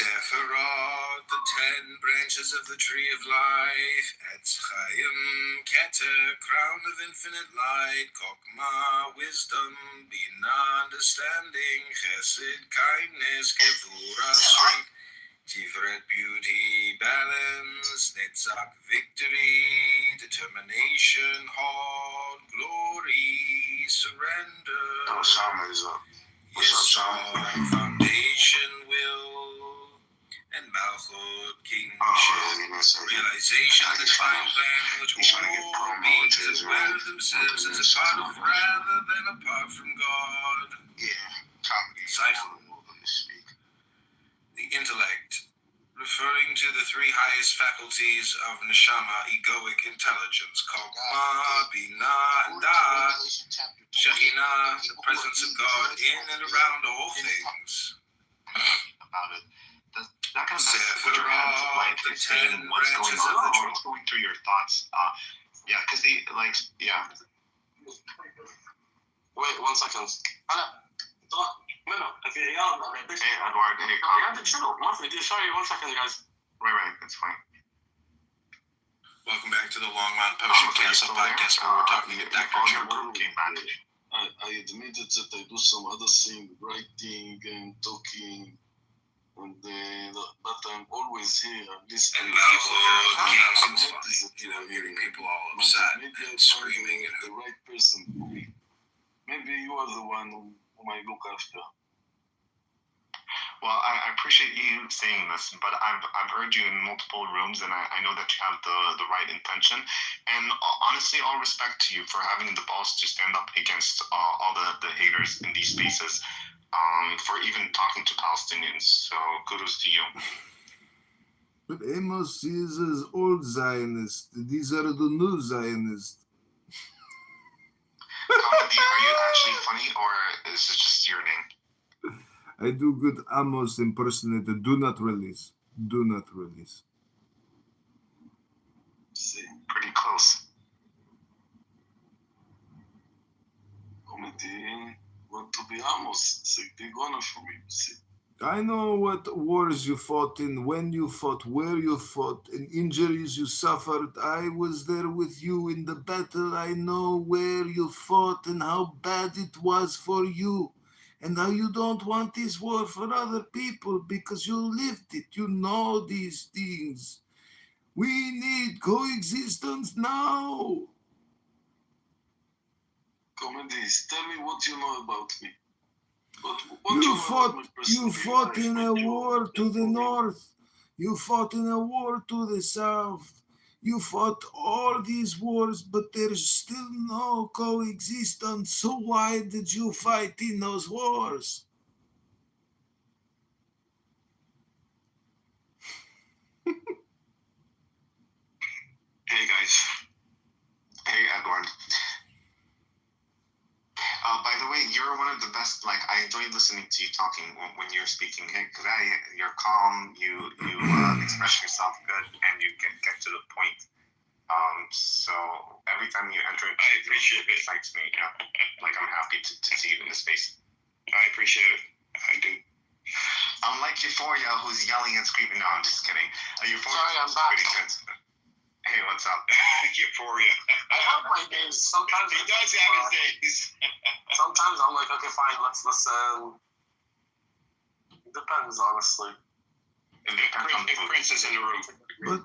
Sephirot, the 10 branches of the tree of life, Etz Chaim, Keter, crown of infinite light, Kokma, wisdom, Bina, understanding, Chesed, kindness, Gevurah, strength, Tiferet, beauty, balance, Netzach, victory, determination, Hod, glory, surrender. Shama is up. What's up, Shama? Foundation, will, and Malchut, kingship, realization of the divine plan, which all beings aware of themselves as a part of rather than apart from God. Yeah, comedy. Cipher. The intellect, referring to the 3 highest faculties of neshama, egoic intelligence, Chokmah, Binah, and Da'at, Shekhinah, the presence of God in and around all things. About it. That kind of messes with your head, like saying what's going on. What's going through your thoughts? Yeah, because yeah. Wait, 1 second. Hey, Edward. Sorry, 1 second, guys. Right, it's fine. Welcome back to the Longmont Potion Castle podcast, where we're talking to Dr. Joe Group came back. I admitted that I do some other thing, writing and talking, and but I'm always here. I'm listening. And Malchut, hearing people all upset and screaming. The right person for me. Maybe you are the one whom I look after. Well, I appreciate you saying this, but I've heard you in multiple rooms, and I know that you have the right intention. And honestly, all respect to you for having the balls to stand up against all the haters in these spaces, for even talking to Palestinians. So kudos to you. But Amos is an old Zionist. These are the new Zionists. Comedy, are you actually funny, or is it just your name? I do good Amos impersonator. Do not release. Do not release. See, pretty close. Comedy want to be Amos. It's a big honor for me. See. I know what wars you fought in, when you fought, where you fought, and injuries you suffered. I was there with you in the battle. I know where you fought and how bad it was for you. And now you don't want this war for other people because you lived it. You know these things. We need coexistence now. Comedies, tell me what you know about me. You fought in a war to the north. You fought in a war to the south. You fought all these wars, but there's still no coexistence. So why did you fight in those wars? Hey guys. Hey Edward. By the way, you're one of the best. Like, I enjoy listening to you talking when you're speaking. Hey, you're calm. You express yourself good, and you get to the point. So every time you enter, I appreciate it. Excites me. Yeah, like I'm happy to see you in this space. I appreciate it. I do. Unlike Euphoria, who's yelling and screaming. No, I'm just kidding. Euphoria is pretty good. Hey, what's up? Euphoria. I have my days. Sometimes he does have his days. Sometimes I'm like, okay, fine, let's listen. It depends, honestly. If Prince is in the room. But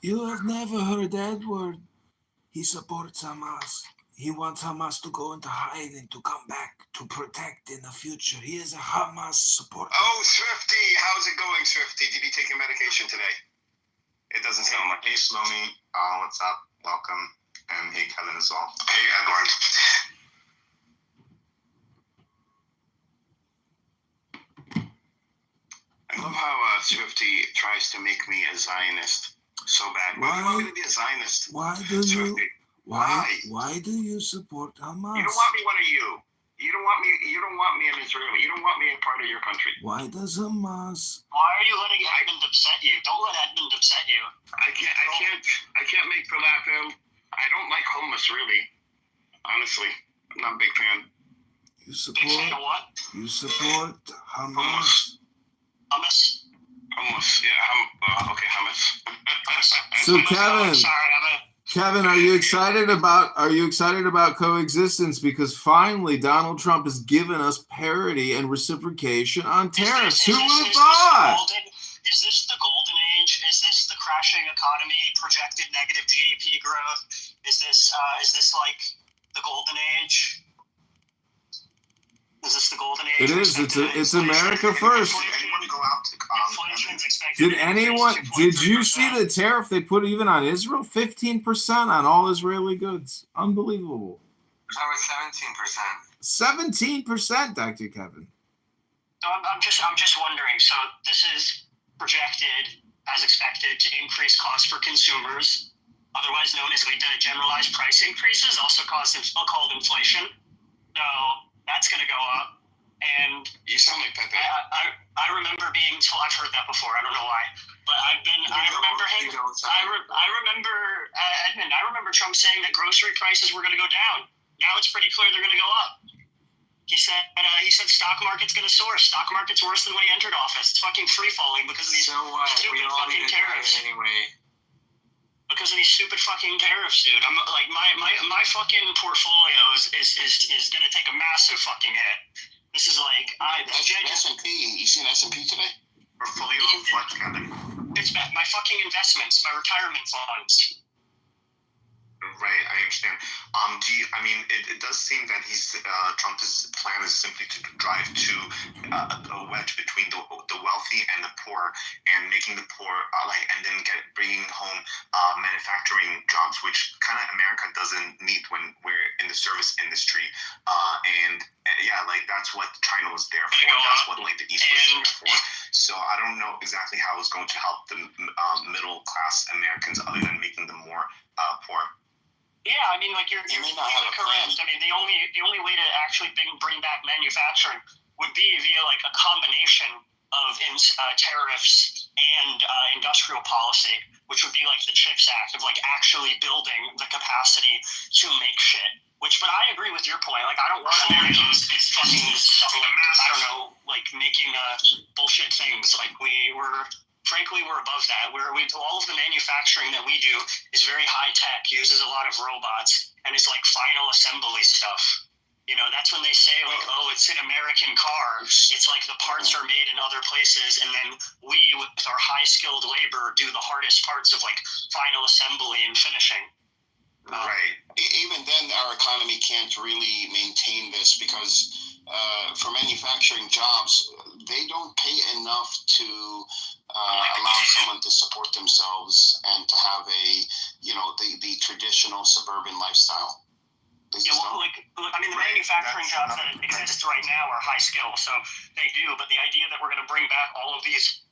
you have never heard Edward. He supports Hamas. He wants Hamas to go into hiding, to come back, to protect in the future. He is a Hamas supporter. Oh, Swifty, how's it going, Swifty? Did you take your medication today? It doesn't sound like. Hey, Shlomi, what's up? Welcome. And hey, Kevin as well. Hey, Edward. I love how Swifty tries to make me a Zionist so bad. Why do you want me to be a Zionist? Why do you support Hamas? You don't want me one of you. You don't want me an Israeli. You don't want me a part of your country. Why does Hamas? Why are you letting Edmund upset you? Don't let Edmund upset you. I can't make falafel. I don't like hummus really. Honestly, I'm not a big fan. You support what? You support Hamas. Hummus. So Kevin, Kevin, are you excited about coexistence? Because finally Donald Trump has given us parity and reciprocation on tariffs. Who would have thought? Is this the golden age? Is this the crashing economy, projected negative GDP growth? Is this like the golden age? Is this the golden age? It is. It's America first. Did you see the tariff they put even on Israel? 15% on all Israeli goods. Unbelievable. That was 17%. 17%, Dr. Kevin. So I'm just wondering. So this is projected, as expected, to increase costs for consumers, otherwise known as generalized price increases, also called inflation. So that's going to go up. And you sound like Pepe. I remember being told, I've heard that before, I don't know why, but I remember Edmund, I remember Trump saying that grocery prices were going to go down. Now it's pretty clear they're going to go up. He said stock market's going to soar. Stock market's worse than when he entered office. It's fucking free falling because of these stupid fucking tariffs. Anyway. Because of these stupid fucking tariffs, dude. I'm like my fucking portfolio is going to take a massive fucking hit. This is like S&P. You seen S&P today? Portfolio of what, Kevin? It's my fucking investments, my retirement funds. Right, I understand. It does seem that Trump's plan is simply to drive to a wedge between the wealthy and the poor, and making the poor and then bringing home manufacturing jobs, which kind of America doesn't need when we're in the service industry. That's what China was there for. That's what the East was there for. So I don't know exactly how it's going to help the middle class Americans, other than making them more poor. Yeah, I mean, like you're correct. I mean, the only way to actually bring back manufacturing would be via like a combination of tariffs and industrial policy, which would be like the CHIPS Act, of like actually building the capacity to make shit. But I agree with your point. Like, I don't want Americans fucking making bullshit things. Like Frankly, we're above that. All of the manufacturing that we do is very high tech, uses a lot of robots, and is like final assembly stuff. You know, that's when they say like, oh, it's an American car. It's like the parts are made in other places, and then we, with our high skilled labor, do the hardest parts of like final assembly and finishing. Right. Even then, our economy can't really maintain this because for manufacturing jobs, they don't pay enough to allow someone to support themselves and to have the traditional suburban lifestyle. The manufacturing jobs that exist right now are high skill, so they do. But the idea that we're going to bring back all of these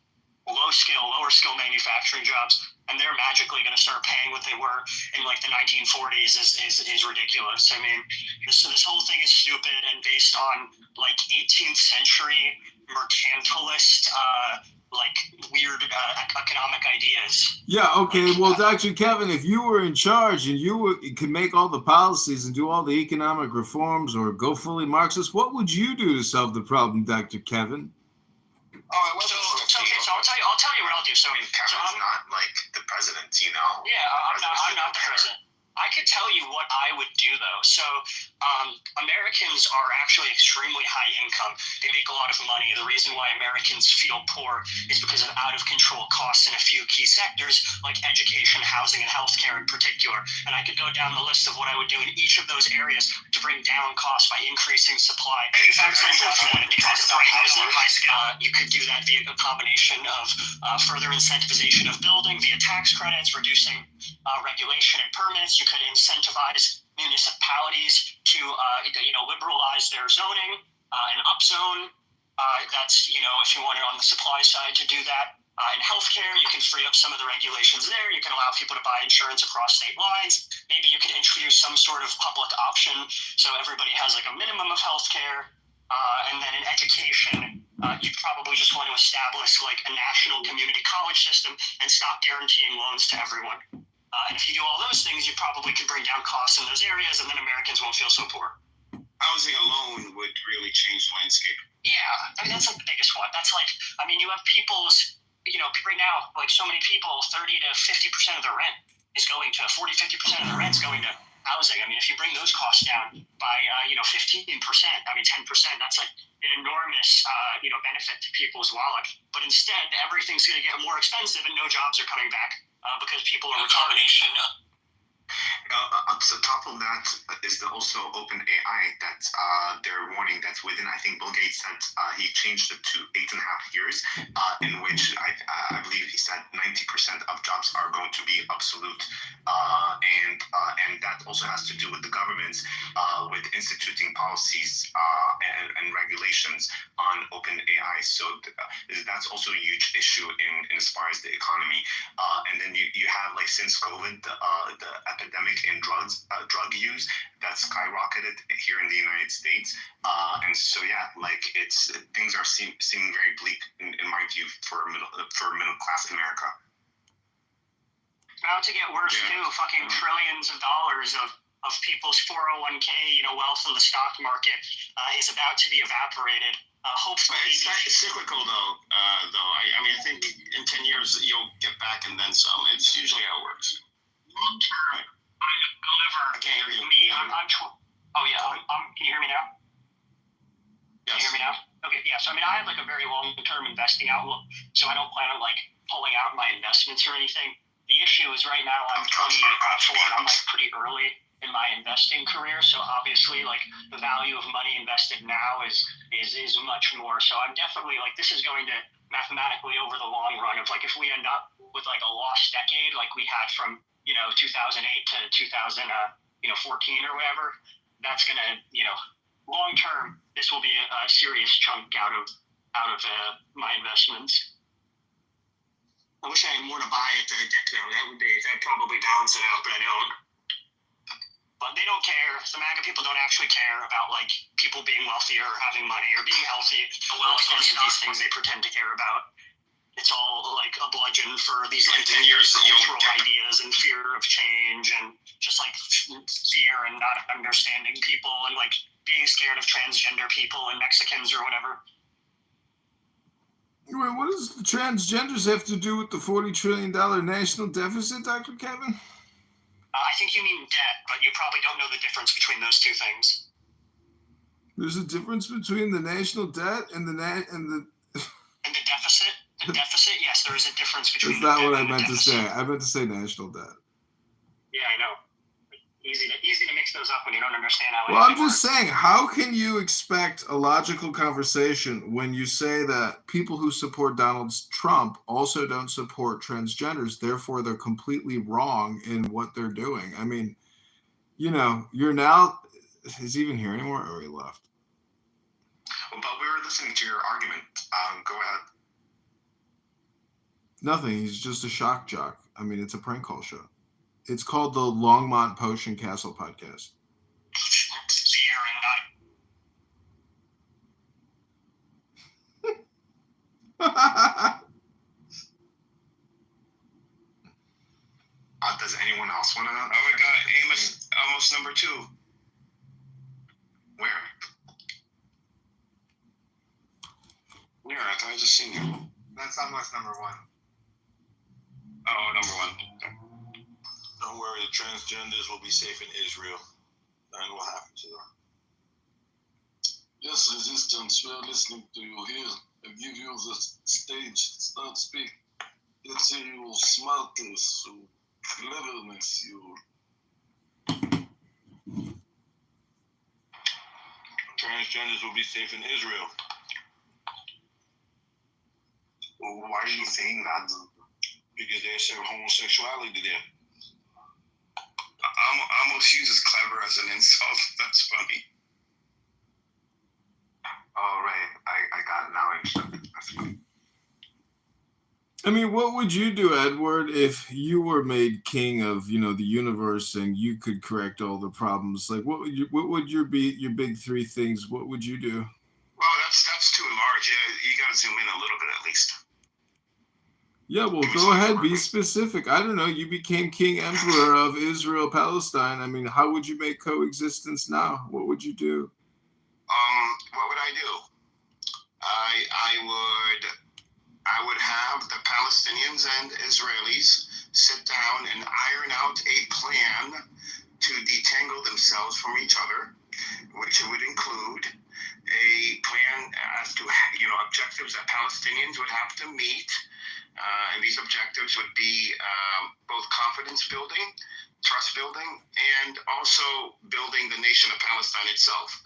lower skill manufacturing jobs, and they're magically going to start paying what they were in like the 1940s is ridiculous. I mean, this whole thing is stupid and based on like 18th century mercantilist weird economic ideas. Yeah, okay. Well, Dr. Kevin, if you were in charge and you could make all the policies and do all the economic reforms or go fully Marxist, what would you do to solve the problem, Dr. Kevin? I'll tell you what I'll do. So Kevin's not like the president, you know. Yeah, I'm not the president. I could tell you what I would do, though. So Americans are actually extremely high income. They make a lot of money. The reason why Americans feel poor is because of out-of-control costs in a few key sectors, like education, housing, and healthcare in particular. And I could go down the list of what I would do in each of those areas to bring down costs by increasing supply. For example, because of housing, high skill, you could do that via a combination of further incentivization of building, via tax credits, reducing regulation and permits. You could incentivize municipalities to liberalize their zoning and upzone. That's if you want it on the supply side to do that. In healthcare, you can free up some of the regulations there. You can allow people to buy insurance across state lines. Maybe you could introduce some sort of public option so everybody has like a minimum of healthcare. And then in education, you probably just want to establish like a national community college system and stop guaranteeing loans to everyone. And if you do all those things, you probably could bring down costs in those areas, and then Americans won't feel so poor. Housing alone would really change the landscape. Yeah, I mean, that's like the biggest one. That's like, I mean, you have people's right now, like so many people, 30 to 50% of their rent is going to 40, 50% of their rent is going to housing. I mean, if you bring those costs down by 15%, 10%, that's like an enormous benefit to people's wallet. But instead, everything's going to get more expensive, and no jobs are coming back because people are retiring. On top of that is also OpenAI that they're warning that within, I think Bill Gates said he changed it to 8.5 years, in which I believe he said 90% of jobs are going to be obsolete, and that also has to do with the governments with instituting policies and regulations on OpenAI. So that's also a huge issue in as far as the economy. And then you have, like, since COVID, the epidemic in drug use that skyrocketed here in the United States, and so things are seeming very bleak in my view for middle class America. About to get worse too. Fucking trillions of dollars of people's 401k wealth in the stock market is about to be evaporated. Hopefully, it's cyclical though. I think in 10 years you'll get back and then some. It's usually how it works. Long term. I can't hear you. Can you hear me now? Yes. Can you hear me now? Okay, yeah. So I have like a very long-term investing outlook, so I don't plan on like pulling out my investments or anything. The issue is right now I'm 24 and I'm like pretty early in my investing career, so obviously like the value of money invested now is much more. So I'm definitely like, this is going to mathematically over the long run of like, if we end up with like a lost decade like we had from 2008 to 2014 or whatever, that's gonna, long term, this will be a serious chunk out of my investments. I wish I had more to buy at the deck though. That'd probably balance it out, but I don't. But they don't care. The MAGA people don't actually care about like people being wealthier or having money or being healthy. Or like any of these things they pretend to care about. It's all like a bludgeon for these like 10 years cultural ideas and fear of change and just like fear and not understanding people and like being scared of transgender people and Mexicans or whatever. Wait, what does the transgenders have to do with the $40 trillion national deficit, Dr. Kevin? I think you mean debt, but you probably don't know the difference between those two things. There's a difference between the national debt and the And the deficit? The deficit, yes, there is a difference between. That's not what I meant to say. I meant to say national debt. Yeah, I know. Easy to mix those up when you don't understand how. Well, I'm just saying, how can you expect a logical conversation when you say that people who support Donald Trump also don't support transgenders, therefore they're completely wrong in what they're doing? I mean, you're now, is he even here anymore, or he left? Well, but we were listening to your argument. Go ahead. Nothing. He's just a shock jock. I mean, it's a prank call show. It's called the Longmont Potion Castle Podcast. Does anyone else want to know? Oh, we got Amos almost number 2. Where? Where? I thought I just seen you. That's almost number 1. Oh, number 1. Don't worry, the transgenders will be safe in Israel. Nothing will happen to them. Yes, Resistance, we are listening to you here. I give you the stage. Start speak. Let's hear your smartness, your cleverness, your... Transgenders will be safe in Israel. Well, why are you saying that? Because they accept homosexuality there. I almost use as clever as an insult. That's funny. Oh, right. I got it now. I understand. That's funny. I mean, what would you do, Edward, if you were made king of, the universe and you could correct all the problems? Like, what would your big 3 things? What would you do? Well, that's too large. Yeah, you got to zoom in a little bit at least. Yeah, well, go ahead, be specific. I don't know. You became king emperor of Israel, Palestine. I mean, how would you make coexistence now? What would you do? What would I do? I would have the Palestinians Palestinians and Israelis sit down and iron out a plan to detangle themselves from each other, which would include a plan as to objectives that Palestinians would have to meet, and these objectives would be both confidence building, trust building, and also building the nation of Palestine itself.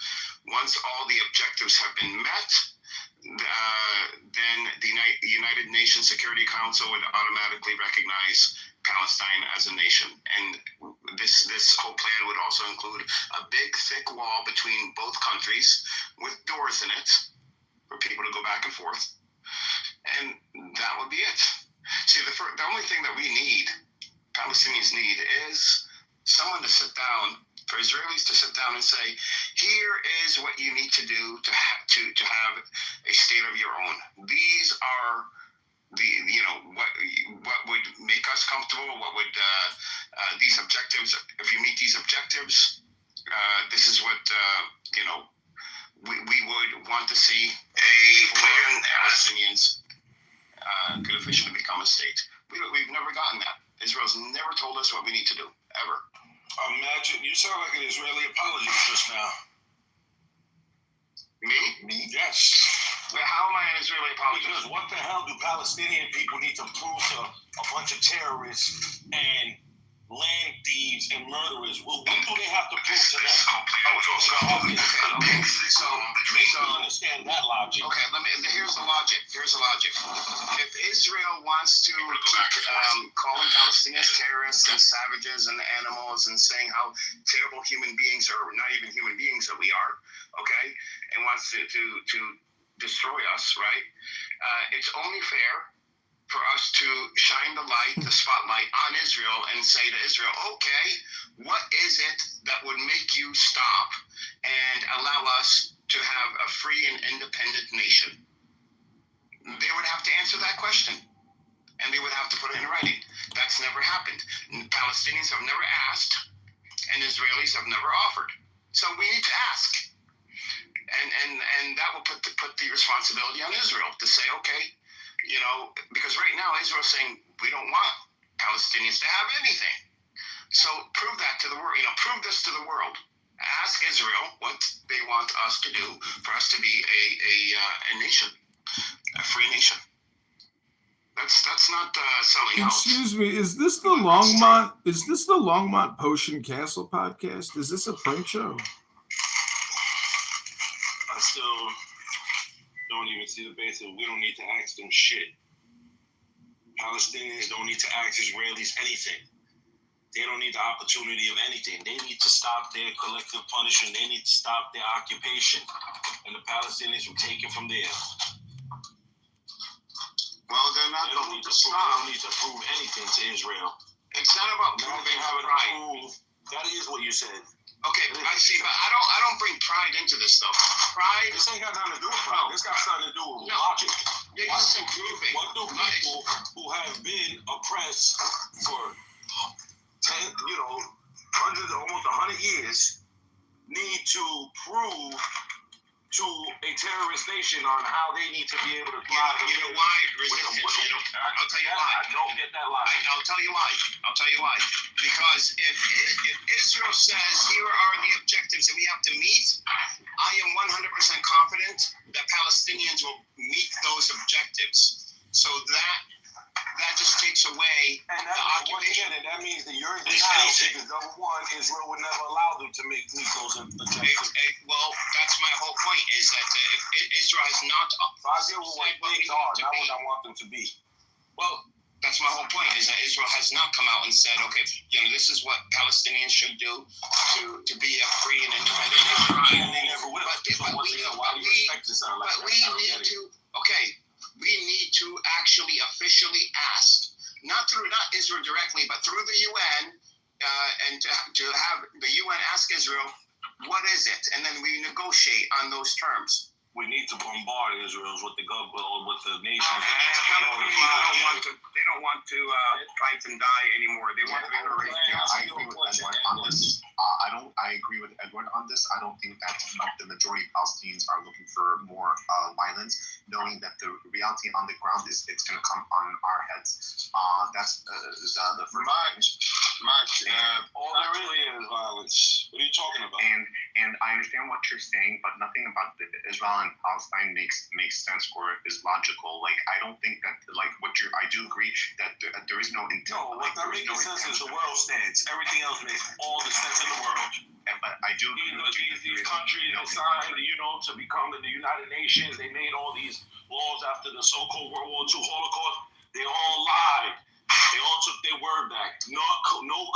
Once all the objectives have been met, then the United Nations Security Council would automatically recognize Palestine as a nation. And this whole plan would also include a big, thick wall between both countries with doors in it for people to go back and forth. And that would be it. See, the only thing that we need, Palestinians need, is someone to sit down, for Israelis to sit down and say, here is what you need to do to have a state of your own. These are what would make us comfortable, what would these objectives, if you meet these objectives, this is what we would want to see a plan Palestinians could officially become a state. We've never gotten that. Israel's never told us what we need to do, ever. Imagine, you sound like an Israeli apologist just now. Me? Yes. Well, how am I an Israeli apologist? Because what the hell do Palestinian people need to prove to a bunch of terrorists and land thieves and murderers? Well, what do they have to prove to them? Okay. So Make me understand that logic. Okay, here's the logic. If Israel wants to keep calling Palestinians terrorists and savages and animals and saying how terrible human beings, or not even human beings, that we are, okay, and wants to destroy us, right? It's only fair for us to shine the spotlight on Israel and say to Israel, okay, what is it that would make you stop and allow us to have a free and independent nation? They would have to answer that question, and they would have to put it in writing. That's never happened. Palestinians have never asked, and Israelis have never offered. So we need to ask. And that will put the responsibility on Israel to say, okay, because right now Israel's saying we don't want Palestinians to have anything. So prove that to the world. Prove this to the world. Ask Israel what they want us to do for us to be a nation, a free nation. That's not selling out. Excuse me, is this the Longmont? Is this the Longmont Potion Castle podcast? Is this a prank show? I still don't even see the basis. We don't need to ask them shit. Palestinians don't need to ask Israelis anything. They don't need the opportunity of anything. They need to stop their collective punishment. They need to stop their occupation. And the Palestinians will take it from there. Well, they're not going to stop. They don't need to prove anything to Israel. It's not about Now proving they have it pride. approved. That is what you said. Okay, I see, but I don't bring pride into this stuff. Pride. This ain't got nothing to do with pride. This got something to do with logic. You're just improving. What do people who have been oppressed for 10, hundreds, almost 100 years, need to prove to a terrorist nation on how they need to be able to thrive? You know why? Resistance. I'll tell you why. I don't get that logic. I'll tell you why. Because if Israel says here are the objectives that we have to meet, I am 100% confident that Palestinians will meet those objectives. So that just takes away And the occupation. that means that you're in denial because number one, Israel would never allow them to meet those objectives. Well, that's my whole point, is that if Israel has not So I deal with what things are, not what I want them to be. well, that's my whole point, is that Israel has not come out and said, okay, this is what Palestinians should do to be a free and independent nation. And they never will. But we need to actually officially ask, not Israel directly, but through the UN, and to have the UN ask Israel, what is it? And then we negotiate on those terms. we need to bombard Israel with the government or with the nation. They don't want to fight and die anymore. They want to be I agree with Edward on this. I agree with Edward on this. I don't think that the majority of Palestinians are looking for more violence, knowing that the reality on the ground is it's going to come on our heads. That's the first. All there really is violence. What are you talking about? And I understand what you're saying, but nothing about Israel and Palestine makes sense or is logical. Like, I don't think that, like, I do agree that there is no intent. No, what that makes sense is the world stands. Everything else makes all the sense in the world. But I do agree with you. These countries signed, to become the United Nations. They made all these laws after the so-called World War II Holocaust. They all lied. They all took their word back. No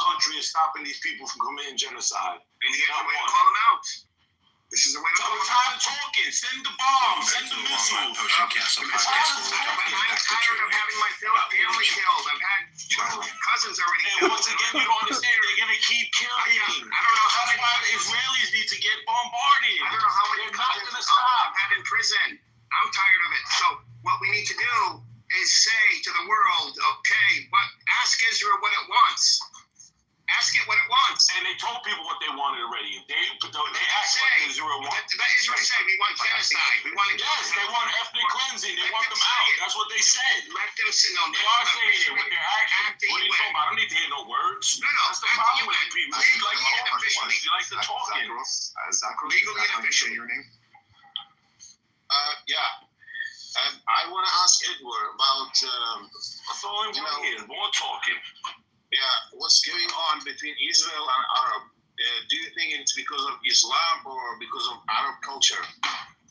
country is stopping these people from committing genocide. And here's the way to call them out. This is the way to call them out. I'm tired of talking. Send the bombs. Send the missiles. Potion Castle podcast. I'm tired of having my family killed. I've had cousins already killed. And once again, you don't understand. They're going to keep killing. I don't know how That's why the Israelis need to get bombarded. I don't know how many They're not cousins going to stop. I've had in prison. I'm tired of it. So what we need to do is say to the world, okay, ask Israel what it wants. Ask it what it wants. And they told people what they wanted already. They asked what Israel wanted. Let Israel say, we want genocide. We want Yes, they want ethnic cleansing. They want them out. That's what they said. Let them say, no, They are saying it with their actions. What are you talking about? I don't need to hear no words. No, That's the problem with you people. You like talking. You like the talking. Zachary, legally and officially. Your name? I want to ask Edward about, That's all I want to hear. More talking. what's going on between Israel and Arab. Do you think it's because of Islam or because of Arab culture?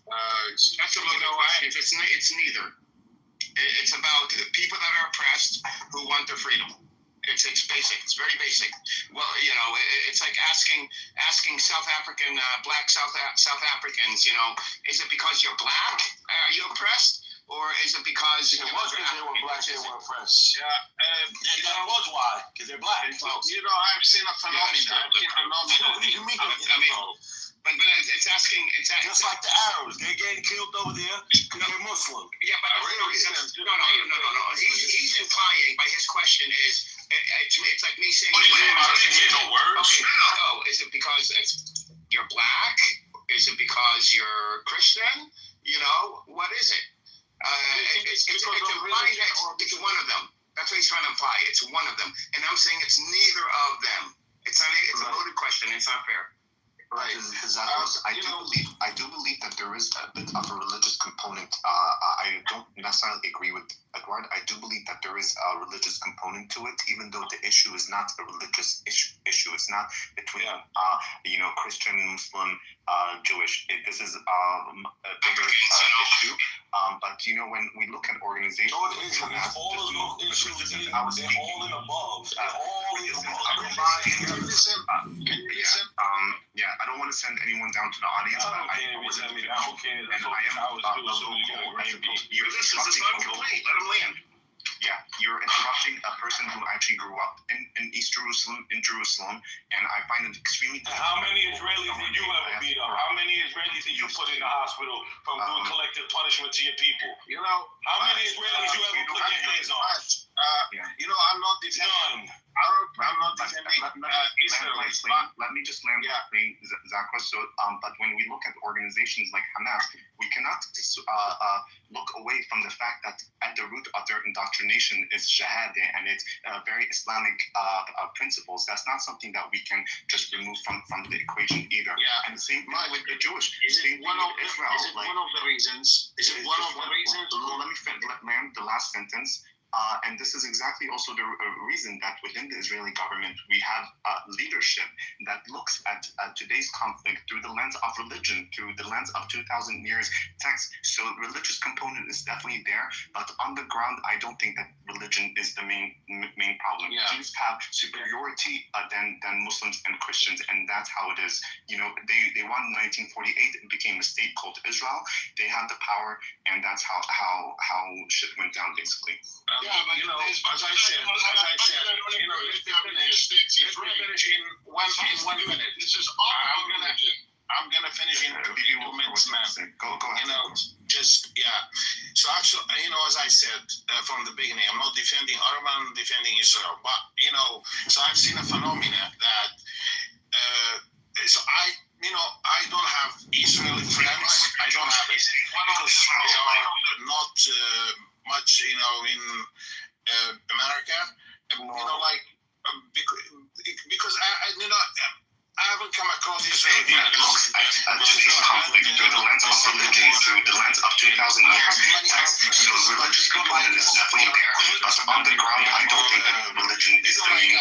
That's a little question. It's neither. It's about the people that are oppressed who want their freedom. It's basic. It's very basic. Well, it's like asking South African black South Africans. Is it because you're black? Are you oppressed? Or is it because it was because they were black, they were oppressed? That was why, because they're black. I've seen a phenomenon. What do you mean? But it's asking. Just like the Arabs, they're getting killed over there because they're Muslim. Yeah, but no. He's implying by his question is it's like me saying. I didn't hear no words. Okay, no. Is it because you're black? Is it because you're Christian? What is it? It's one of them. That's what he's trying to imply. It's one of them, and I'm saying it's neither of them. It's not. It's a loaded question. It's not fair. Right. I do believe that there is a bit of a religious component. I don't necessarily agree with Edward. I do believe that there is a religious component to it, even though the issue is not a religious issue. It's not between Christian, Muslim, Jewish. This is a bigger issue. But when we look at organizations, all of those issues, they're all in above. They're all in above. I don't want to send anyone down to the audience. I don't care if you send me down. I don't care. And I am This is incomplete. Let him land. Yeah, you're interrupting a person who actually grew up in East Jerusalem, and I find it extremely difficult. How many Israelis did you ever beat up? How many Israelis did you put in the hospital from doing collective punishment to your people? How many Israelis you ever put your hands on? I'm not defending Arab. I'm not defending Israelis. Let me just land my plane, Zachary. So, but when we look at organizations like Hamas, we cannot look away from the fact that at the root of their indoctrination is Shahada and it's very Islamic principles. That's not something that we can just remove from the equation either. And the same thing with the Jewish. Is it one of the reasons? Let me land the last sentence. And this is exactly also the reason that within the Israeli government we have leadership that looks at today's conflict through the lens of religion, through the lens of 2,000 years text. So religious component is definitely there, but on the ground, I don't think that religion is the main problem. Jews have superiority than Muslims and Christians, and that's how it is. They won in 1948. It became a state called Israel. They had the power, and that's how shit went down basically. As I said, let's finish in one minute. This is our religion. I'm gonna finish in 2 minutes, man. Go ahead. You know, So actually, as I said from the beginning, I'm not defending Arab, I'm defending Israel. But so I've seen a phenomena that I don't have Israeli friends. I don't have it because they are not much, in America. Because I haven't come across Israel. At today's conflict, through the lens of religion, through the lens of 2,000 years, so the religious component is definitely there. But on the ground, I don't think that religion is the main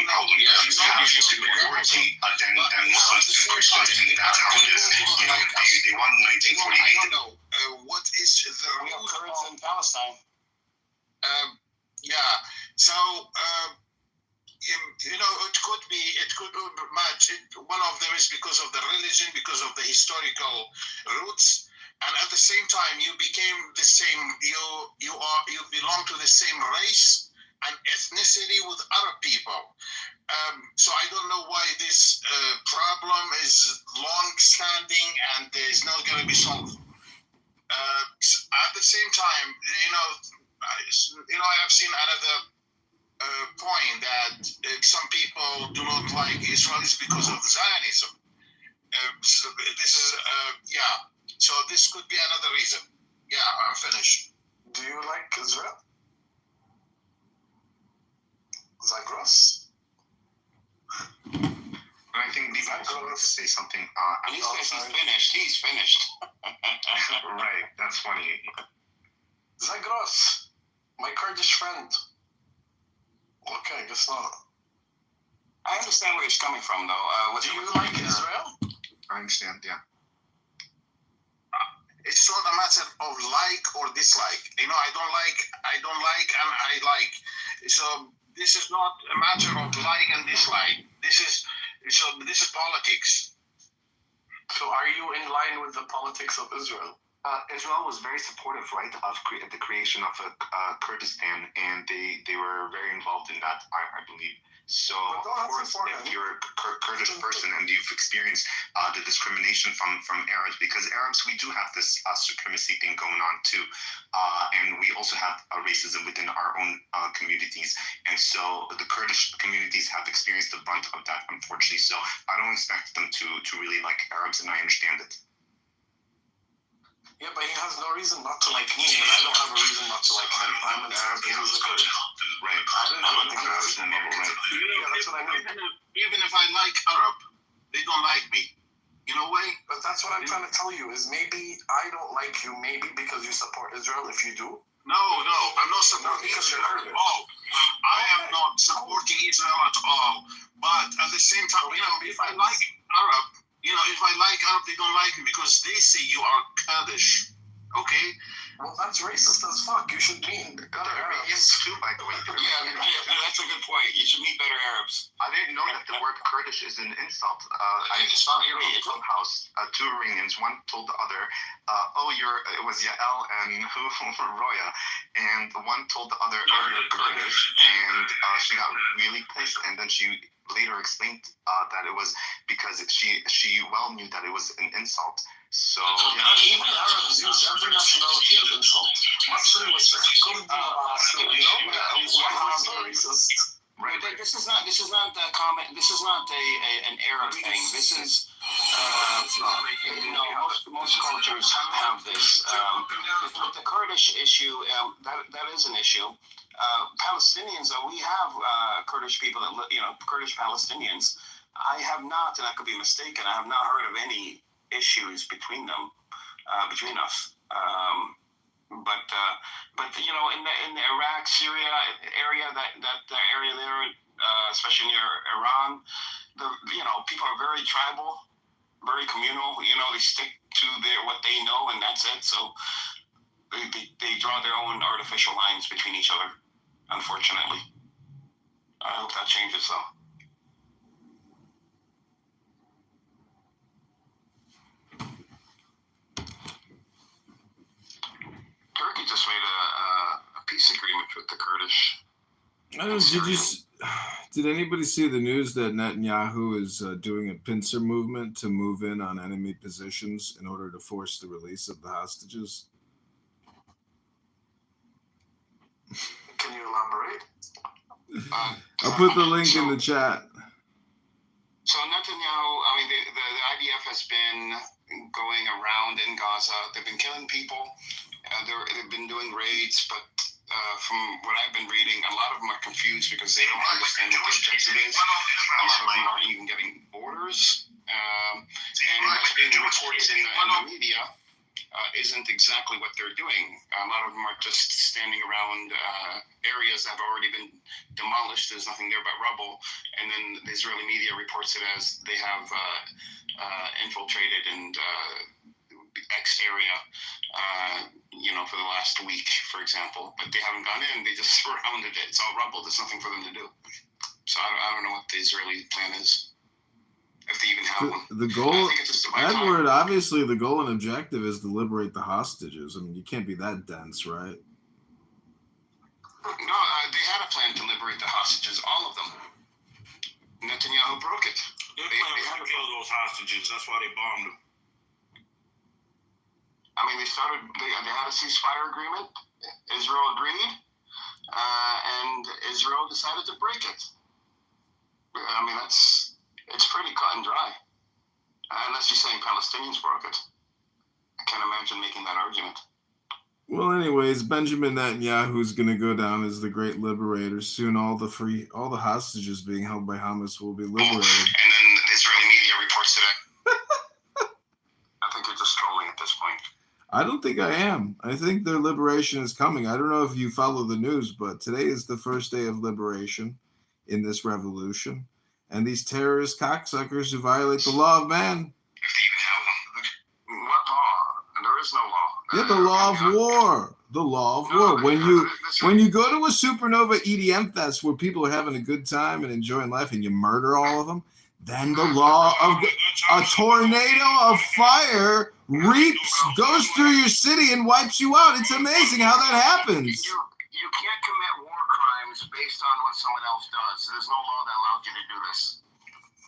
problem. You have superiority than Muslims to Christians, and that's how it is. They won in 1948. I don't know. What is the real Kurds in Palestine? So. It could match. One of them is because of the religion, because of the historical roots, and at the same time, you became the same. You belong to the same race and ethnicity with Arab people. So I don't know why this problem is long-standing and is not going to be solved. At the same time, I have seen another point that some people do not like Israelis because of Zionism. So this is So this could be another reason. Yeah, I'm finished. Do you like Israel? Zagros? I think Levi wants to say something. He says he's finished. He's finished. Right, that's funny. Zagros, my Kurdish friend. Okay, I guess not. I understand where he's coming from, though. Do you like Israel? I understand, yeah. It's not a matter of like or dislike. I don't like, and I like. So this is not a matter of like and dislike. This is politics. So are you in line with the politics of Israel? Israel was very supportive, right, of the creation of Kurdistan, and they were very involved in that, I believe. So, of course, if you're a Kurdish person and you've experienced the discrimination from Arabs, because Arabs, we do have this supremacy thing going on too, and we also have racism within our own communities, and so the Kurdish communities have experienced the brunt of that, unfortunately. So I don't expect them to really like Arabs, and I understand it. Yeah, but he has no reason not to like me, and I don't have a reason not to like him. I'm an Arab and he's a Kurd. Right. I don't think that's the level, right? Yeah, that's what I mean. Even if I like Arab, they don't like me. Why? But that's what I'm trying to tell you, is maybe I don't like you, maybe because you support Israel, if you do. No, I'm not supporting Israel at all. I am not supporting Israel at all. But at the same time, if I like Arab, if I like Arab, they don't like me because they say you are Kurdish. Okay? Well, that's racist as fuck. You should meet other Arabs. Yes, too, by the way. Yeah, that's a good point. You should meet better Arabs. I didn't know that the word Kurdish is an insult. I saw here in Clubhouse, two Iranians, one told the other, it was Yael and Roya, and one told the other, you're Kurdish, and she got really pissed, and then she later explained that it was because she well knew that it was an insult. So even Arabs use every nationality as insult. Actually, was racist. Right. This is not a comment. This is not an Arab thing. This is most cultures have this. With the Kurdish issue, that is an issue. Palestinians, though, we have Kurdish people that Kurdish Palestinians. I have not, and I could be mistaken, I have not heard of any issues between them, between us. But in the Iraq, Syria area, that area there, especially near Iran, people are very tribal, very communal. They stick to what they know, and that's it. So they draw their own artificial lines between each other. Unfortunately, I hope that changes though. Turkey just made a peace agreement with the Kurdish. Did anybody see the news that Netanyahu is doing a pincer movement to move in on enemy positions in order to force the release of the hostages? Can you elaborate? I'll put the link in the chat. So Netanyahu, I mean, the IDF has been going around in Gaza. They've been killing people. They've been doing raids, but from what I've been reading, a lot of them are confused because they don't understand what the objective is. A lot of them aren't even getting orders. And what's being reported in the media isn't exactly what they're doing. A lot of them are just standing around areas that have already been demolished. There's nothing there but rubble. And then the Israeli media reports it as they have infiltrated and X area, for the last week, for example. But they haven't gone in. They just surrounded it. It's all rubble. There's nothing for them to do. So I don't know what the Israeli plan is. If they even have one. The goal, Edward, obviously the goal and objective is to liberate the hostages. I mean, you can't be that dense, right? No, they had a plan to liberate the hostages, all of them. Netanyahu broke it. Their plan was to kill those hostages. That's why they bombed them. I mean, they had a ceasefire agreement. Israel agreed, and Israel decided to break it. I mean, it's pretty cut and dry. Unless you're saying Palestinians broke it. I can't imagine making that argument. Well, anyways, Benjamin Netanyahu is going to go down as the great liberator. Soon all the hostages being held by Hamas will be liberated. And then the Israeli media reports today. I think you're just trolling at this point. I don't think I am. I think their liberation is coming. I don't know if you follow the news, but today is the first day of liberation in this revolution. And these terrorist cocksuckers who violate the law of man. If they even have one. What law? There is no law. Yeah, the law of war. The law of war. When you go to a supernova EDM fest where people are having a good time and enjoying life and you murder all of them, then the law of a tornado of fire goes through your city and wipes you out. It's amazing how that happens. You can't commit war crimes based on what someone else does. There's no law that allows you to do this.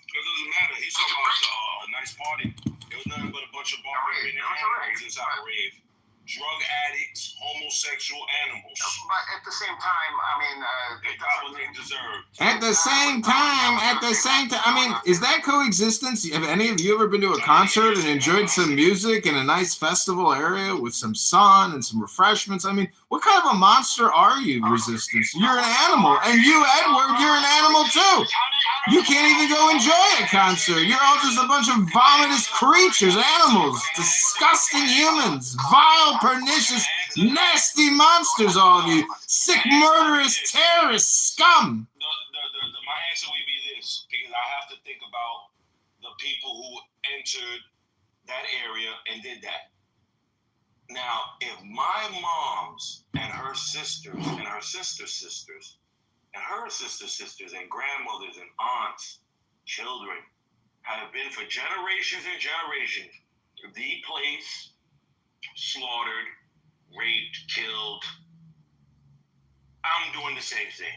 It doesn't matter. He's talking about a nice party. It was nothing but a bunch of barbarian animals inside a rave. Drug addicts, homosexual animals. But at the same time, I mean, they got what they deserve. At the same time, I mean, is that coexistence? Have any of you ever been to a concert and enjoyed some music in a nice festival area with some sun and some refreshments? I mean, what kind of a monster are you, Resistance? You're an animal. And you, Edward, you're an animal too. You can't even go enjoy a concert. You're all just a bunch of vomitous creatures, animals, disgusting humans, vile, pernicious, nasty monsters, all of you. Sick, murderous, terrorist scum. My answer would be this, because I have to think about the people who entered that area and did that. Now, if my moms and her sisters and her sister's sisters and her sister's sisters and grandmothers and aunts, children, have been for generations and generations the place slaughtered, raped, killed, I'm doing the same thing.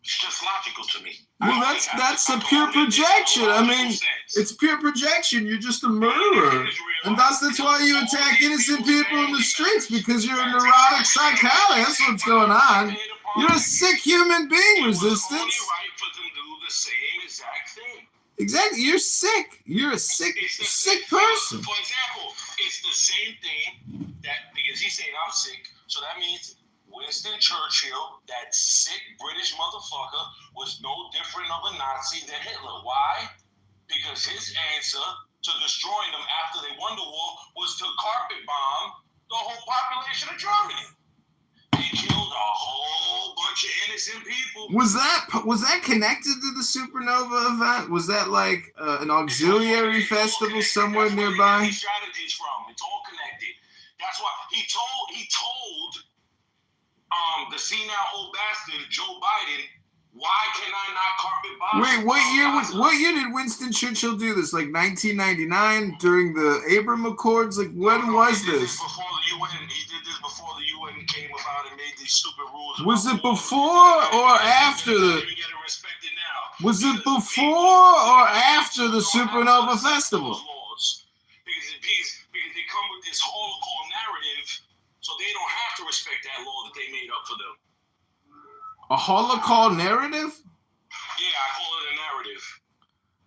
It's just logical to me. Well, that's a pure projection. I mean, it's pure projection. You're just a murderer. And that's why you attack innocent people in the streets, because you're a neurotic psychotic. That's what's going on. You're a sick human being, Resistance. Right for them to do the same exact thing. Exactly. You're sick. You're a sick person. For example, it's the same thing that, because he's saying I'm sick, so that means Winston Churchill, that sick British motherfucker, was no different of a Nazi than Hitler. Why? Because his answer to destroying them after they won the war was to carpet bomb the whole population of Germany. They killed a whole bunch of innocent people. Was that connected to the supernova event? Was that like an auxiliary festival somewhere nearby? He strategies from. It's all connected. That's why he told the senile old bastard Joe Biden Why can I not carpet bomb? Wait, what year did Winston Churchill do this? Like 1999 during the Abraham Accords? Like when was He did this? before the UN. He did this before the UN came about and made these stupid rules. Was it before or after the? Was it before or after the Supernova Festival? Because they come with this Holocaust narrative, so they don't have to respect that law that they made up for them. A Holocaust narrative? Yeah, I call it a narrative.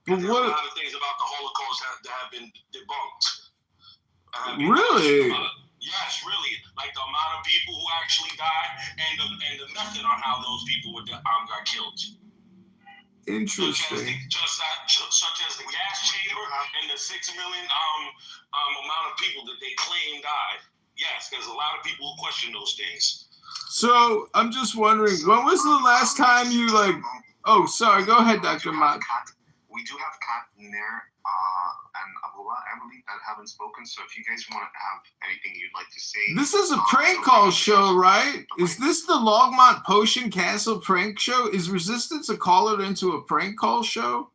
But There's what? a lot of things about the Holocaust that have been debunked. Really? Yes, really. Like the amount of people who actually died and the method on how those people got killed. Interesting. Such as the gas chamber and the 6 million amount of people that they claim died. Yes, there's a lot of people who question those things. So I'm just wondering, when was the last time you like? Oh, sorry. Go ahead, Dr. Mott. We do have Kat, Nair, and Abdullah, I believe, that haven't spoken. So if you guys want to have anything you'd like to say, This is a prank call show, right? Is this the Longmont Potion Castle prank show? Is Resistance a caller into a prank call show?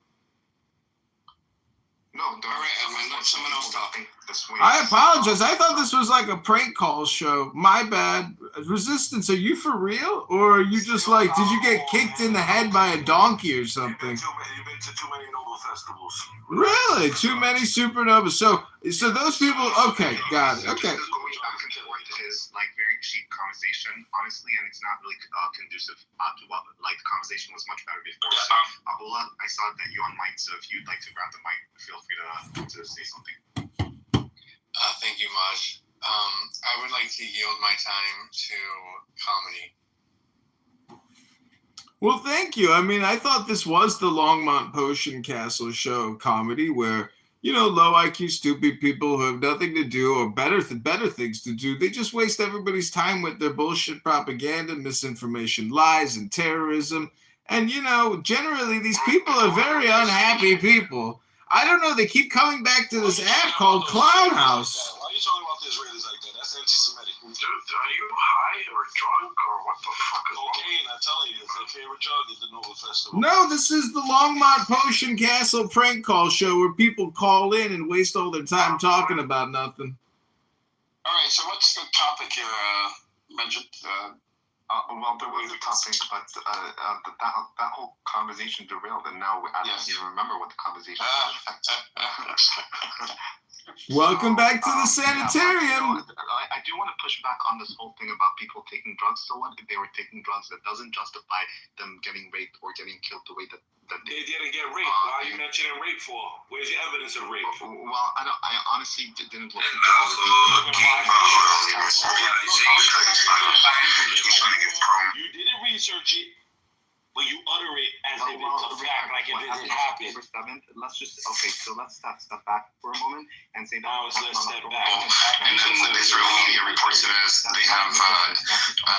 No, let someone else talking this way. I apologize. I thought this was like a prank call show. My bad. Resistance, are you for real? Or are you just like, did you get kicked in the head by a donkey or something? You've been to too many Nobel festivals. Really? Too many supernovas. So those people, okay, got it. Okay. Going back and forth is like very cheap conversation, honestly, and it's not really conducive to what, like, the conversation was much better before. So, Abdullah, I saw that you on mic, so if you'd like to grab the mic, feel free to say something. Thank you, Maj. I would like to yield my time to comedy. Well, thank you. I mean, I thought this was the Longmont Potion Castle show comedy where, you know, low IQ, stupid people who have nothing to do or better things to do, they just waste everybody's time with their bullshit propaganda, misinformation, lies, and terrorism. And, you know, generally these people are very unhappy people. I don't know. They keep coming back to this app called Clown House. Why are you talking about the Israelis like that? That's anti-Semitic. Dude, are you high or drunk or what the fuck is wrong? Cocaine, I tell you, it's their favorite drug at the Nobel Festival. No, this is the Longmont Potion Castle prank call show where people call in and waste all their time talking about nothing. All right, so what's the topic here, mentioned? Well, there was a topic, but that whole conversation derailed, and now I don't even remember what the conversation was. Welcome back to the sanitarium. I do want to push back on this whole thing about people taking drugs. So what if they were taking drugs? That doesn't justify them getting raped or getting killed the way that they didn't get raped. Why are you mentioning rape for? Where's your evidence of rape? Well, I honestly didn't look into all of these. You didn't research it, but you utter it as if it's a fact, like it didn't happen. Let's just let's step back for a moment and say that. Let's step back. And then the Israeli media reports it as they have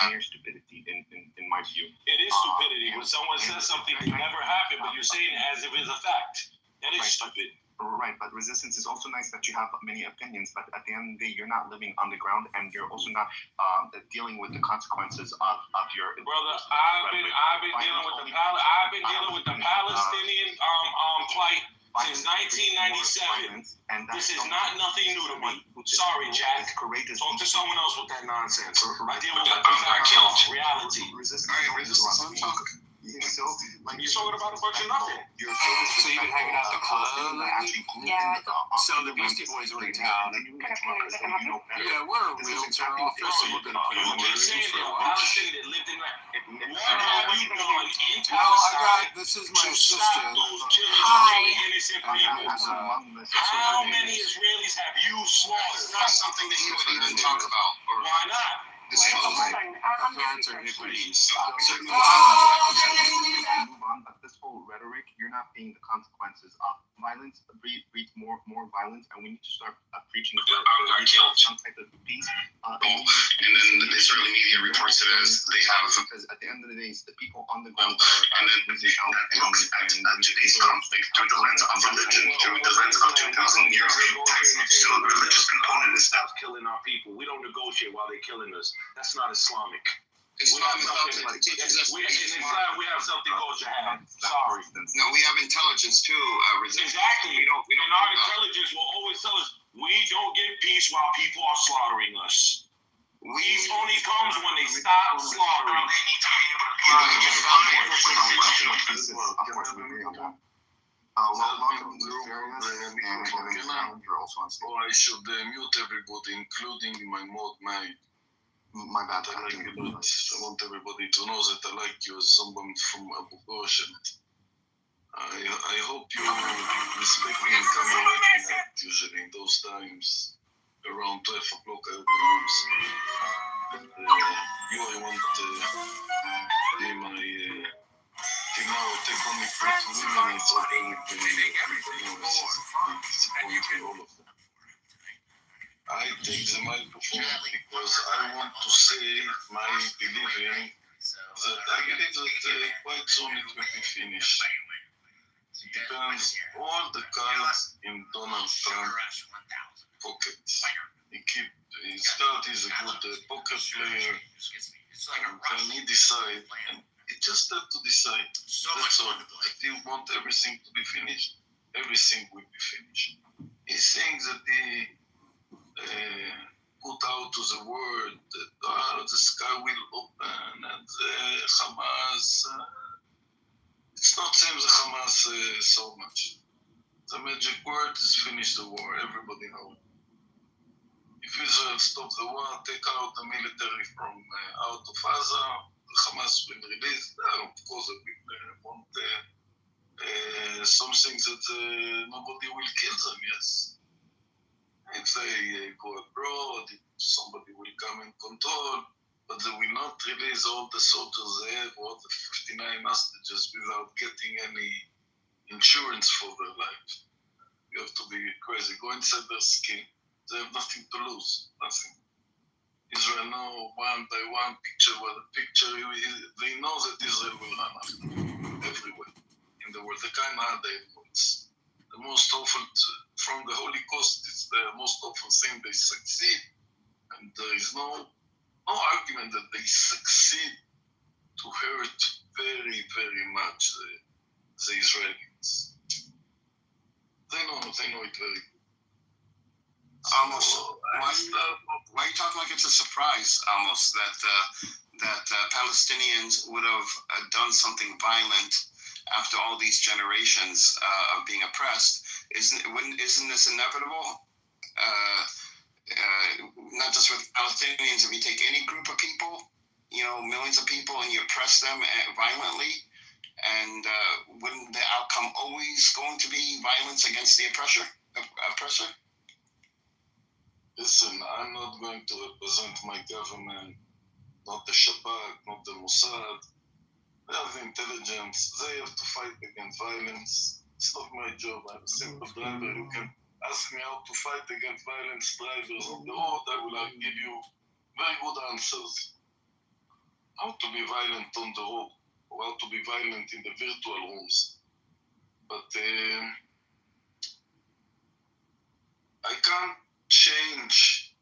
mere stupidity in my view. It is stupidity when someone says something that never happened, but you're saying it as if it's a fact. That is stupid. Right, but resistance is also nice that you have many opinions, but at the end of the day, you're not living on the ground, and you're also not dealing with the consequences of your. Brother, I've been dealing with the Palestinian plight since 1997. This is not nothing new to me. Sorry, Jack. Talk to someone else with that nonsense. I deal with the reality. Resistance. So, like, you're talking about a bunch of nothing. So you've been hanging out at the club? Yeah. So the Beastie Boys are in town. Yeah, we're a realtor office, so we're going to put them in the room for lunch. What have you done in Palestine? This is my sister. Hi. How many Israelis have you slaughtered? Not something that you would even talk about. Why not? Our parents are hippies. Move on, but this whole rhetoric, you're not seeing the consequences of violence. Breeds more violence, and we need to start preaching some type of peace. And then the Israeli media reports it as they have. Because at the end of the day, it's the people on the ground. And then that looks at today's conflict through the lens of religion, through the lens of 2,000 years. That's still a religious component and stuff. Killing our people. We don't negotiate while they're killing us. That's not Islamic. Islam is out there. It teaches us in Islam, we have something called jihad. Sorry. No, we have intelligence too. Exactly. We don't. And our intelligence will always tell us we don't get peace while people are slaughtering us. Peace only comes when they stop slaughtering. Welcome to the area, and you're also on stage. I should mute everybody, including my mate. My bad. I want everybody to know that I like you as someone from Abu Ghosh. I hope you respect me and come away from that usually in those times. Around 12 o'clock I open rooms. I want be my now take only 2 minutes of all of them. I take the microphone because I want to say my believing that I believe that quite soon it will be finished. It depends all the cards in Donald Trump's pockets. He started as a good poker player, and he decide, and he just have to decide. That's all. If he want everything to be finished, everything will be finished. He's saying that he put out to the world that the sky will open and Hamas. It's not same the Hamas so much. The magic word is finish the war. Everybody knows. If Israel stop the war, take out the military from out of Gaza, the Hamas will release. Of course, they will want something that nobody will kill them. Yes. If they go abroad, somebody will come and control, but they will not release all the soldiers they have, all the 59 hostages without getting any insurance for their life. You have to be crazy. Go inside their skin. They have nothing to lose. Nothing. Israel know one by one picture by the picture. They know that Israel will run after everywhere in the world. The kind of they it's the most awful from the Holocaust. It's the most awful thing. They succeed, and there is no argument that they succeed to hurt very, very much the Israelis. They know it very good. Almost. Why are you talking like it's a surprise? Almost that Palestinians would have done something violent after all these generations of being oppressed. Isn't this inevitable? Not just with Palestinians. If you take any group of people, millions of people, and you oppress them violently, and wouldn't the outcome always going to be violence against the oppressor? Listen, I'm not going to represent my government, not the Shabak, not the Mossad. They have the intelligence. They have to fight against violence. It's not my job. I'm a simple driver. You can ask me how to fight against violence drivers on the road. I will give you very good answers. How to be violent on the road, or how to be violent in the virtual rooms. But I can't change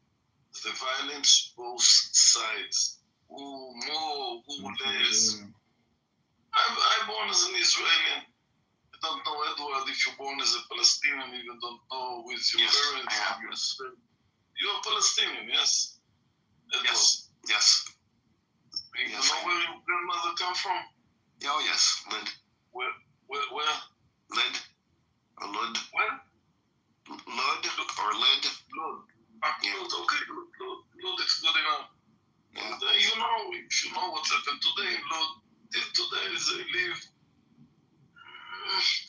the violence both sides. Who more, who less. I'm born as an Israeli. I don't know, Edward, if you're born as a Palestinian, you don't know who is your parents. You're Palestinian, yes? Edward. Yes. You know where your grandmother come from? Oh, yes, Lid. Where? Lid. Or Lud. Where? Lud or Lid. Lud. Okay, Lud is good enough. Yeah. And, if you know what's happened today in Lud, till today they live.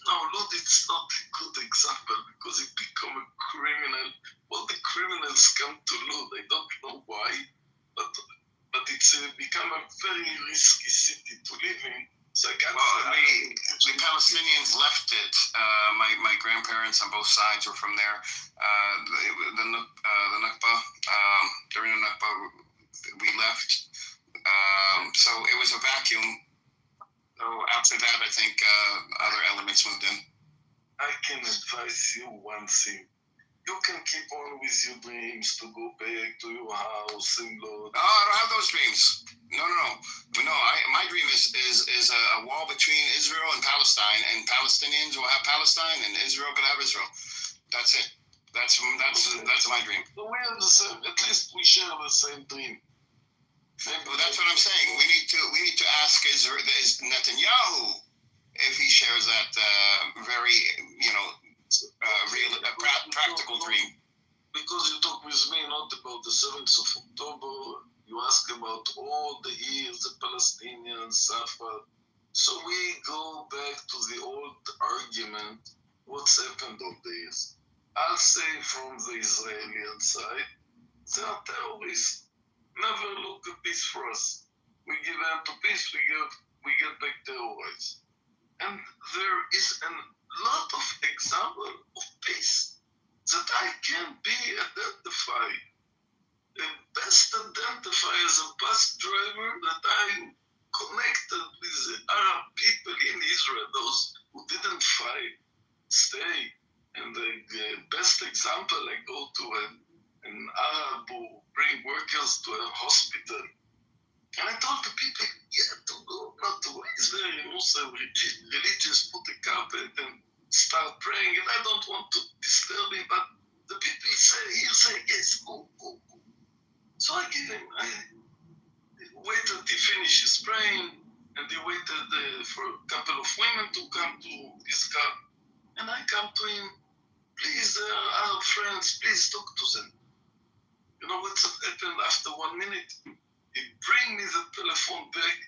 No, Lud is not a good example because it become a criminal. All the criminals come to Lud. I don't know why, but it's become a very risky city to live in. So the Palestinians left it. My grandparents on both sides were from there. The Nakba, during the Nakba, we left. So it was a vacuum. So after that, I think other elements moved in. I can advise you one thing. You can keep on with your dreams to go back to your house in Lord. Oh, I don't have those dreams. No. is a wall between Israel and Palestine, and Palestinians will have Palestine, and Israel could have Israel. That's it. That's my dream. So we have the same. At least we share the same dream. But that's what I'm saying. We need to ask is Netanyahu if he shares that very real practical dream. Because you talk with me not about the 7th of October, you ask about all the years the Palestinians suffered. So we go back to the old argument, what's happened over the years. I'll say from the Israeli side, they are terrorists. Never look at peace for us. We give them to peace, we get back terrorized. And there is a lot of examples of peace that I can be identified. The best identifier as a bus driver that I'm connected with the Arab people in Israel, those who didn't fight, stay. And the best example, I go to an Arab who bring workers to a hospital. And I told the people, to go, not to raise their Muslim religious, put a carpet and start praying, and I don't want to disturb him, but the people say, yes, go. So I waited till he finishes praying, and he waited for a couple of women to come to his car, and I come to him, please, our friends, please talk to them. You know what happened after 1 minute? He bring me the telephone back,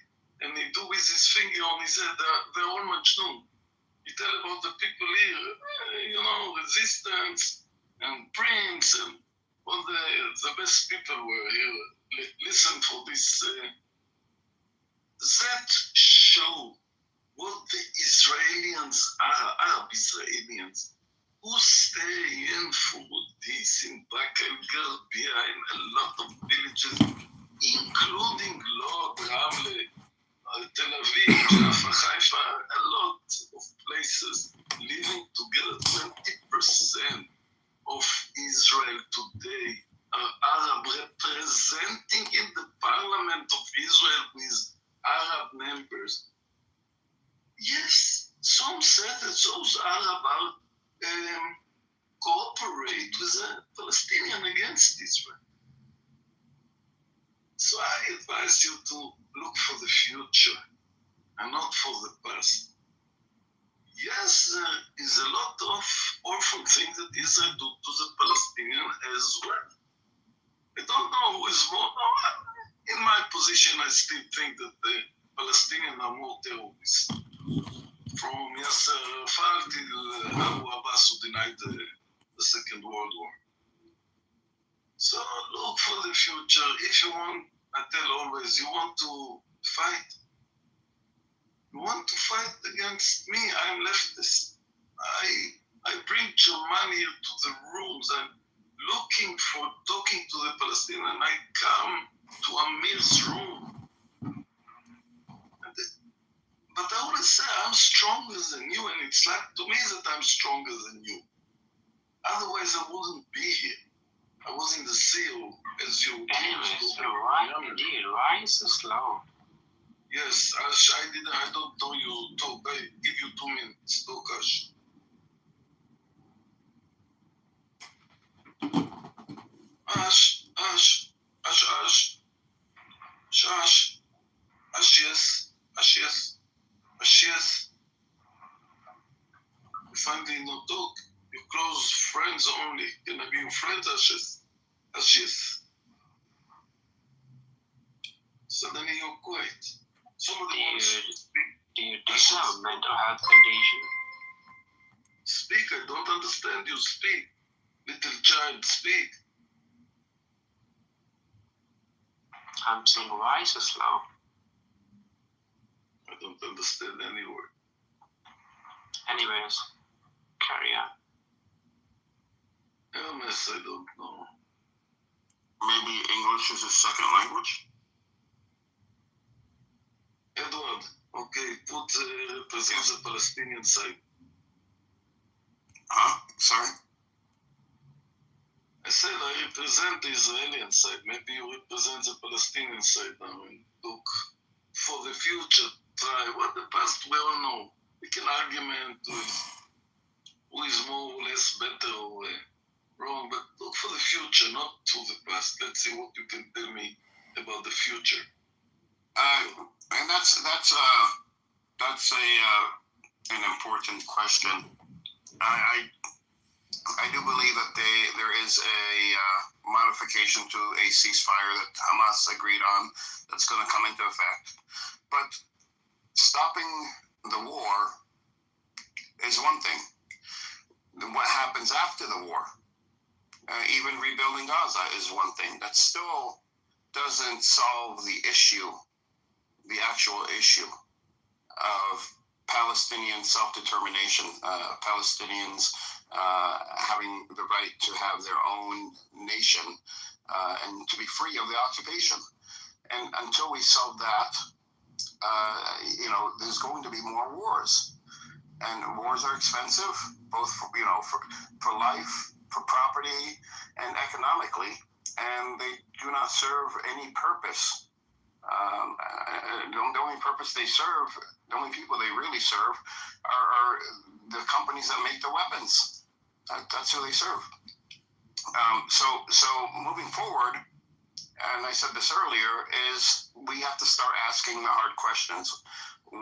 and he do with his finger on his head, they're all Majnun. He tell about the people here, resistance and Prince and all the best people were here. Listen for this. That show what the Israelis are, Arab Israelis, who stay in Furudis, in Bak el-Garbia, in a lot of villages, including Lod, Ramle, Tel Aviv, Jaffa, Haifa, a lot of places living together. 20% of Israel today are Arab, representing in the parliament of Israel with Arab members. Yes, some said that those Arab are cooperate with the Palestinian against Israel. So I advise you to look for the future and not for the past. Yes, there is a lot of awful things that Israel do to the Palestinian as well. I don't know who is more. In my position, I still think that the Palestinians are more terrorists. From Yasser Arafat till Abu Abbas, who denied the Second World War. So look for the future. If you want, I tell always, you want to fight. You want to fight against me? I'm leftist. I bring Germany here to the rooms. I'm looking for talking to the Palestinians. I come to Amir's room. But I always say I'm stronger than you, and it's like to me that I'm stronger than you. Otherwise, I wouldn't be here. I was in the seal as you. Anyways, right, indeed, right so slow. Yes, Ash, I don't know you talk. I give you 2 minutes, talk, Ash. Ash, yes. You finally no talk. Your close friends only. Can I be your friend, Ash, yes. Suddenly you're quiet. Somebody wants to speak. Do you have a mental health condition? Speak, I don't understand you. Speak. Little child, speak. I'm saying why so slow? I don't understand any word. Anyways, carry on. Hermes, I don't know. Maybe English is a second language? Edward, okay, represent the Palestinian side. Sorry? I said I represent the Israeli side. Maybe you represent the Palestinian side now and look for the future. try. What the past, we all know. We can argument who is more or less better or wrong, but look for the future, not for the past. Let's see what you can tell me about the future. And that's an important question. I do believe that there is a modification to a ceasefire that Hamas agreed on that's going to come into effect. But stopping the war is one thing. What happens after the war, even rebuilding Gaza, is one thing. That still doesn't solve the issue, the actual issue of Palestinian self-determination, Palestinians having the right to have their own nation and to be free of the occupation. And until we solve that, there's going to be more wars. And wars are expensive, both for life, for property, and economically. And they do not serve any purpose. The only purpose they serve, the only people they really serve, are the companies that make the weapons. That's who they serve. So moving forward, and I said this earlier, is we have to start asking the hard questions. We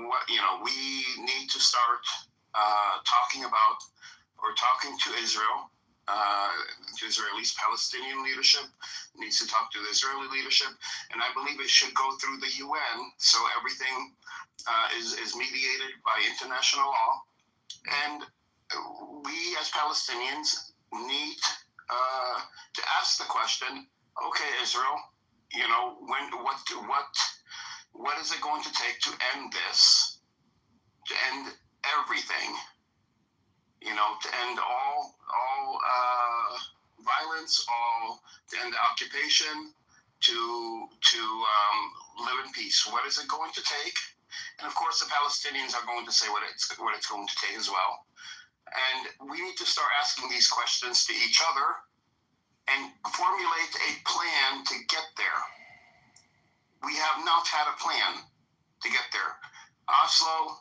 need to start talking to Israel. To Israelis, Palestinian leadership needs to talk to the Israeli leadership, and I believe it should go through the UN, so everything is mediated by international law. And we as Palestinians need to ask the question: okay, Israel, what is it going to take to end this, to end everything? To end all violence, to end the occupation, to live in peace. What is it going to take? And of course, the Palestinians are going to say what it's going to take as well. And we need to start asking these questions to each other and formulate a plan to get there. We have not had a plan to get there. Oslo,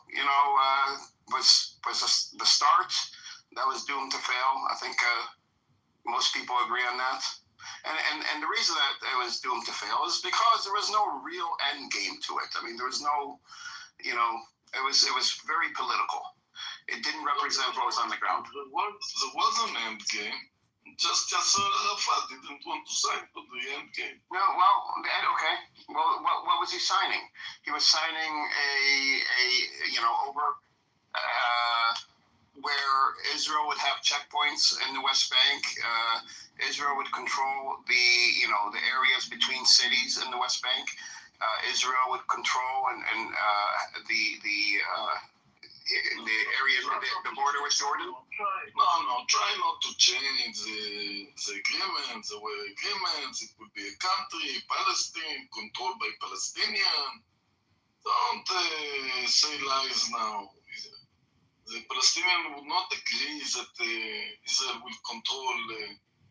was the start. That was doomed to fail. I think most people agree on that. And the reason that it was doomed to fail is because there was no real end game to it. I mean, there was no, it was very political. It didn't represent what was on the ground. There was an end game. Just Arafat didn't want to sign for the end game. No, well, okay. Well, what was he signing? He was signing where Israel would have checkpoints in the West Bank. Israel would control the areas between cities in the West Bank. Israel would control and the area, the border with Jordan. Try not to change the agreements. There were agreements. It would be a country, Palestine, controlled by Palestinians. Don't say lies now. The Palestinians would not agree that Israel will control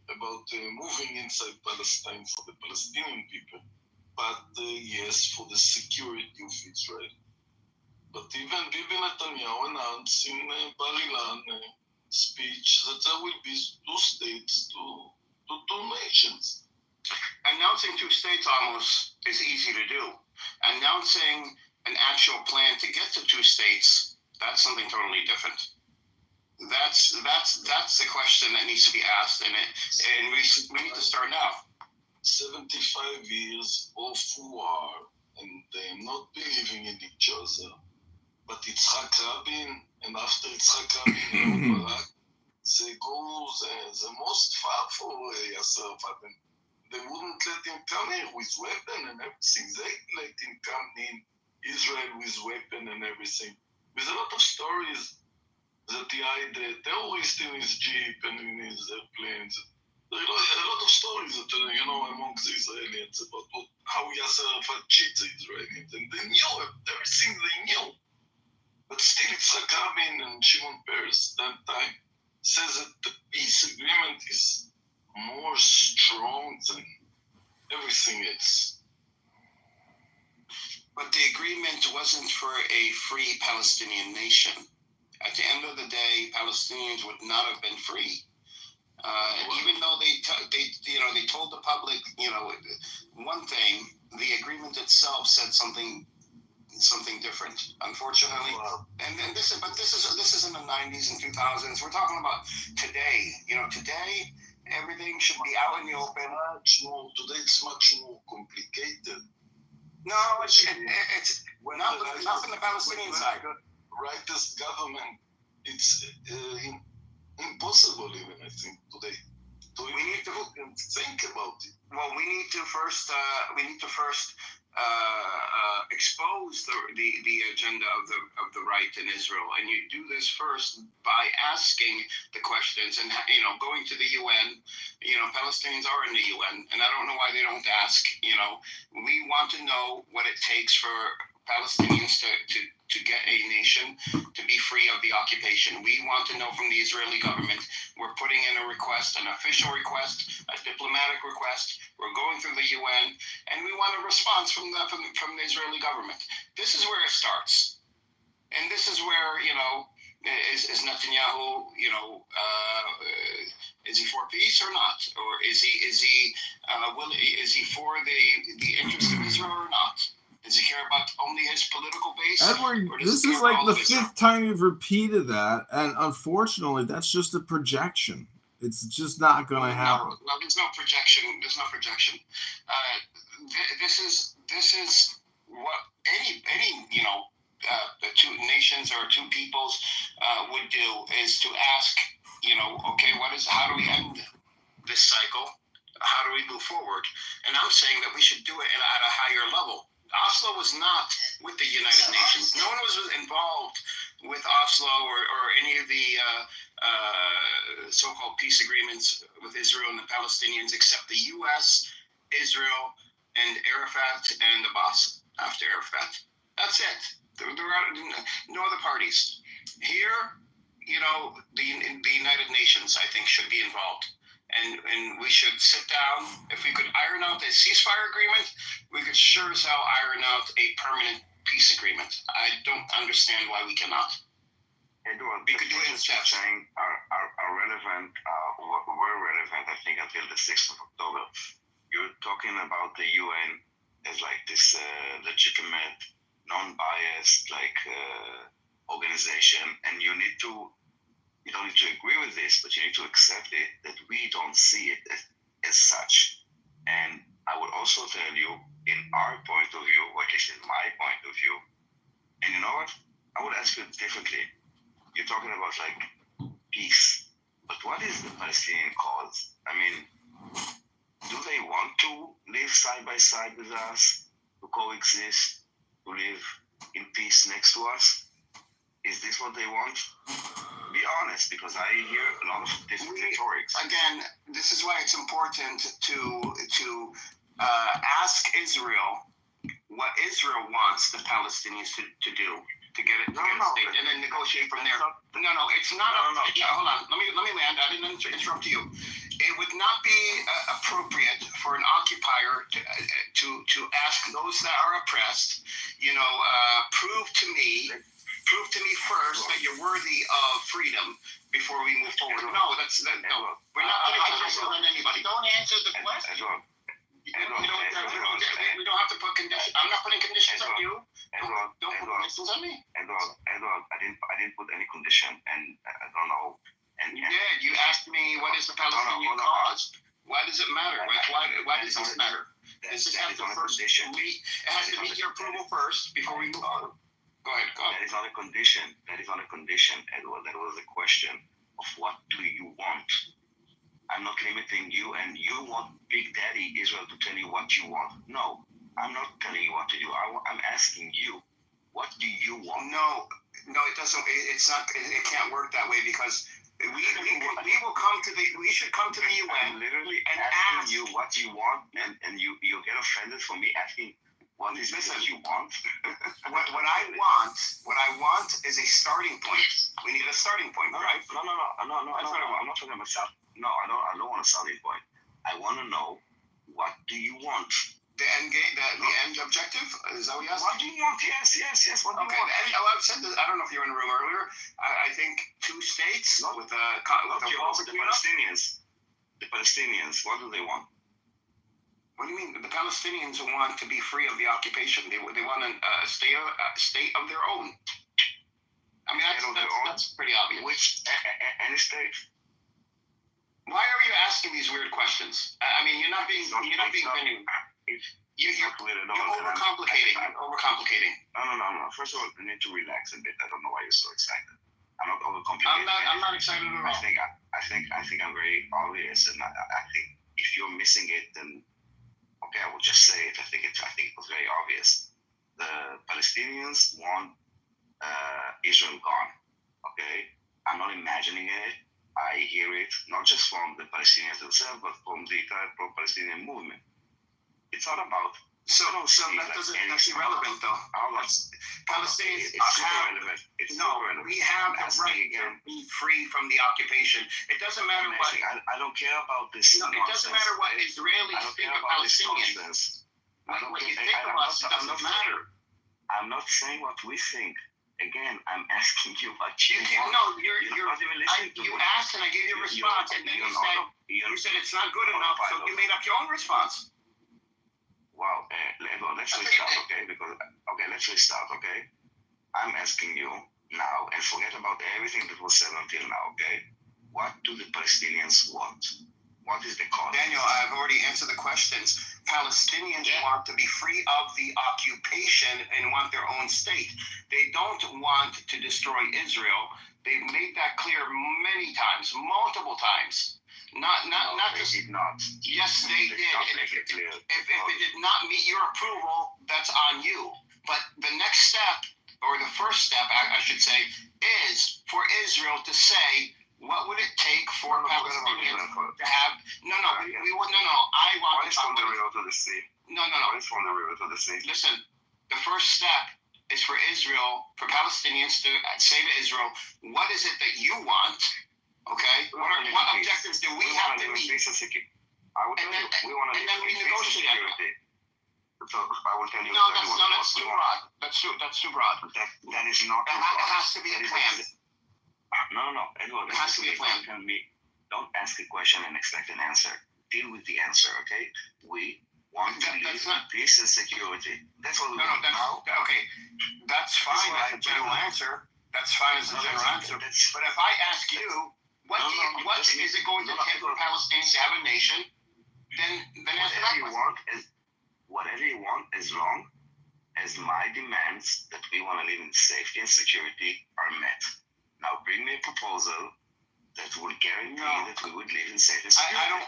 about moving inside Palestine for the Palestinian people, but yes, for the security of Israel. But even Bibi Netanyahu announced in Bar-Ilan speech that there will be two states to two nations. Announcing two states almost is easy to do. Announcing an actual plan to get to two states, that's something totally different. That's the question that needs to be asked, and we need to start now. 75 years of war, and them not believing in each other. But Yitzhak Rabin, and after Yitzhak Rabin, Ehud Barak, they go the most far for Yasser Arafat. They wouldn't let him come here with weapon and everything. They let him come in Israel with weapon and everything. There's a lot of stories that he had terrorists in his jeep and in his airplanes. There are a lot of stories that among the Israelis about how Yasser Arafat cheats the Israelis, and they knew everything they knew. But still, Yitzhak Rabin and Shimon Peres that time says that the peace agreement is more strong than everything else. But the agreement wasn't for a free Palestinian nation. At the end of the day, Palestinians would not have been free. Even though they told the public, one thing, the agreement itself said something different. Unfortunately, and this is in the 90s and 2000s. We're talking about today. Today everything should be out in the open. Today it's much more complicated. No, it's not from the Palestinian side. Rightist government, it's impossible even, I think, today. So we need to think about it. Well, we need to first expose the agenda of the right in Israel, and you do this first by asking the questions and going to the UN. Palestinians are in the UN, and I don't know why they don't ask. We want to know what it takes for Palestinians to get a nation to be free of the occupation. We want to know from the Israeli government. We're putting in a request, an official request, a diplomatic request. We're going through the UN, and we want a response from the Israeli government. This is where it starts, and this is where is Netanyahu is he for peace or not, or is he for the interest of Israel or not? Does he care about only his political base? Edward, this is like the fifth time you've repeated that, and unfortunately, that's just a projection. It's just not going to happen. No, there's no projection. There's no projection. This is what any two nations or two peoples would do, is to ask, okay, how do we end this cycle? How do we move forward? And I'm saying that we should do it at a higher level. Oslo was not with the United Nations. No one was involved with Oslo or any of the so-called peace agreements with Israel and the Palestinians, except the U.S., Israel, and Arafat and Abbas after Arafat. That's it. There are no other parties. Here, the United Nations, I think, should be involved. And we should sit down. If we could iron out the ceasefire agreement, we could sure as hell iron out a permanent peace agreement. I don't understand why we cannot. Edward, We could do it in steps. saying are relevant, were relevant, I think, until the 6th of October. You're talking about the UN as like this legitimate, non-biased, organization, and you don't need to agree with this, but you need to accept it, that we don't see it as such. And I would also tell you, in our point of view, or at least in my point of view, and you know what? I would ask you differently. You're talking about peace, but what is the Palestinian cause? I mean, do they want to live side by side with us, to coexist, to live in peace next to us? Is this what they want? Be honest, because I hear a lot of different rhetorics. Again, this is why it's important to ask Israel what Israel wants the Palestinians to do to get it to get a state, and then negotiate from there. No, it's not. Yeah, hold on. Let me land. I didn't interrupt you. It would not be appropriate for an occupier to ask those that are oppressed, prove to me first that you're worthy of freedom before we move forward. No, we're not putting conditions on anybody. Don't answer the question. We don't have to put conditions. I'm not putting conditions on you. Don't put conditions on me. Edward, I didn't put any condition, and I don't know. And you did. You asked me what is the Palestinian cause. Why does it matter? Why does this matter? Does this have to first? It has to meet your approval first before we move forward. Go ahead. That is not a condition. Edward. That was a question of what do you want. I'm not limiting you, and you want Big Daddy Israel to tell you what you want. No, I'm not telling you what to do. I'm asking you, what do you want? No, it doesn't. It's not. It can't work that way, because we should come to the UN. I'm literally and asking ask you what you want, and you get offended for me asking what is this that you want. What I want is a starting point. We need a starting point, right? No. I'm not talking about that. No, I don't want a starting point. I want to know, what do you want? The end game, the end objective? Is that what you asked? What do you want? Yes. What do you Okay, want? I've said this, I don't know if you were in the room earlier. I think 2 states with a wall The between us. Palestinians. The Palestinians. What do they want? What do you mean? The Palestinians want to be free of the occupation. They want a state of their own. I mean, that's pretty obvious. Which any state? Why are you asking these weird questions? I mean, you're not being genuine. You're overcomplicating. No. First of all, you need to relax a bit. I don't know why you're so excited. I'm not overcomplicating. I'm not excited at all. I think I'm very obvious, and I think if you're missing it, then okay, I will just say it. I think it was very obvious. The Palestinians want Israel gone. Okay, I'm not imagining it. I hear it not just from the Palestinians themselves, but from the entire pro-Palestinian movement. It's not about So that's irrelevant though. Palestinians It's no, we have the right to be free from the occupation. It doesn't matter what. I don't care about this. No, it doesn't matter what Israelis think of Palestinians. What you think of us doesn't matter. I'm not saying what we think. Again, I'm asking you what you want. You're not even listening to me. You asked and I gave you a response, and then you said it's not good enough, so you made up your own response. Wow, let's restart, okay? Let's restart, okay? I'm asking you now, and forget about everything that was said until now, okay? What do the Palestinians want? What is the cause? Daniel, I've already answered the questions. Palestinians want to be free of the occupation and want their own state. They don't want to destroy Israel. They've made that clear many times, multiple times. Not just. They did not. Yes, they did. If it did not meet your approval, that's on you. But the next step, or the first step, I should say, is for Israel to say, what would it take for Palestinians to have? No. I want to. From the river to the sea. No. It's from the river to the sea. Listen, the first step is for Palestinians to say to Israel, what is it that you want? Okay? What objectives do we have to meet? I will tell you, we want to negotiate. So I will tell you. No, that's too broad. That's too broad. That is not. It has to be a plan. No, Edward. It has to be a plan. Don't ask a question and expect an answer. Deal with the answer, okay? We want to live in peace and security. That's what we want. Okay, that's fine as a general answer. That's fine as a general answer. But if I ask you, what is it going to take for Palestinians to have a nation? Then answer that question. Whatever you want, as long as my demands that we want to live in safety and security are met. Now bring me a proposal that would guarantee that we would live in safety and security.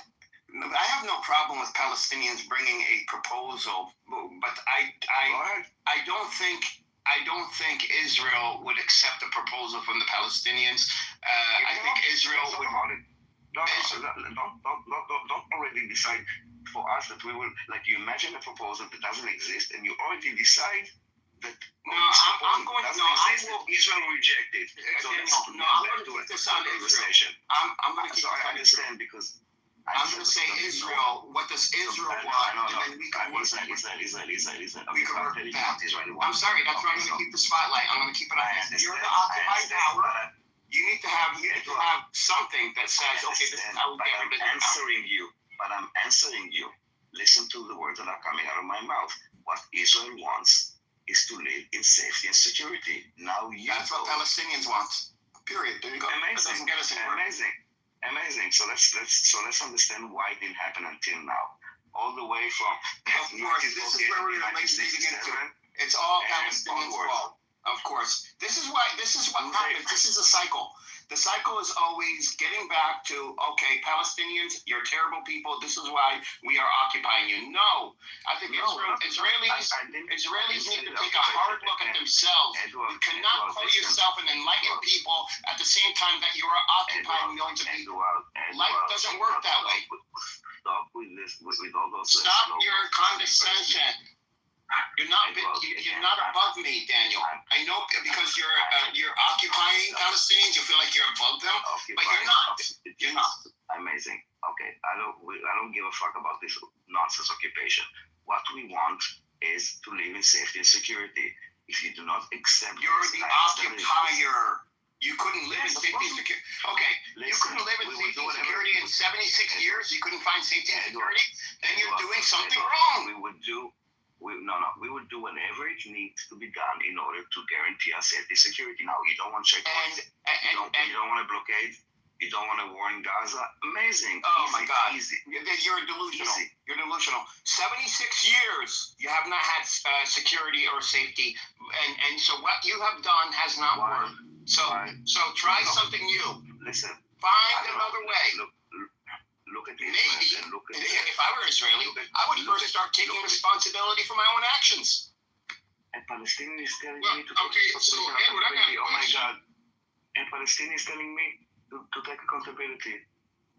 I have no problem with Palestinians bringing a proposal, but I don't think Israel would accept a proposal from the Palestinians. I think Israel would. Don't already decide for us that we will, like, you imagine a proposal that doesn't exist and you already decide that Israel reject it. So I'm going to put this on Israel. I'm going to keep I understand because I'm going to say Israel. What does Israel want? And then we can work. Israel. We can work that. I'm sorry. That's why I'm going to keep the spotlight. I'm going to keep it on this. You're the occupied power. You need to have something that says, okay, this is how we get rid of it. But I'm answering you. Listen to the words that are coming out of my mouth. What Israel wants is to live in safety and security. Now that's what Palestinians want. Period. There you go. Amazing. That doesn't get us anywhere. Amazing. So let's understand why it didn't happen until now. All the way from. Of course, this is where we're leading into. It's all Palestinians' fault. Of course. This is what happens. This is a cycle. The cycle is always getting back to, okay, Palestinians, you're terrible people. This is why we are occupying you. No. I think Israelis need to take a hard look at themselves. You cannot call yourself an enlightened people at the same time that you are occupying millions of people. Life doesn't work that way. Stop with this, with all those. Stop your condescension. You're not above me, Daniel. I know because you're occupying Palestinians, you feel like you're above them, but you're not. You're not. Amazing. Okay, I don't give a fuck about this nonsense occupation. What we want is to live in safety and security. If you do not accept, You're this the lifestyle, occupier. You couldn't live in Yes, of safety and course. security. Okay, you Listen, couldn't live in we will safety do and whatever- security in 76 years. You couldn't find safety and Edward, security. Then you're Edward, doing something Edward, wrong. We would do. We would do whatever it needs to be done in order to guarantee our safety and security. Now, you don't want checkpoints. You don't want a blockade. You don't want a war in Gaza. Amazing. Oh Easy, my God. Easy. You're delusional. Easy. You're delusional. 76 years you have not had security or safety, and so what you have done has not Why? worked. So Why? try No. something new. Listen. Find I don't another know. way. Look at Maybe Israel and look at if I were Israeli, I would first start taking responsibility for my own actions. And Palestinian is telling Well, me to take okay, so, responsibility. Edward, I got a Oh my question. God. And Palestinian is telling me to take accountability.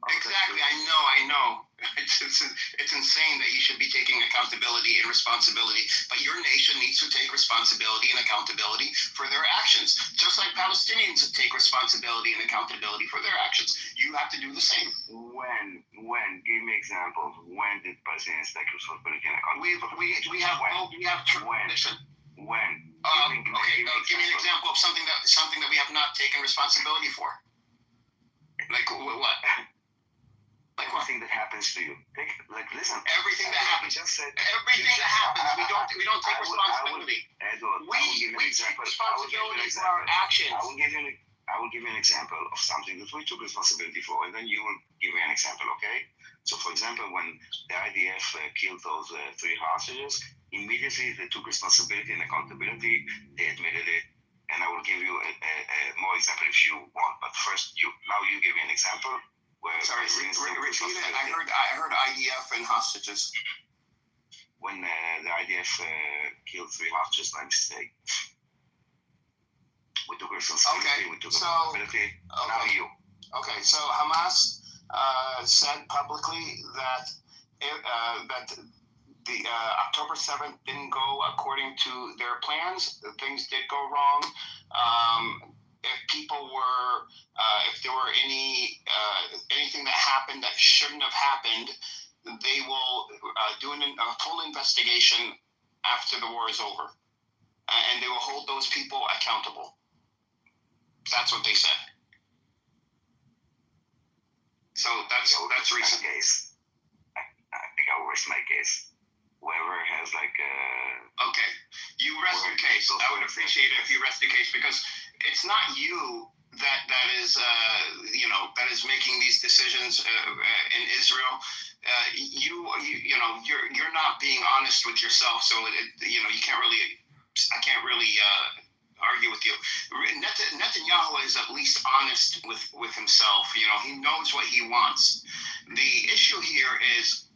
Exactly, I know. It's insane that you should be taking accountability and responsibility, but your nation needs to take responsibility and accountability for their actions, just like Palestinians take responsibility and accountability for their actions. You have to do the same. When? Give me examples. When did Palestinians take responsibility and accountability? We have tradition. When? Give me an example of something that we have not taken responsibility for. Like what? Like what? Everything that happens to you. Listen. Everything that happens. Just said. Everything that happens. We don't take responsibility. Edward, We take responsibility for our actions. I will give you an example of something that we took responsibility for, and then you will give me an example, okay? So, for example, when the IDF killed those 3 hostages, immediately they took responsibility and accountability. They admitted it, and I will give you a more example if you want. But first, you give me an example where. Sorry, repeat it. I heard IDF and hostages. When the IDF killed 3 hostages by mistake. We took responsibility. Okay, We took so- accountability. Now okay. you. Okay, so Hamas said publicly that the October 7th didn't go according to their plans. Things did go wrong. If there were anything that happened that shouldn't have happened, they will do a full investigation after the war is over, and they will hold those people accountable. That's what they said. So that's recent. My case. I think I'll rest my case. Whoever has Okay, you rest your case. I would appreciate it if you rest the case, because it's not you that is making these decisions in Israel. You're not being honest with yourself, so you can't really. I can't really argue with you. Netanyahu is at least honest with himself. He knows what he wants. The issue here is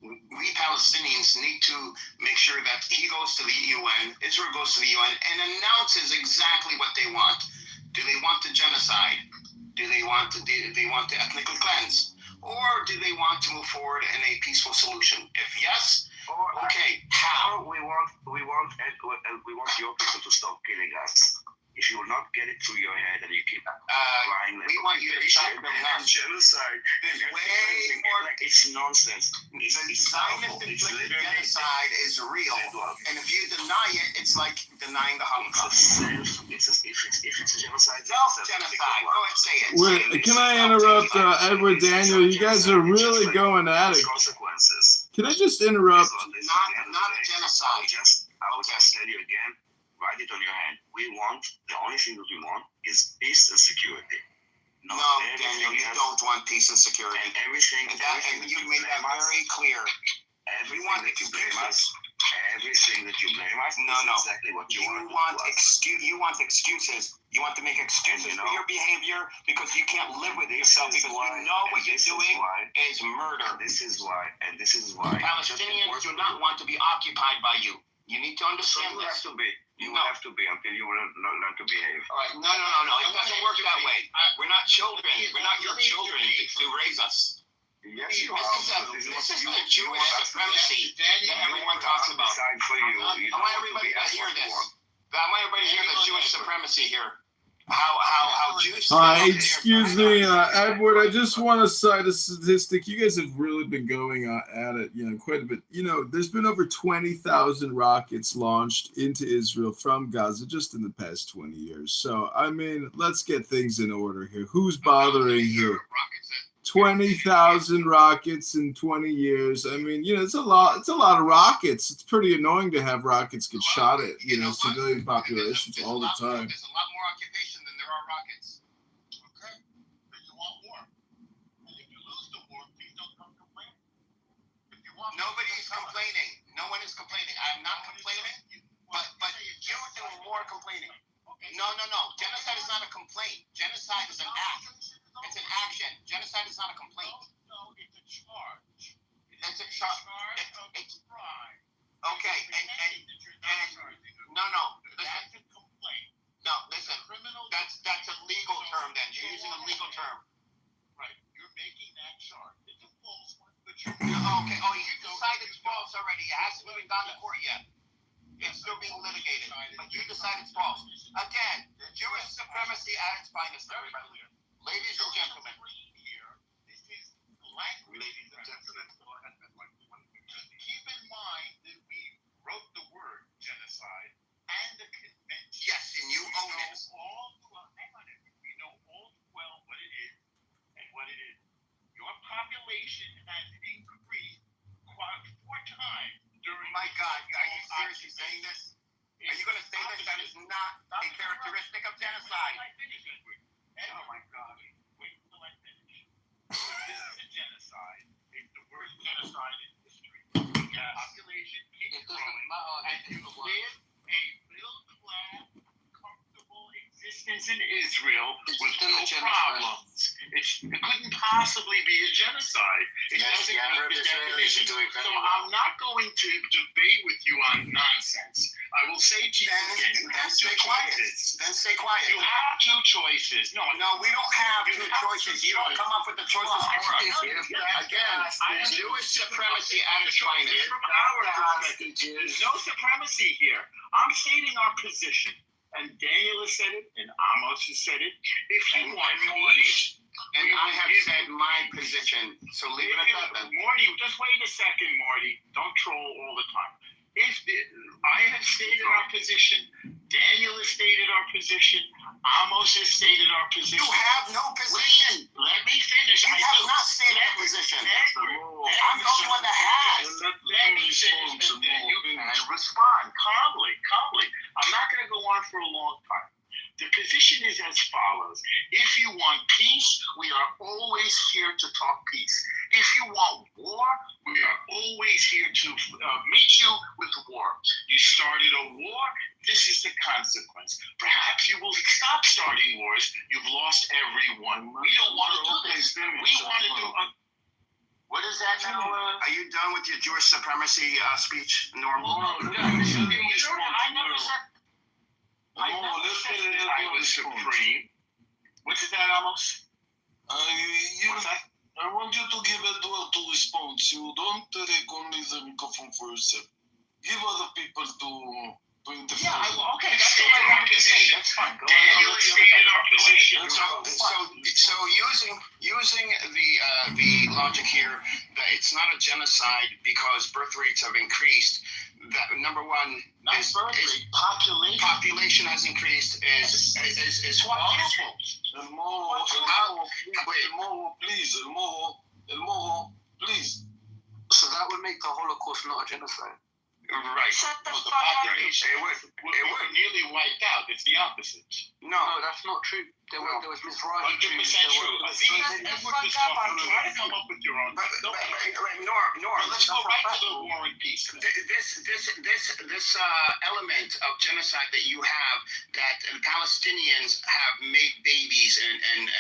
we Palestinians need to make sure that he goes to the UN, Israel goes to the UN, and announces exactly what they want. Do they want the genocide? Do they want to ethnically cleanse? Or do they want to move forward in a peaceful solution? If yes, okay, how? We want your people to stop killing us. If you will not get it through your head and you keep lying, we want you to stop killing us. Genocide. There's way more. It's nonsense. The Zionist inflicted genocide is real, and if you deny it, it's like denying the Holocaust. If it's a genocide, Self-genocide. Go ahead, say it. Wait, can I interrupt Edward Daniel? You guys are really going at it. Consequences. Can I just interrupt? Not a genocide. I will just tell you again. Write it on your hand. The only thing that we want is peace and security. No, Daniel, you don't want peace and security. And everything. And you've made that very clear. Everything that you blame us. Everything that you blame us. No. Exactly what you want. You want excuses. You want to make excuses for your behavior because you can't live with yourself because you know what you're doing is murder. This is why. Palestinians do not want to be occupied by you. You need to understand you this. have to be. You have to be until you learn to behave. All right. No. It doesn't work that way. We're not children. We're not your children to raise us. Yes, you This is the Jewish supremacy that everyone talks about. For you. I want everybody to hear this. I want everybody to hear the Jewish supremacy here. how Jews. Excuse me, Edward. I just want to cite a statistic. You guys have really been going at it, quite a bit. There's been over 20,000 rockets launched into Israel from Gaza just in the past 20 years. So, I mean, let's get things in order here. Who's bothering here? 20,000 rockets in 20 years. I mean, it's a lot. It's a lot of rockets. It's pretty annoying to have rockets get shot at, civilian populations all the time. There's a lot more occupation than there are rockets. Okay, but you want war, and if you lose the war, please don't come complain. If you want, nobody is complaining. No one is complaining. I'm not complaining, but you're doing more complaining. No. Genocide is not a complaint. Genocide is an act. It's an action. Genocide is not a complaint. No, it's a charge. It's a charge. It's crime. Okay, and no. That's a complaint. No, listen. That's a legal term. Then you're using a legal term. Right. You're making that charge. It's a false one, but you're. Okay. Oh, you decided it's false already. It hasn't even gone to court yet. It's still being litigated, but you decide it's false. Again, Jewish supremacy at its finest, everybody. Ladies and gentlemen. This is language. Ladies and gentlemen. Keep in mind that we wrote the word genocide and the convention. Yes, and you own it. We know all too well what it is and what it is. Your population has increased 4 times during. My God, are you seriously saying this? Are you going to say this? That is not a characteristic of genocide. Oh my God. Wait until I finish. This is a genocide. It's the worst genocide in history. The population keeps growing. And you live a middle-class, comfortable existence in Israel with no problems. It couldn't possibly be a genocide. It doesn't meet the definition. So I'm not going to debate with you on nonsense. I will say to you, you have two choices. Then stay quiet. You have two choices. No, we don't have two choices. You don't come up with the choices for us. Again, Jewish supremacy at its finest. From our perspective, there's no supremacy here. I'm stating our position. And Daniel has said it, and Amos has said it. If you want peace, and I have said my position, so leave it at that. Morty, just wait a second, Morty. Don't troll all the time. I have stated our position, Daniel has stated our position, Amos has stated our position. You have no position. Listen, let me finish. You have not stated a position. I'm the only one that has. Let me finish, and then you can respond calmly. I'm not going to go on for a long time. The position is as follows. If you want peace, we are always here to talk peace. If you want war, we are always here to meet you with war. You started a war, this is the consequence. Perhaps you will stop starting wars. You've lost everyone. We don't want to do this. We want to do what is that now? Are you done with your Jewish supremacy speech, Normal? I never said I was supreme. What is that, Amos? What's that? I want you to give Edward to response. You don't take only the microphone for yourself. Give other people to interfere. Yeah, okay, that's what I wanted to say. That's fine. Daniel stated our position. So using the logic here that it's not a genocide because birth rates have increased. That number one is population has increased is what awful. El Moro, please. So that would make the Holocaust not a genocide. Right. The population it would nearly wiped out. It's the opposite. No, that's not true. There was miswriting. 100% true. Edward was talking. Try to come up with your own. Nor. Let's go right to the war and peace. This element of genocide that you have, that the Palestinians have made babies and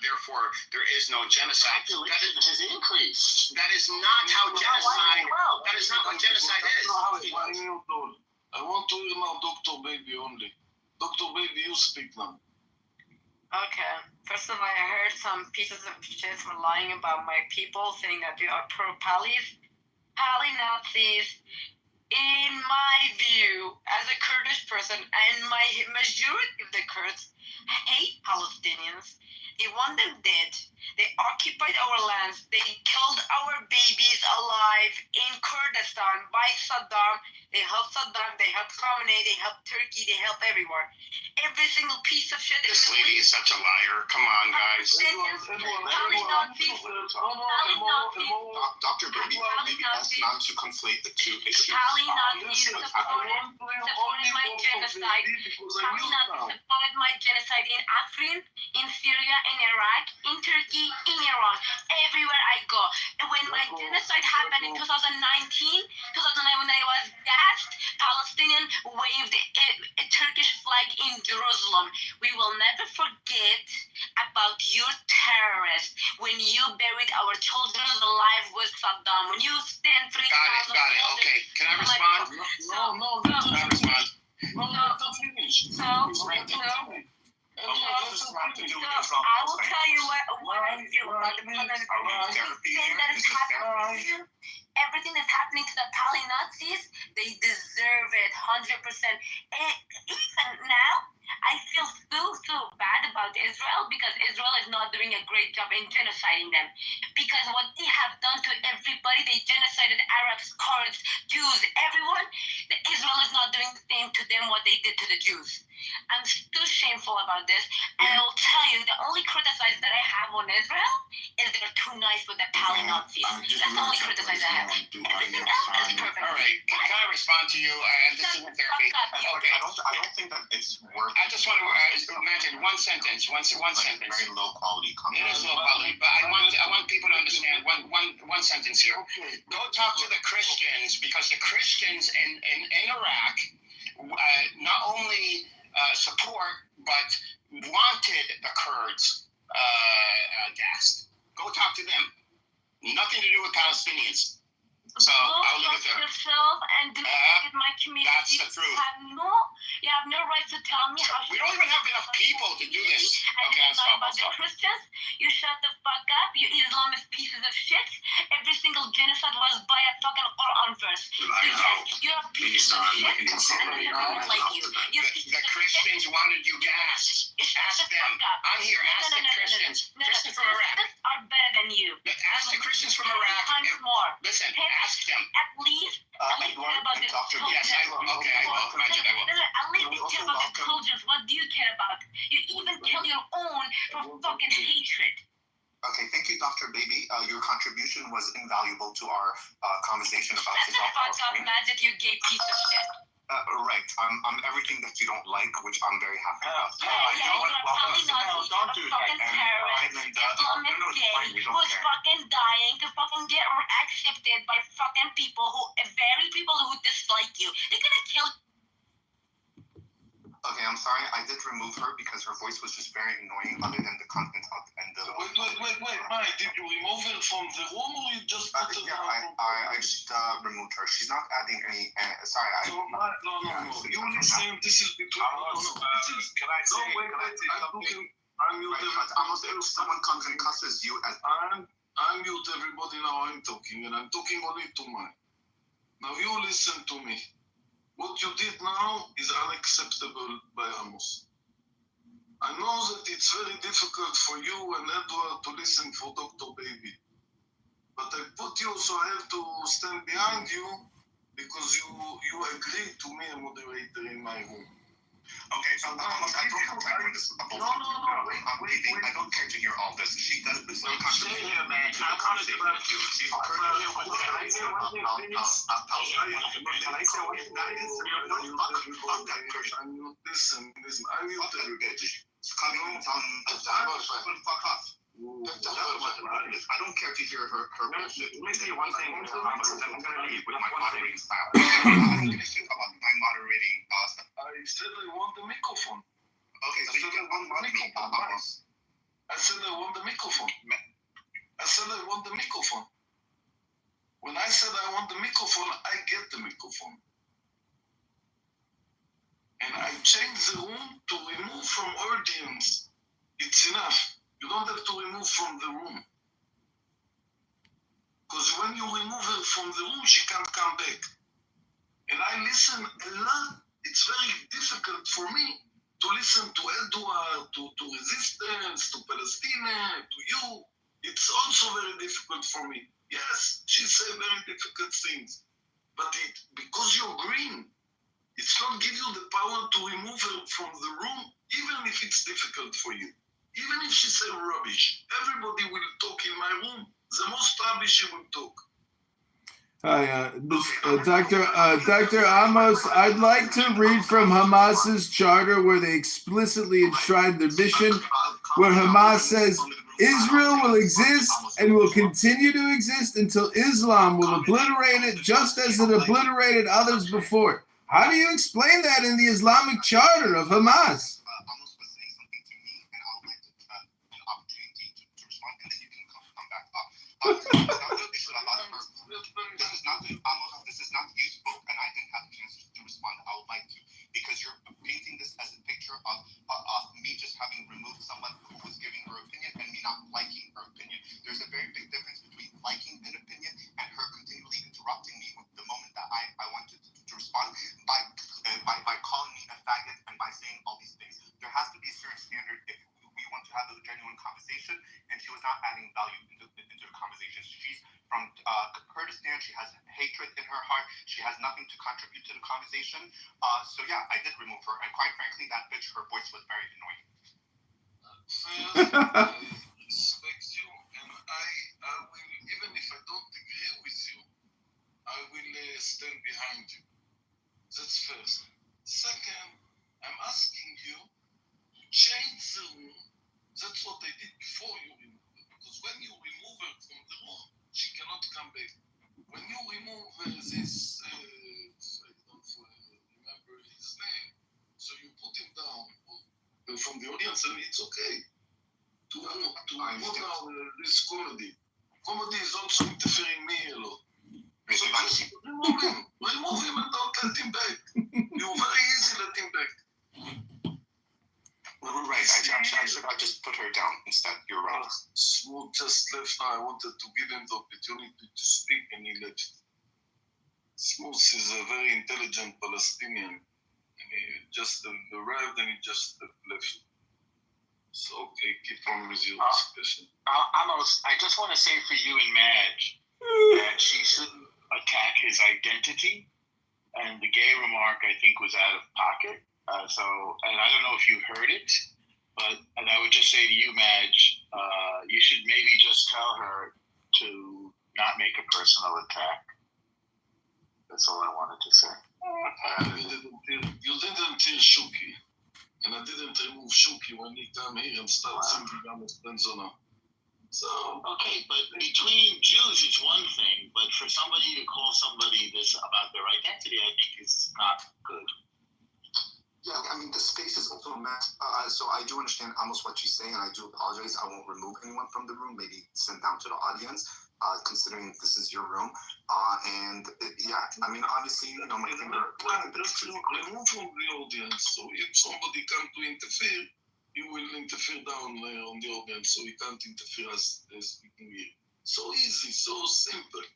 therefore there is no genocide. Population has increased. That is not how genocide. That is not what genocide is. I want to hear now Dr. Baby only. Dr. Baby, you speak now. Okay. First of all, I heard some pieces of shit lying about my people, saying that they are pro-Palis. Pali-Nazis, in my view, as a Kurdish person, and my majority of the Kurds hate Palestinians. They want them dead. They occupied our lands. They killed our babies alive in Kurdistan by Saddam. They helped Saddam. They helped Khamenei. They helped Turkey. They helped everywhere. Every single piece of shit. This lady is such a liar. Come on, guys. Dr. Baby, maybe best not to conflate the two issues. Nazis supported my genocide. Nazis supported my genocide in Afrin, in Syria, in Iraq, in Turkey, in Iran, everywhere I go. And when my genocide happened in 2009, when I was gassed, Palestinian waved a Turkish flag in Jerusalem. We will never forget about your terrorists when you buried our children alive with Saddam. When you stand 3,000. Got it. Okay, can I respond? No. Can I respond? No, don't finish. I will tell you what I feel about the everything that's happening to the Nazis, they deserve it 100%. Even now, I feel so bad about Israel because Israel is not doing a great job in genociding them. Because what they have done to everybody, they genocided Arabs, Kurds, Jews, everyone. Israel is not doing the same to them what they did to the Jews. I'm still shameful about this, and I will tell you the only criticize that I have on Israel is they're too nice with the Nazis. That's the only criticize I have. Everything else is perfect. All right, can I respond to you? This isn't therapy. Okay. I don't think that it's worth. I just want to imagine one sentence. One sentence. Very low quality It is low quality, but I want people to understand one sentence here. Go talk to the Christians because the Christians in Iraq not only support but wanted the Kurds gassed. Go talk to them. Nothing to do with Palestinians. So I'll leave it there. Yourself and disrespect my community. That's the truth. You have no right to tell me how. We don't even have enough people to do this. Okay, I'll stop. About the Christians, you shut the fuck up. You Islamist pieces of shit. Every single genocide was by a fucking Quran verse. You're a piece of shit. Like you. The Christians wanted you gassed. Ask them. I'm here. Ask the Christians. Christians from Iraq are better than you. Ask the Christians from Iraq. Times more. Listen, ask them. At least care about the children. Yes, I will. Okay, I will. Imagine I will. At least you care about the children. What do you care about? You even kill your own for fucking hatred. Okay, thank you, Dr. Baby. Your contribution was invaluable to our conversation about this. That's a magic, you gay piece of shit. Right. I'm everything that you don't like, which I'm very happy about. Don't do that. Who's fucking dying to fucking get accepted by fucking people who dislike you. They're gonna kill. Okay, I'm sorry. I did remove her because her voice was just very annoying. Other than the content and the. Wait, Mike. Did you remove her from the room or you just? I just removed her. She's not adding any. Sorry. No. You listen. This is between. Can I say? I'm mute. Almost if someone comes and cusses you as. I'm mute everybody now. I'm talking and I'm talking only to mine. Now you listen to me. What you did now is unacceptable by Amos. I know that it's very difficult for you and Edward to listen for Dr. Baby. But I put you so I have to stand behind you because you agreed to me a moderator in my room. Okay, so Amos, I don't have time for this. No, wait. I don't care to hear all this. She does this. Stay here, man. I wanted to Can I say one thing? Listen. I'm mute everybody. Fuck off. I don't care to hear her bullshit. Let me say one thing. I'm gonna leave with my moderating style. I'm finishing about my moderating stuff. I said I want the microphone. Okay, so you get one microphone. I said I want the microphone. When I said I want the microphone, I get the microphone. And I changed the room to remove from audience. It's enough. You don't have to remove from the room. Because when you remove her from the room, she can't come back. And I listen a lot. It's very difficult for me to to listen to Edward, to resistance, to Palestine, to you. It's also very difficult for me. Yes, she said very difficult things. But because you're green, it's not give you the power to remove her from the room, even if it's difficult for you. Even if she said rubbish, everybody will talk in my room. The most rubbish she will talk. Hi, Dr. Amos, I'd like to read from Hamas's charter where they explicitly enshrined their mission, where Hamas says, Israel will exist and will continue to exist until Islam will obliterate it just as it obliterated others before. How do you explain that in the Islamic charter of Hamas? Amos was saying something to me, and I would like to have an opportunity to respond, and then you can come back up. This is not you spoke, and I didn't have a chance to respond. I would like to, because you're painting this as a picture of me just having removed someone who was giving her opinion and me not liking her opinion. There's a very big difference between liking an opinion and her continually interrupting me with the moment that I wanted to respond by calling me a faggot and by saying all these things. There has to be a certain standard if we want to have a genuine conversation, and she was not adding value into the conversation. She's from Kurdistan. She has hatred in her heart. She has nothing to contribute to the conversation. So yeah, I did remove her, and quite frankly, that bitch, her voice was very annoying. First, I respect you, and I will, even if I don't agree with you, I will stand behind you. That's first. Second, I'm asking you to change the room. That's what I did before you removed her. Because when you remove her from the room, she cannot come back. When you remove this, I don't remember his name, so you put him down from the audience, and it's okay to put down this comedy. Comedy is also interfering me a lot. So just remove him and don't let him back. You very easy let him back. Right, I just put her down instead. You're right. Smooth just left now. I wanted to give him the opportunity to speak, and he left. Smooth is a very intelligent Palestinian, and he just arrived and he just left. So, okay, keep on with your discussion. Amos, I just want to say for you and Madge that she shouldn't attack his identity, and the gay remark, I think, was out of pocket. And I don't know if you heard it, and I would just say to you, Madge, you should maybe just tell her to not make a personal attack. That's all I wanted to say. You didn't hear Shuki, and I didn't remove Shuki when he came here and started singing Amos Benzona. So okay, but between Jews it's one thing, but for somebody to call somebody this about their identity, I think is not good. Yeah, I mean, the space is also a mess. So I do understand almost what she's saying, and I do apologize. I won't remove anyone from the room, maybe send down to the audience, considering this is your room. Yeah, I mean, obviously, you know, my finger... Just remove from the audience. So if somebody comes to interfere, you will interfere down there on the audience, so you can't interfere as speaking here. So easy, so simple.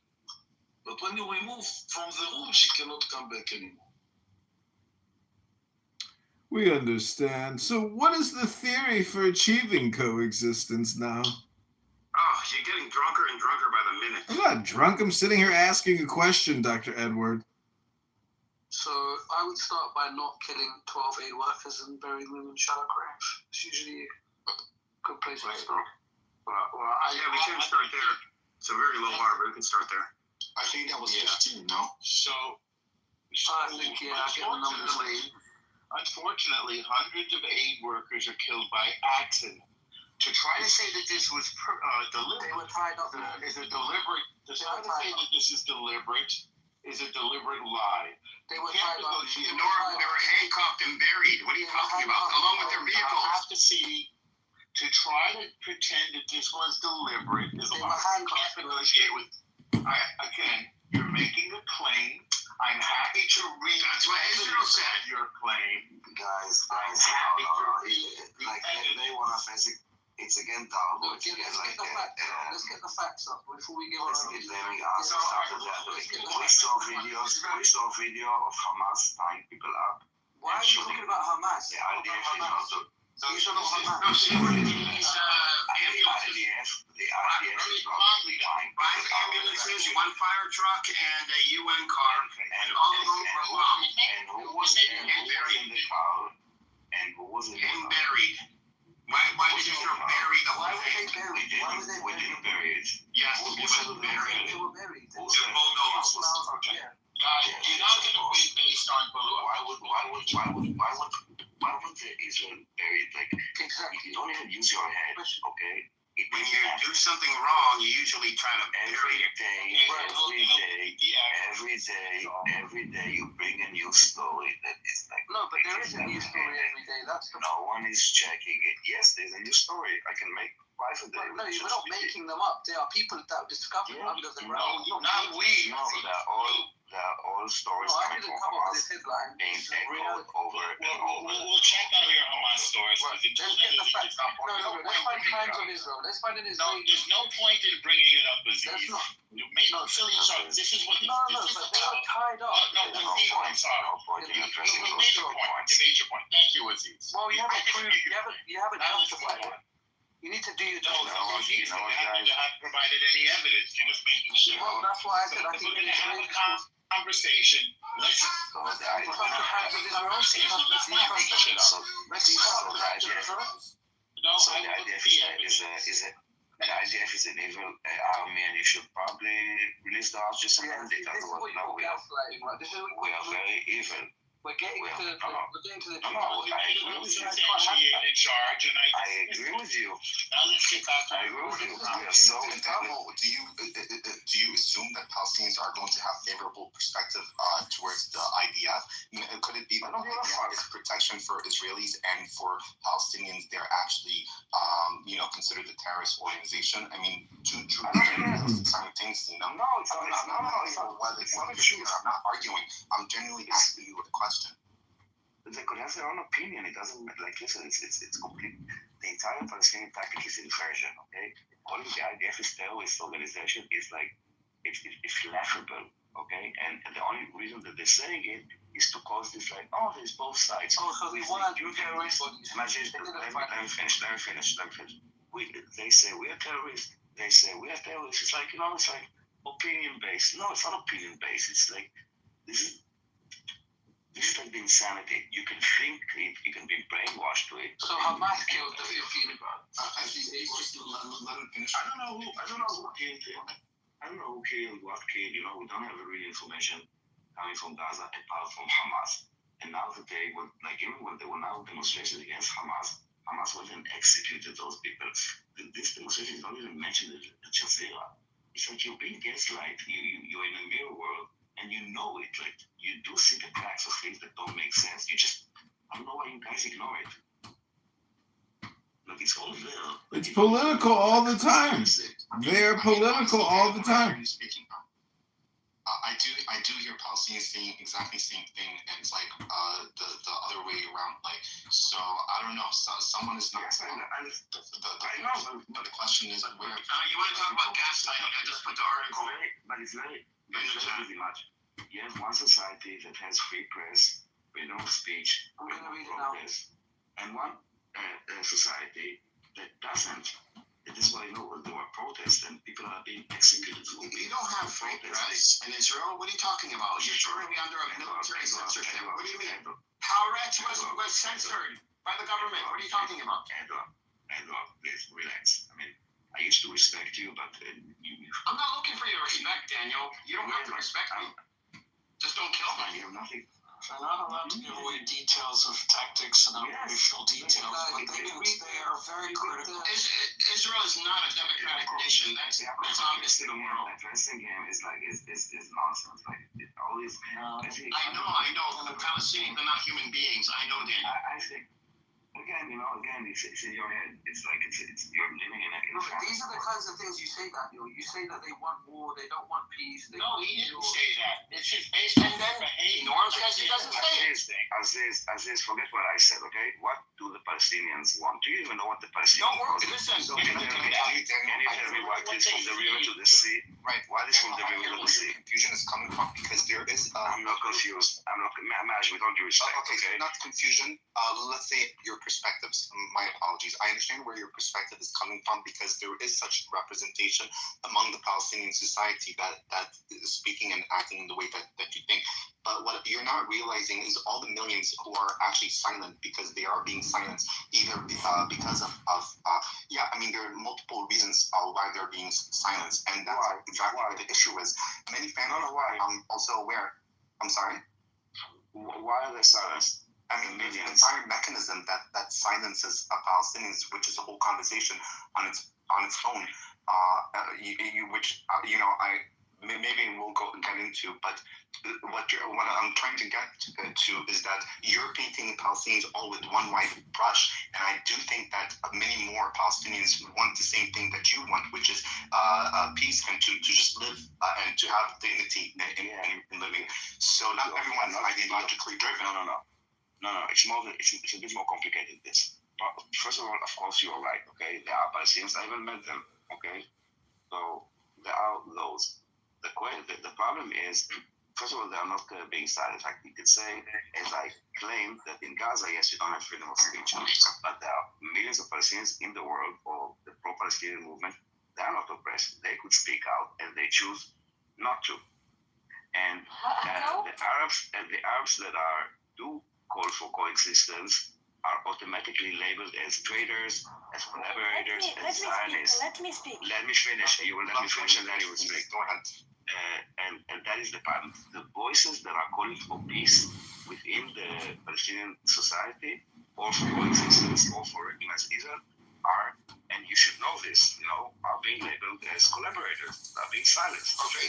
But when you remove from the room, she cannot come back anymore. We understand. So what is the theory for achieving coexistence now? Oh, you're getting drunker and drunker by the minute. I'm not drunk. I'm sitting here asking a question, Dr. Edward. So I would start by not killing 12 aid workers and burying them in shallow graves. It's usually a good place to start. Yeah, we can start there. It's a very low bar, but we can start there. I think that was 15, no? So I think, yeah, I get the numbers late. Unfortunately, hundreds of aid workers are killed by accident. To try to say that this was deliberate, They were tied up. is a deliberate. To try to say that this is deliberate is a deliberate lie. They were tied up. They were handcuffed and buried. What are you talking about? Along with their I vehicles. have to see. To try to pretend that this was deliberate is a lie. I can't negotiate with. Again, you're making a claim. I'm happy to read. That's what Israel said. Your claim, Guys, like they want to basic. It's again down. Let's get the facts up before we give our We saw video of Hamas tying people up. Why are you talking about Hamas? The IDF is not the You should know Hamas. The IDF is not flying. Five ambulances, one fire truck, and a UN car, and all of them were bombed. And who was in the car? And who was in the car? Buried. Why did you bury the whole Why were they thing? buried? Why were they We buried? didn't bury it. Yes, it was buried. They were buried. Who said it? Yeah. You're not going to win based on Why would Israel bury it? Like, Exactly. you don't even use your head, okay? When you do something wrong, you usually try to bury it. Every day you bring a new story that is like. No, but there is a new story every day. That's the No one is checking it. Yes, there's a new story. I can make 5 a day. No, we're not making them up. There are people that discover under the ground. No, they're all stories No, I coming didn't from come up Hamas with this headline. being This is real. echoed over and over. We'll check on your Hamas stories. Let's get the facts. No, let's find crimes of Israel. Let's find an Israeli. There's no point in bringing it up, That's Aziz. not. You made no silly charge. This is what No, but they were tied up. Aziz, I'm sorry. No point in addressing You those made 2 your point. points. You made your point. Thank you, Aziz. Well, you haven't proved. You haven't Now let's justified move it. on. You need to do your No, job. you haven't provided any evidence. You're just making sure. Well, that's why I said I If think we're going to have a it's conversation, let's So the IDF let's not make shit up. No, So I the will IDF be evidence. the IDF is an evil army, and you should probably release the house just a Yeah, minute. this is what Otherwise, you no, call we are gaslighting, right? This is what we are very evil. we're getting Well, to the no, no. we're getting to the No, no, I agree with you. In charge, and I agree with you. Now let's get back to I agree with you. We are so And Daniel, do you assume that Palestinians are going to have favorable perspective towards the IDF? Could it be that the IDF is protection for Israelis and for Palestinians they're actually considered a terrorist organization? I mean, two simultaneously. No, it's not true. I'm not arguing. I'm genuinely asking you a question. They could have their own opinion. It doesn't like listen. It's complete. The entire Palestinian tactic is inversion. Okay, calling the IDF is terrorist organization is like it's laughable. Okay, and the only reason that they're saying it is to cause this like there's both sides. Oh, so they want to do terrorists. Let me finish. They say we are terrorists. They say we are terrorists. It's like it's like opinion based. No, it's not opinion based. It's like this is like the insanity. You can think it, you can be brainwashed to it. So Hamas killed the 15. I think let him finish. I don't know who killed him. I don't know who killed what killed. We don't have real information coming from Gaza apart from Hamas. And now that even when there were now demonstrations against Hamas wasn't executed those people. These demonstrations don't even mention the Jazeera. It's like you're being gaslight. You're in a mirror world. And you know it, like you do see the cracks of things that don't make sense. I don't know why you guys ignore it. Like it's all there. It's political all the time. They're political all the time. I do hear Palestinians saying exactly the same thing, and it's like the other way around. Like, so I don't know. Someone is not. Yes, I know. But the question is where. you want to talk about gaslighting? I just put the article. It's very easy much. You have one society that has free press, freedom of speech, freedom of protest, and one society that doesn't. It is why there were protests and people are being executed. You don't have free press in Israel. What are you talking about? You're currently under a military censorship. What do you mean? Haaretz was censored by the government. What are you talking about? Edward, please relax. I mean, I used to respect you, but I'm not looking for your respect, Daniel. You don't have to respect me. Just don't kill me. you have nothing. They're not allowed to give away details of tactics and operational details, but they are very critical. Israel is not a democratic nation. That's obvious to the world. The dressing game is nonsense. Like all these. I know. The Palestinians are not human beings. I know, Daniel. I think Again, it's in your head. It's like it's you're living in a. No, but these are the kinds of things you say, Daniel. You say that they want war, they don't want peace. No, he didn't say that. It's just based on their behavior. Norm says he doesn't say anything. Aziz, forget what I said, okay? What do the Palestinians want? Do you even know what the Palestinians No, want? listen. So Can you tell me what is from the river to the sea? Right. What is from the river to the sea? Confusion is coming from because there is. I'm not confused. I'm not. Maj, with all due respect, Okay, not confusion. Let's say your perspectives. My apologies. I understand where your perspective is coming from because there is such representation among the Palestinian society that is speaking and acting in the way that you think. But what you're not realizing is all the millions who are actually silent because they are being silenced either because of there are multiple reasons why they're being silenced, and that's exactly what the issue is. Many families are also aware. I'm sorry. Why are they silenced? I mean, there's an entire mechanism that silences Palestinians, which is a whole conversation on its own. Maybe we'll get into, but what I'm trying to get to is that you're painting Palestinians all with one white brush, and I do think that many more Palestinians want the same thing that you want, which is peace and to just live and to have dignity in living. So not everyone's ideologically driven. No, it's a bit more complicated than this. But first of all, of course, you're right, okay? There are Palestinians, I haven't met them, okay? So there are those. The problem is, first of all, they are not being silent. Like you could say, as I claimed that in Gaza, yes, you don't have freedom of speech, but there are millions of Palestinians in the world, or the pro-Palestinian movement, they are not oppressed. They could speak out, and they choose not to. And the Arabs that do call for coexistence are automatically labeled as traitors, as collaborators, as Zionists. Let me speak. Let me finish. You will let me finish, and then you will speak. Go ahead. And that is the problem. The voices that are calling for peace within the Palestinian society, or for coexistence, or for recognized Israel, are, and you should know this, are being labeled as collaborators, are being silenced. Okay,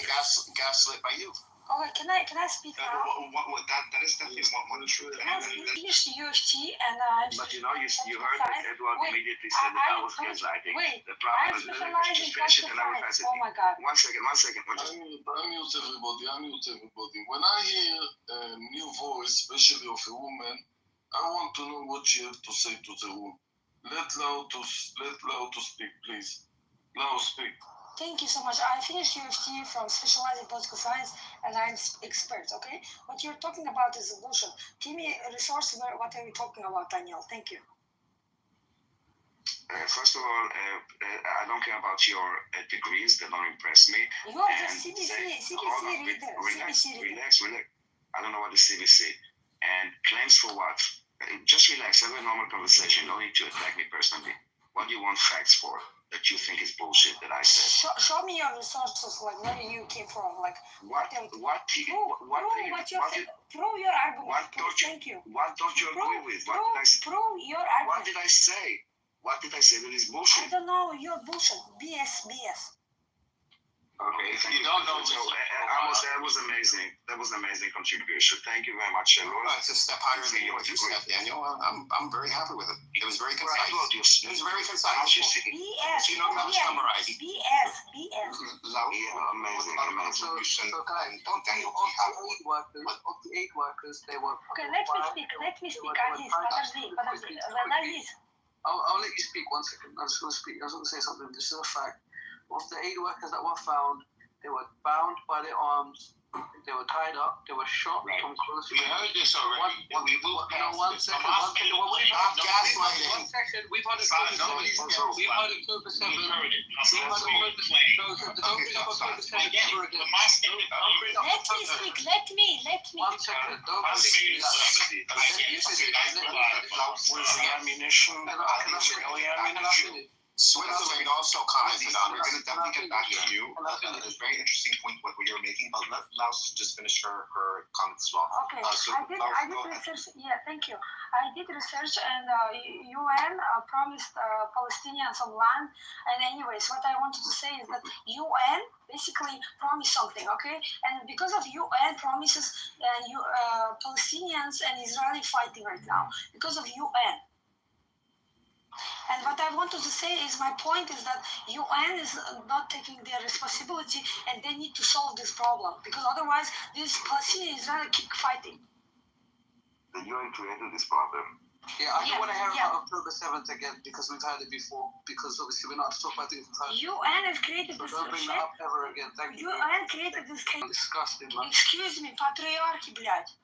gaslit by you. Okay, can I speak now? That is definitely one truth. Can I finish UFT and I'm. But you heard that Edward immediately said that I was gaslighting. Wait, the problem I'm is specializing in finish it and I will pass it. Oh my God. One second. Unmute everybody. When I hear a new voice, especially of a woman, I want to know what she has to say to the room. Let Lau to speak, please. Lau, speak. Thank you so much. I finished UFT from specializing political science and I'm expert, okay? What you're talking about is bullshit. Give me a resource. What are you talking about, Daniel? Thank you. First of all, I don't care about your degrees. They don't impress me. You are the CBC reader. Relax. I don't know what the CBC. And claims for what? Just relax. Have a normal conversation. No need to attack me personally. What do you want facts for? That you think is bullshit that I said. Show me your resources, like where you came from, like prove your argument. Thank you. What don't you agree with? Prove your argument. What did I say? What did I say that is bullshit? I don't know. You're bullshit. BS. Okay, you don't know. That was amazing. That was an amazing contribution. Thank you very much, It's a step higher than what you said, Daniel. I'm very happy with it. It was very concise. It was very concise. BS. You know how to summarize. BS. Amazing. So guys, of the aid workers, they were. Okay, let me speak. Aziz. I'll let you speak 1 second. I just want to speak. I just want to say something. This is a fact. Of the aid workers that were found, they were bound by their arms, they were tied up, they were shot from close range. We heard this already. We moved past One second. We've had a October 7th. Let me. 1 second. Was the ammunition really ammunition? Switzerland also commented on. We're going to definitely get back to you. It's a very interesting point what you're making, but let Laos just finish her comments as well. Okay, I did research. Yeah, thank you. I did research, and UN promised Palestinians some land. And anyways, what I wanted to say is that UN basically promised something, okay? And because of UN promises, Palestinians and Israeli fighting right now because of UN. And what I wanted to say is, my point is that UN is not taking their responsibility, and they need to solve this problem, because otherwise this Palestinian Israeli keep fighting. The UN created this problem. Yeah, I don't want to hear yeah. about October 7th again, because we've had it before, because obviously we're not to talk about things we've had. UN has created So this don't bring shit. that up ever again. Thank you. UN created this case. Disgusting, man. Excuse me, patriarchy, блядь.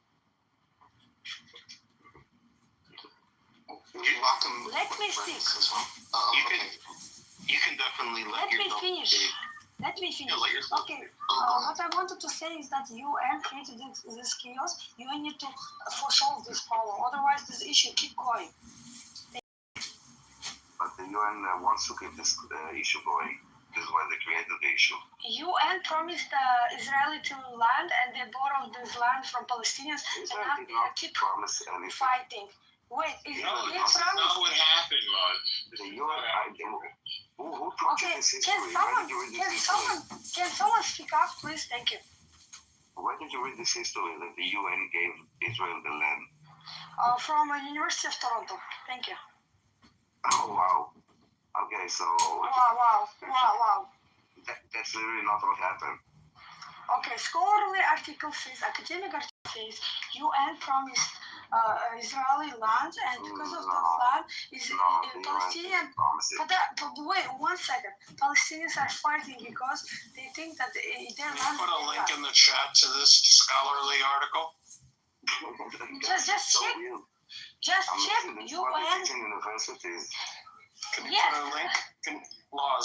You're welcome. Let me speak. You can definitely Let me finish. Let me finish. Okay. What I wanted to say is that UN created this chaos. UN need to solve this problem. Otherwise, this issue keep going. But the UN wants to keep this issue going. This is why they created the issue. UN promised Israeli to land, and they borrowed this land from Palestinians, Israel and now did they not keep promise anything. fighting. Wait, is No, they that's not promised? what happened, man. The UN, who told you Okay, this can history? Where did you read this history? can someone speak up, please? Thank you. Where did you read this history that the UN gave Israel the land? From University of Toronto. Thank you. Oh, wow. Okay, so Wow. that's really not what happened. Okay, scholarly article says, academic article says, UN promised Israeli land, and because of that land, Palestinian. But wait 1 second. Palestinians are fighting because they think that their Can land. you put a link in the chat to this scholarly article? Just check. Just check UN. Universities. Can you put a link?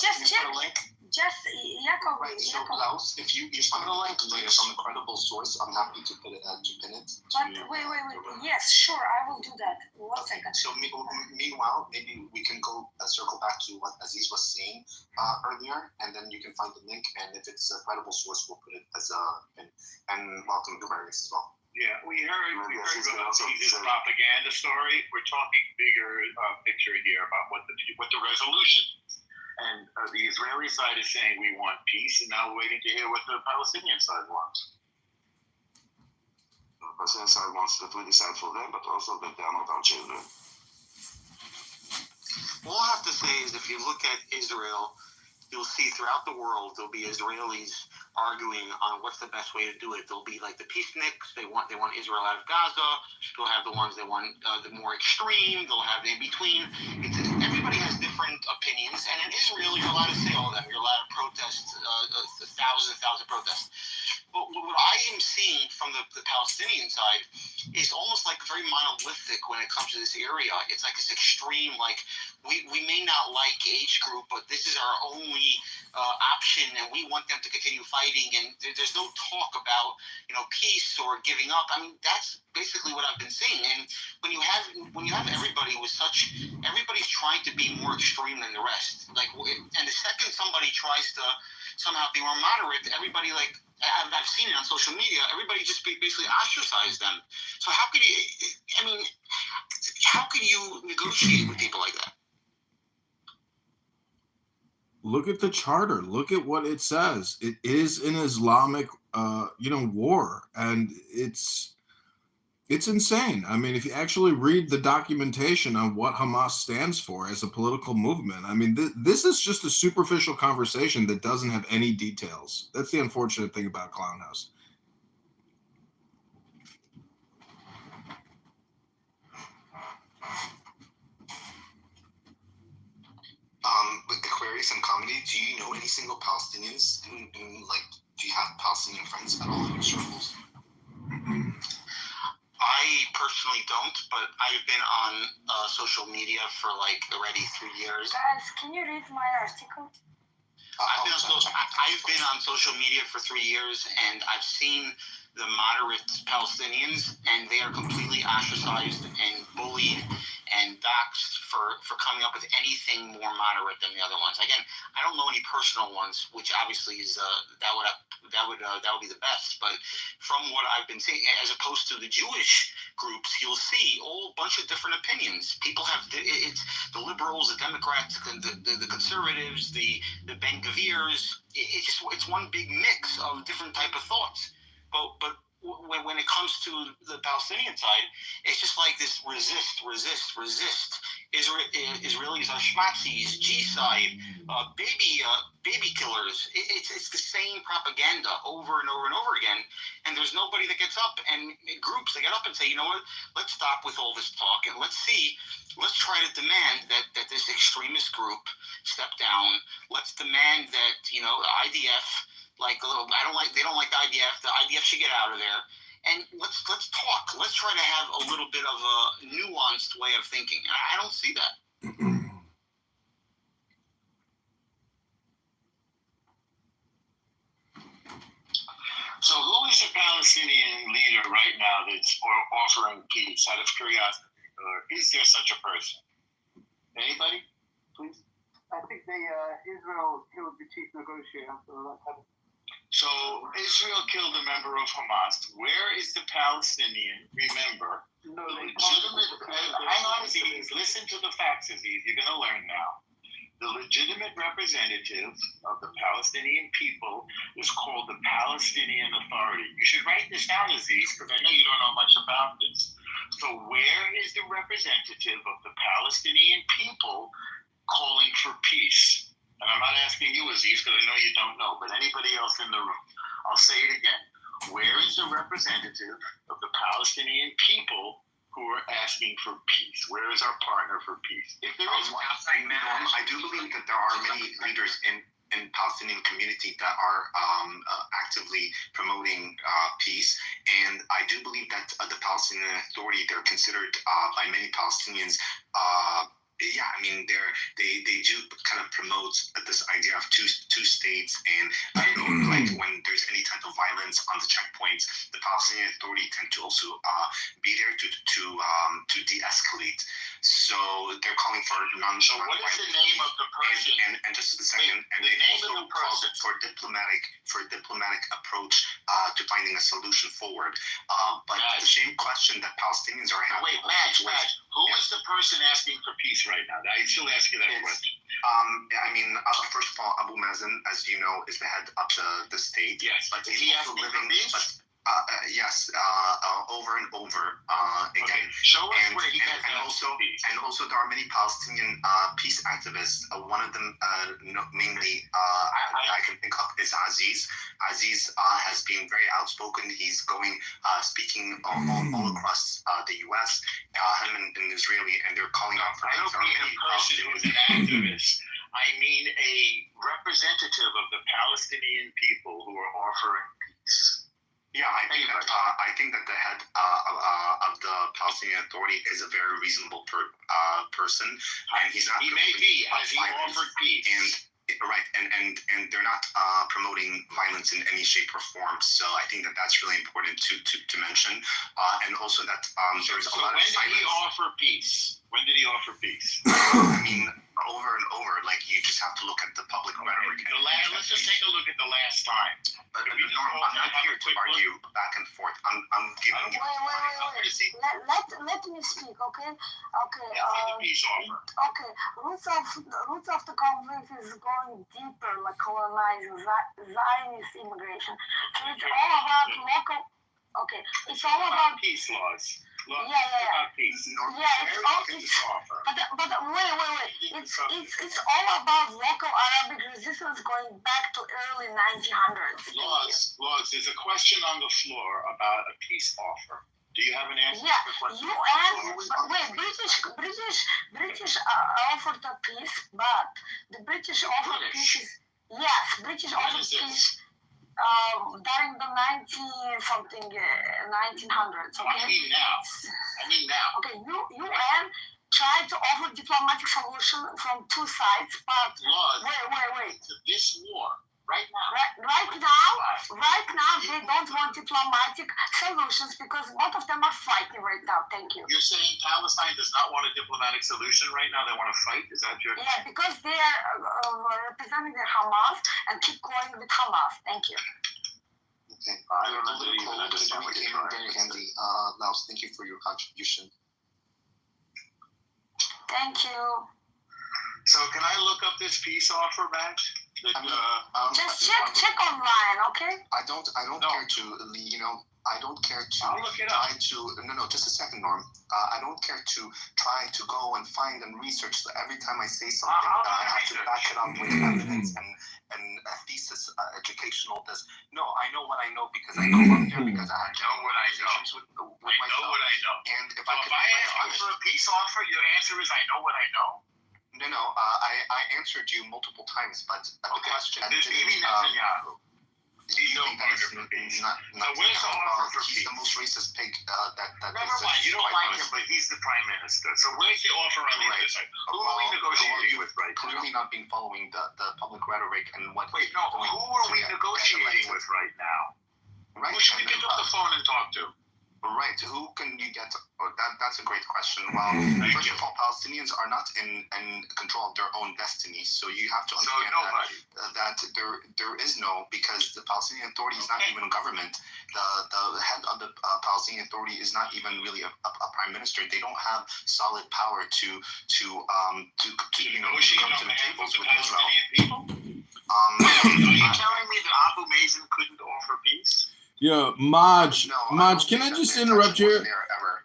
Just check. Put a link? Just Jacob. Right, so Klaus, if you find a link from a credible source, I'm happy to put it to pin it. But wait. Yes, sure, I will do that. 1 second. So meanwhile, maybe we can go circle back to what Aziz was saying earlier, and then you can find the link, and if it's a credible source, we'll put it as a pin. And welcome to Various as well. Yeah, we heard about this propaganda story. We're talking bigger picture here about what the resolution. And the Israeli side is saying we want peace, and now we're waiting to hear what the Palestinian side wants. The Palestinian side wants that we decide for them, but also that they are not our children. All I have to say is, if you look at Israel, you'll see throughout the world there'll be Israelis arguing on what's the best way to do it. There'll be like the peaceniks. They want Israel out of Gaza. They'll have the ones that want the more extreme. They'll have the in between. Everybody has different opinions, and in Israel you're allowed to say all of them. You're allowed to protest, thousands of protests. But what I am seeing from the Palestinian side is almost like very monolithic when it comes to this area. It's like this extreme, like we may not like H group, but this is our only option, and we want them to continue fighting. And there's no talk about peace or giving up. I mean, that's basically what I've been saying. And when you have everybody everybody's trying to be more extreme than the rest. And the second somebody tries to somehow be more moderate, everybody I've seen it on social media. Everybody just basically ostracized them. So how can you negotiate with people like that? Look at the charter. Look at what it says. It is an Islamic, war, and it's insane. I mean, if you actually read the documentation on what Hamas stands for as a political movement, I mean, this is just a superficial conversation that doesn't have any details. That's the unfortunate thing about Clown House. With Aquarius and comedy, do you know any single Palestinians? Do you have Palestinian friends at all in your circles? I personally don't, but I've been on social media for already 3 years. Guys, can you read my article? I've been on social media for 3 years, and I've seen the moderate Palestinians, and they are completely ostracized and bullied and doxxed for coming up with anything more moderate than the other ones. Again, I don't know any personal ones, which obviously is that would be the best. But from what I've been seeing, as opposed to the Jewish groups, you'll see a bunch of different opinions. People have it's the liberals, the Democrats, the conservatives, the Ben Gavirs. It's one big mix of different type of thoughts. But when it comes to the Palestinian side, it's just like this resist. Israelis are schmatzis, G-side, baby killers. It's the same propaganda over and over and over again, and there's nobody that gets up, and groups that get up and say, you know what, let's stop with all this talk, and let's try to demand that this extremist group step down. Let's demand that, IDF, they don't like the IDF. The IDF should get out of there. And let's talk. Let's try to have a little bit of a nuanced way of thinking. I don't see that. So who is a Palestinian leader right now that's offering peace out of curiosity? Or is there such a person? Anybody? Please. I think Israel killed the chief negotiator. So Israel killed a member of Hamas. Where is the Palestinian? Remember, the legitimate. Hang on, Aziz. Listen to the facts, Aziz. You're going to learn now. The legitimate representative of the Palestinian people is called the Palestinian Authority. You should write this down, Aziz, because I know you don't know much about this. So where is the representative of the Palestinian people calling for peace? And I'm not asking you, Aziz, because I know you don't know, but anybody else in the room. I'll say it again. Where is the representative of the Palestinian people who are asking for peace? Where is our partner for peace? If there is one. I do believe that there are many leaders in Palestinian community that are actively promoting peace, and I do believe that the Palestinian Authority, they're considered by many Palestinians they do kind of promote this idea of two states, and like when there's any type of violence on the checkpoints, the Palestinian Authority tend to also be there to de-escalate. So they're calling for non-violence. So what is the name of the person? And just a second, and they also called it for a diplomatic approach to finding a solution forward. But the same question that Palestinians are having. Wait, Matt, who is the person asking for peace right now? I still ask you that question. First of all, Abu Mazen, as you know, is the head of the state. Yes, but is he asking for peace? Yes, over and over again. Okay. Show us where he has peace. And also, there are many Palestinian peace activists. One of them, mainly, I can think of, is Aziz. Aziz has been very outspoken. He's going, speaking all across the U.S., him and Israeli, and they're calling out for I don't mean a person who's an activist. I mean a representative of the Palestinian people who are offering peace. Yeah, I think that the head of the Palestinian Authority is a very reasonable person, and he's not. He may be, as he offered peace. And they're not promoting violence in any shape or form. So I think that that's really important to mention, and also that there's a lot of silence. When did he offer peace? When did he offer peace? I mean, over and over. Like, you just have to look at the public rhetoric. Let's just take a look at the last time. But Norm, I'm not here to argue back and forth. I'm giving you. Wait. Let me speak, okay? Okay. Peace offer. Okay. Roots of the conflict is going deeper, like colonizing Zionist immigration. So it's all about local. Okay. It's all about peace laws. Yeah. Peace. But wait. It's all about local Arabic resistance going back to early 1900s. Laws. There's a question on the floor about a peace offer. Do you have an answer? Yeah, British offered a peace, but the British offered peace. Yes, British offered peace. During the 1900s, okay? I mean now. Okay, UN tried to offer diplomatic solution from two sides, but wait. This war, right now. Right now, they don't want diplomatic solutions because both of them are fighting right now. Thank you. You're saying Palestine does not want a diplomatic solution right now? They want to fight? Is that your? Yeah, because they are representing the Hamas and keep going with Hamas. Thank you. Okay. I don't even understand what you're trying very handy. Laos, thank you for your contribution. Thank you. So can I look up this peace offer, Matt? Just check online, okay? I don't care to, I don't care to I'll look it try up. to. No, just a second, Norm. I don't care to try to go and find and research. So every time I say something, I have to back it up with evidence and a thesis, educational. This. No, I know what I know because I go up there because I had conversations with myself. I know what I know. And if So I if could I be ask you honest, for a peace offer, your answer is I know what I know. no. I answered you multiple times, but the question There's didn't. Bibi Netanyahu. You no think that is partner for peace. not So where's the offer for he's peace? the most racist pig that Never mind, you don't like him, but he's the prime minister. So where's the offer on the other side? Who are we negotiating with right now? Clearly not been following the public rhetoric and what. Wait, no. Who are we negotiating with right now? Right. Who should we pick up the phone and talk to? Right. Who can you get? That's a great question. Well, first of all, Palestinians are not in control of their own destiny. So you have to understand that there is no, because the Palestinian Authority is not even a government. The head of the Palestinian Authority is not even really a prime minister. They don't have solid power to come to the tables with Israel. Are you telling me that Abu Mazen couldn't offer peace? Yeah, Maj, can I just interrupt here?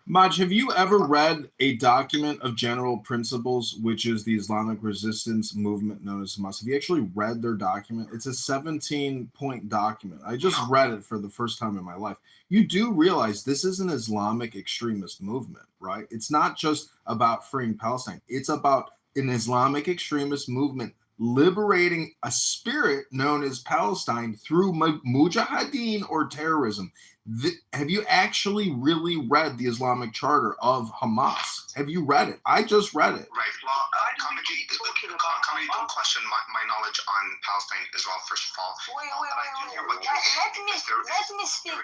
Maj, have you ever read a document of general principles, which is the Islamic resistance movement known as Hamas? Have you actually read their document? It's a 17-point document. I just read it for the first time in my life. You do realize this is an Islamic extremist movement, right? It's not just about freeing Palestine. It's about an Islamic extremist movement liberating a spirit known as Palestine through mujahideen or terrorism. Have you actually really read the Islamic Charter of Hamas? Have you read it? I just read it. Right. Well, comedy, don't question my knowledge on Palestine, Israel, first of all. Wait. Let me speak.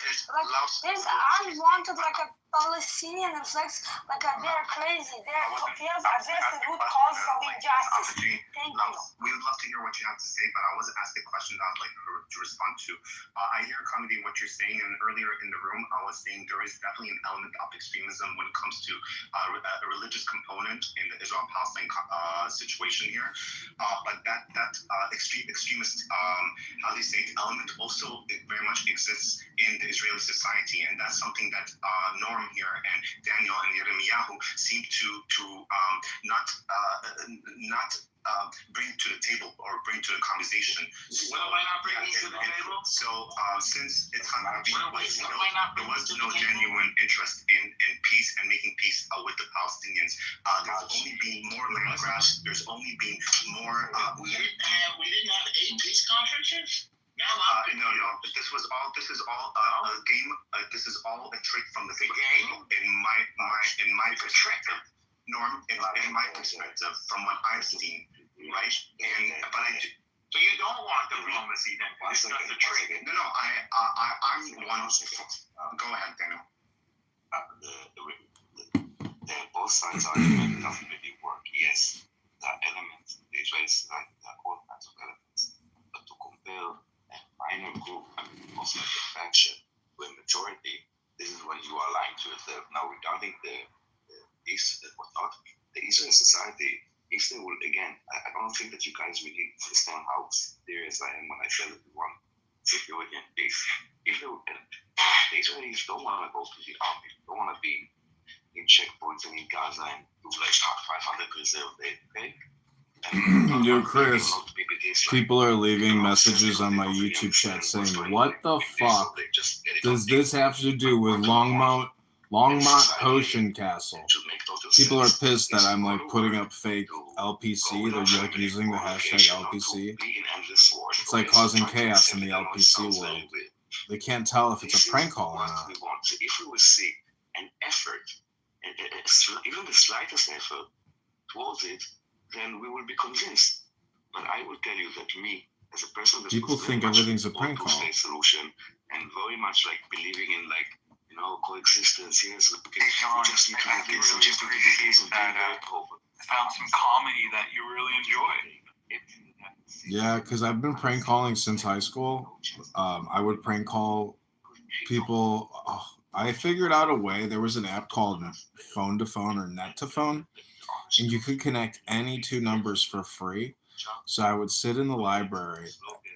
There's unwanted, a Palestinian reflects they're crazy. They're confused. Address the root causes of injustice. Thank you. We would love to hear what you have to say, but I wasn't asked a question that I'd like to respond to. I hear, comedy, what you're saying, and earlier in the room, I was saying there is definitely an element of extremism when it comes to a religious component in the Israel-Palestine situation here. But that extremist, how do you say it, element also very much exists in the Israeli society, and that's something that Norm here and Daniel and Yeremiyahu seem to not bring to the table or bring to the conversation. What am I not bringing to the table? So since it's there was no genuine interest in peace and making peace with the Palestinians, there's only been more land grabs. There's only been more. We didn't have 8 peace conferences. No. This is all a game. This is all a trick from the game. In my perspective, Norm, in my perspective, from what I've seen, right? So you don't want diplomacy then? It's not the trick. No. I'm one. Go ahead, Daniel. Both sides' argument doesn't really work. Yes, there are elements. The Israelis there are all kinds of elements, but to compare a minor group, also like a faction, to a majority, this is when you are lying to yourself. Now, regarding the Israeli society, if they will, again, I don't think that you guys really understand how serious I am when I tell everyone security and peace. If they will, the Israelis don't want to go to the army, don't want to be in checkpoints and in Gaza and do 500 reserve day, okay? Yo, Chris, people are leaving messages on my YouTube chat saying, what the fuck does this have to do with Longmont Potion Castle? People are pissed that I'm putting up fake LPC. They're using the hashtag LPC. It's causing chaos in the LPC world. They can't tell if it's a prank call or not. If we will see an effort, even the slightest effort towards it, then we will be convinced. But I will tell you that me, as a person, people think everything's a prank call. Solution and very much believing in coexistence. Yes, we just need to do this and just do this and found some comedy that you really enjoy. Yeah, because I've been prank calling since high school. I would prank call people. I figured out a way. There was an app called Phone to Phone or Net to Phone, and you could connect any 2 numbers for free. So I would sit in the library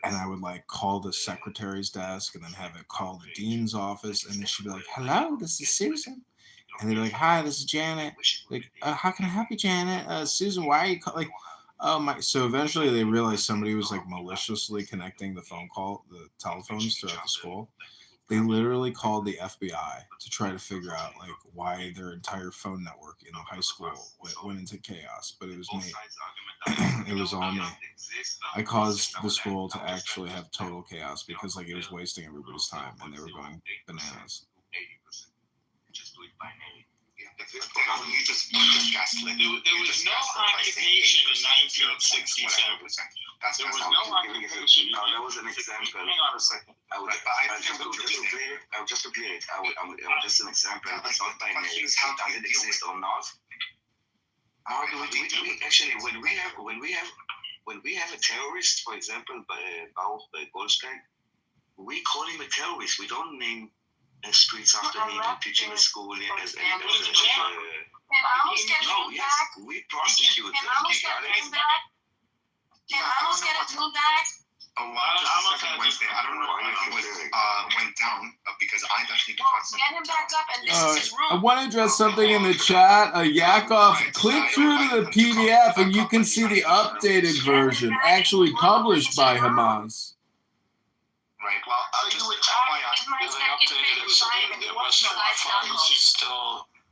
and I would like call the secretary's desk and then have it call the dean's office, and then she'd be like, "Hello, this is Susan," and they'd be like, "Hi, this is Janet. Like, how can I help you, Janet? Susan, why are you like?" Oh my! So eventually they realized somebody was like maliciously connecting the telephones throughout the school. They literally called the FBI to try to figure out like why their entire phone network in the high school went into chaos. But it was me. It was all me. I caused the school to actually have total chaos because like it was wasting everybody's time and they were going bananas. You just gaslit. There was no occupation in 1967. There was no occupation. No, that was an example. Hang on a second. Just to clear it, just an example. It's not by name. Does it exist or not? We actually, when we have a terrorist, for example, Baruch Goldstein, we call him a terrorist. We don't name streets after him and teaching a school we prosecute them. Can Amos get a blue badge? Oh, just a second, Wednesday. I don't know if it was went down because I actually Get him back up, and this is his room. I want to address something in the chat. Yakov, click through to the PDF and you can see the updated version, actually published by Hamas. Right. Well, So you would talk They updated it so there was no occupation.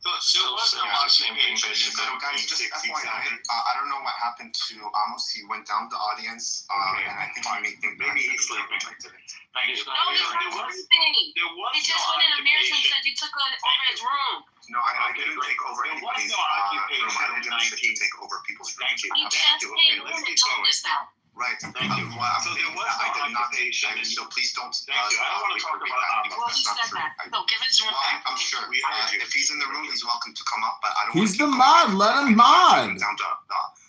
There was no occupation. So guys, just FYI, I don't know what happened to Amos. He went down the audience, and I think he made things Maybe he's sleeping. Thank you. No, he's not sleeping. He just went in the mirror and said you took over his room. No, I didn't take over anybody's room. I don't give a shit to take over people's rooms. He just came in and told us now. Right. Thank you. Well, So there was I no did not take occupation. so please don't. Thank you. I don't want to talk about Well, he said that. No, give his room back. I'm sure. If he's in the room, he's welcome to come up. But I don't. He's the mod. Let him mod. Down to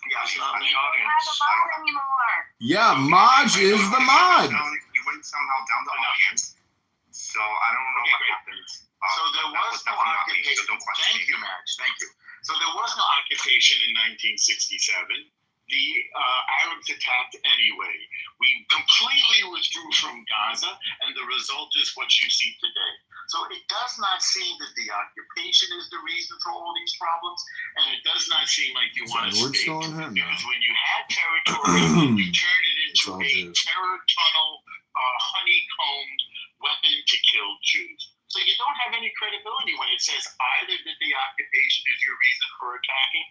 Yeah, He don't have a bottle anymore. Yeah, Maj is the mod. He went somehow down the audience. So I don't know what happened. So there was no occupation. Thank you, Max. Thank you. So there was no occupation in 1967. The Arabs attacked anyway. We completely withdrew from Gaza, and the result is what you see today. So it does not seem that the occupation is the reason for all these problems, and it does not seem like you want to Edward's stay. still in here? No. Because when you had territory, you turned it into all a Jews. terror tunnel, honeycombed weapon to kill Jews. So you don't have any credibility when it says either that the occupation is your reason for attacking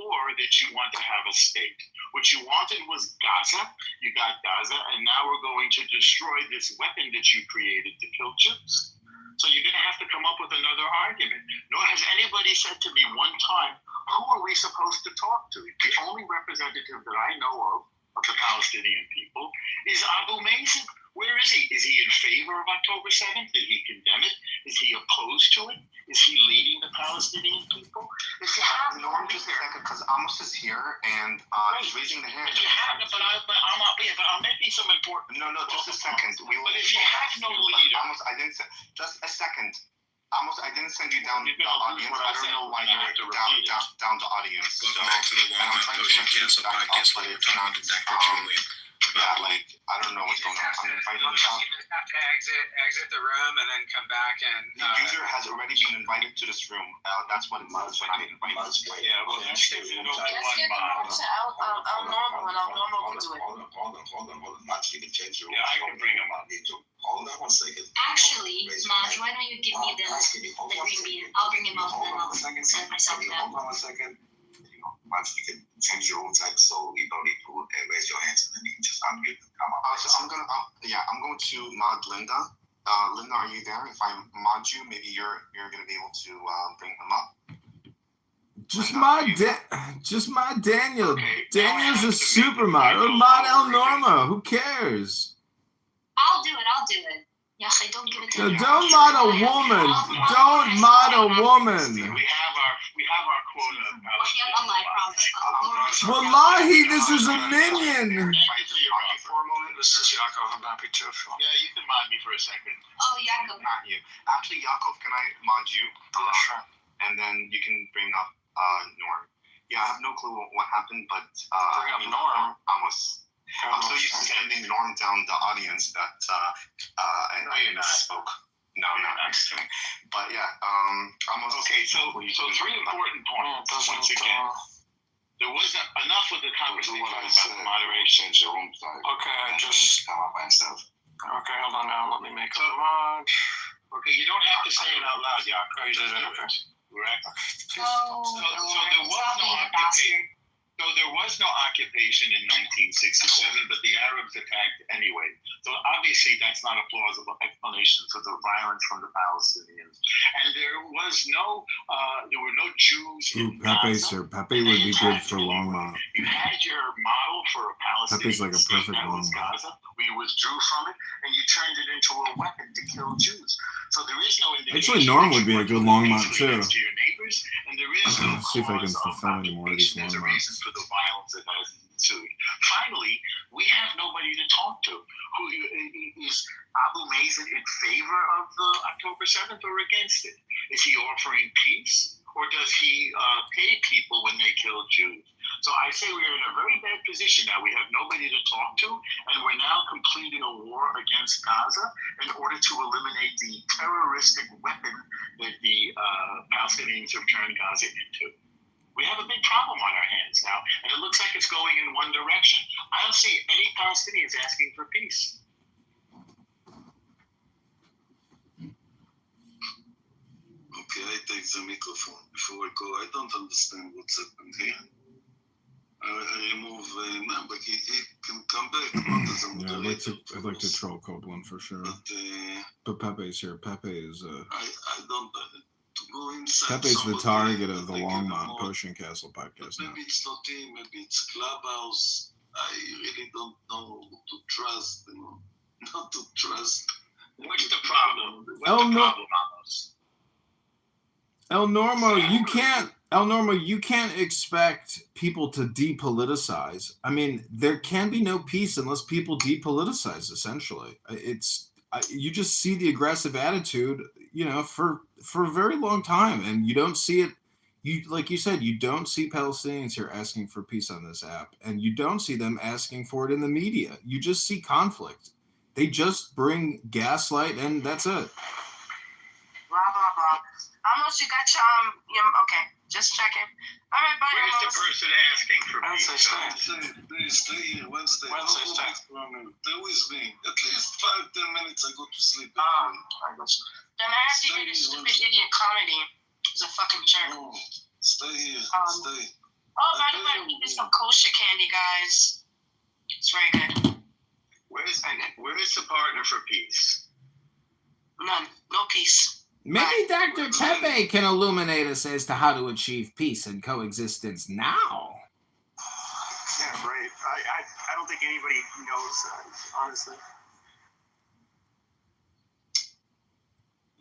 or that you want to have a state. What you wanted was Gaza. You got Gaza, and now we're going to destroy this weapon that you created to kill Jews. So you're going to have to come up with another argument. Nor has anybody said to me one time, who are we supposed to talk to? The only representative that I know of the Palestinian people is Abu Mazen. Where is he? Is he in favor of October 7th? Did he condemn it? Is he opposed to it? Is he leading the Palestinian people? If you have Norm, just a second, because Amos is here and he's raising the hand. If you have, but I'm making some important. No, just a second. But if you have no leader, Amos, I didn't say. Just a second. Amos, I didn't send you down the audience. I don't know why you're down the audience. Welcome back to the Walnut Potion Cancel podcast where we're talking to Dr. Julie. Yeah, like, I don't know what's going on. I'm inviting you out. You just have to exit the room and then come back and... The user has already been invited to this room. That's what it was when I invited. yeah, well, that's the one mod. I'll normal, and I'll normal to do it. Hold on. Maj, you can change your Yeah, I can bring him up. Hold on 1 second. Actually, Maj, why don't you give me the green bean? I'll bring him up and then I'll set myself down. Hold on 1 second. Maj, you can change your own text, so you don't need to raise your hands, and then you can just unmute and come up. So I'm going to mod Linda. Linda, are you there? If I mod you, maybe you're going to be able to bring him up. Just mod Daniel. Daniel's a super mod. Or mod El Norma. Who cares? I'll do it. Yes, I don't give it to No, you. don't mod a woman. Don't mod a woman. We have our quota of I'll lie, promise. Wallahi, this is a minion. This is Yaakov. I'm happy to. Yeah, you can mod me for a second. Oh, Yaakov. Not you. Actually, Yaakov, can I mod you? Yeah, sure. And then you can bring up Norm. Yeah, I have no clue what happened, but Bring up Norm? Amos. I'm so used to sending Norm down the audience that and I spoke. No, not next to me. But yeah, Okay, so three important points. Once again, there wasn't enough of the conversation about moderation. Okay, I just come up and stuff. okay. Hold on now. Let me make a launch. Okay, you don't have to say it out loud, Jakob. You did it. Okay. Correct. So So there was no occupation in 1967, but the Arabs attacked anyway. So obviously that's not a plausible explanation for the violence from the Palestinians. And there were no Jews in Pepe, Gaza. sir. Pepe would be good for Longmont. You had your model for a Palestinian Pepe's like a state perfect that was Longmont. Gaza. We withdrew from it, and you turned it into a weapon to kill Jews. So there is no indication. Actually, Norm would be a good Longmont too. To your neighbors, and there is no See if I can cause of film any more of these occupation as a Longmonts. reason for the violence that has ensued. Finally, we have nobody to talk to. Is Abu Mazen in favor of the October 7th or against it? Is he offering peace, or does he pay people when they kill Jews? So I say we're in a very bad position now. We have nobody to talk to, and we're now completing a war against Gaza in order to eliminate the terroristic weapon that the Palestinians have turned Gaza into. We have a big problem on our hands now, and it looks like it's going in one direction. I don't see any Palestinians asking for peace. Okay, I take the microphone before I go. I don't understand what's happened here. I remove but he can come back. Not as a moderator, I'd like to troll Copeland for sure. But Pepe's here. Pepe is I don't to go inside. Pepe's the somebody target of the that I give him Longmont more. Potion Castle podcast now. Maybe it's not him. Maybe it's Clubhouse. I really don't know who to trust. Not to trust. What's the problem? What's Oh, the no. problem, Amos? El Normo, you can't expect people to depoliticize. I mean, there can be no peace unless people depoliticize. Essentially, you just see the aggressive attitude, for a very long time, and you don't see it. Like you said, you don't see Palestinians here asking for peace on this app, and you don't see them asking for it in the media. You just see conflict. They just bring gaslight, and that's it. Blah blah blah. Almost, you got your okay. Just checking. All right, bye. Where's the Almost. person asking for peace? Stay here Wednesday. Wednesday, stay. Stay with me. At least 5-10 minutes. I go to sleep. Then I have to hear this stupid idiot comedy. It's a fucking jerk. Oh, stay here. Stay. Oh, by the way, I need some kosher candy, guys. It's very good. Where's the partner for peace? None. No peace. Maybe Dr. Pepe can illuminate us as to how to achieve peace and coexistence now. Yeah, right. I don't think anybody knows that, honestly.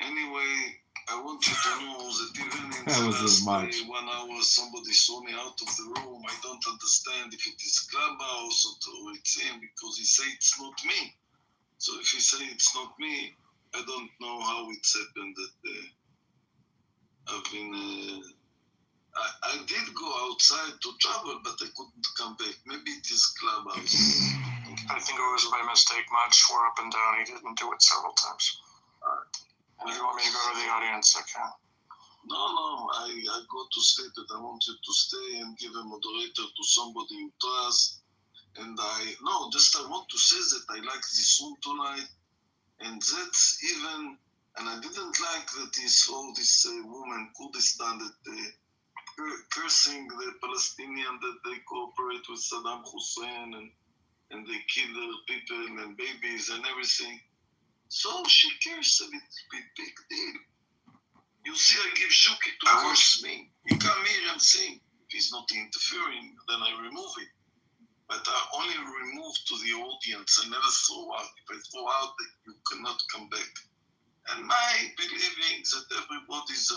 Anyway, I want you to know that even in That the was as last much. 1 hour, somebody saw me out of the room. I don't understand if it is Clubhouse or it's him, because he say it's not me. So if he say it's not me, I don't know how it's happened that I've been. I did go outside to travel, but I couldn't come back. Maybe it is Clubhouse. I think it was by mistake. Mod swore up and down he didn't do it several times. And if you want me to go to the audience, I can. No, I go to state that I want you to stay and give a moderator to somebody you trust. And I want to say that I like this room tonight. And that's even, and I didn't like that he saw this woman, Kurdistan, that cursing the Palestinian that they cooperate with Saddam Hussein and they kill their people and babies and everything. So she cares a big deal. You see, I give Shuki to curse me. He come here and sing. If he's not interfering, then I remove it. But I only remove to the audience. I never throw out. If I throw out, you cannot come back. And my believing that everybody's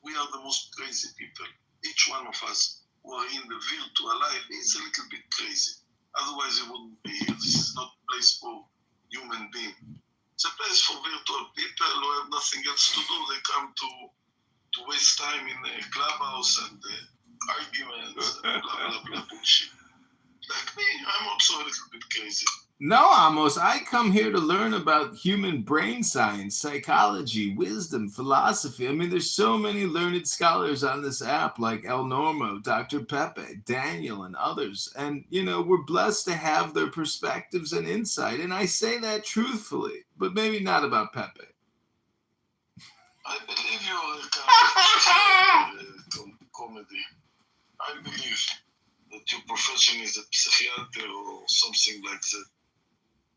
we are the most crazy people. Each one of us who are in the virtual life is a little bit crazy. Otherwise, it wouldn't be here. This is not a place for human beings. It's a place for virtual people who have nothing else to do. They come to waste time in a clubhouse and arguments and blah, blah, blah bullshit. Like me, I'm I'm also a little bit crazy. No, Amos, I come here to learn about human brain science, psychology, wisdom, philosophy. I mean, there's so many learned scholars on this app like El Normo, Dr. Pepe, Daniel, and others. And, we're blessed to have their perspectives and insight. And I say that truthfully, but maybe not about Pepe. I believe you're a kind of comedy. I believe that your profession is a psychiatrist or something like that.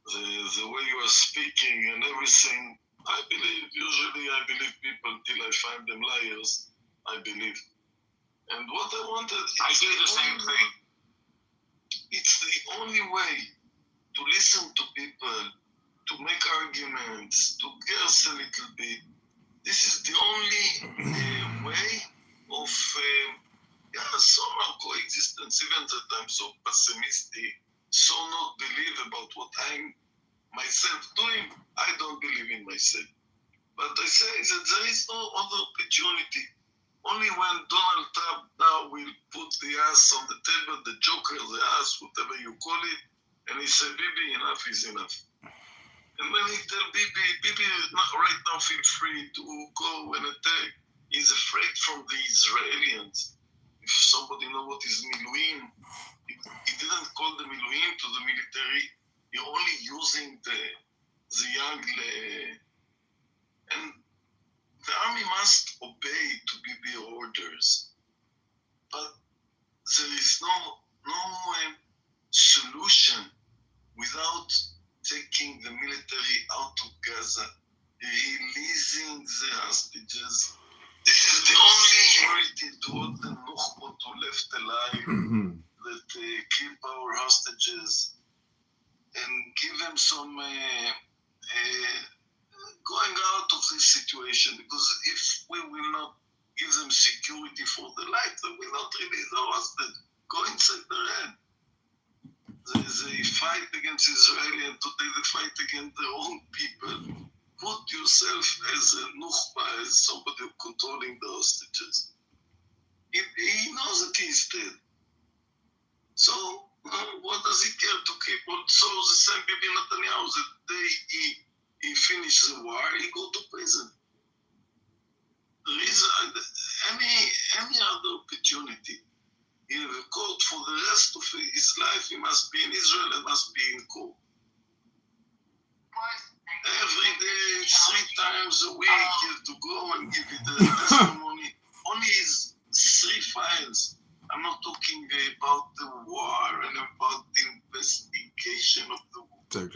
The way you are speaking and everything, usually I believe people till I find them liars. I believe. And what I wanted... I do the same thing. It's the only way to listen to people, to make arguments, to guess a little bit. This is the only way of somehow coexistence, even that I'm so pessimistic, so not believe about what I'm myself doing. I don't believe in myself. But I say that there is no other opportunity. Only when Donald Trump now will put the ass on the table, the joker, the ass, whatever you call it, and he said, Bibi, enough is enough. And when he tell Bibi not right now feel free to go and attack, he's afraid from the Israelis. If somebody know what is Miluim, he didn't call the Miluim to the military. He only using the young, and the army must obey to Bibi orders. But there is no solution without taking the military out of Gaza, releasing the hostages. This is the only security to all the Nukhbot who left alive, that keep our hostages, and give them some going out of this situation. Because if we will not give them security for their life, they will not release the hostage. Go inside their head. They fight against Israel, and today they fight against their own people. Put yourself as a Nukhba, as somebody controlling the hostages. He knows that he's dead. So, what does he care to keep on? So the same Bibi Netanyahu, the day he finished the war, he go to prison. There is any other opportunity. He have a court for the rest of his life. He must be in Israel and must be in court. Every day, 3 times a week, you have to go and give it the testimony. Only his 3 files. I'm not talking about the war and about the investigation of the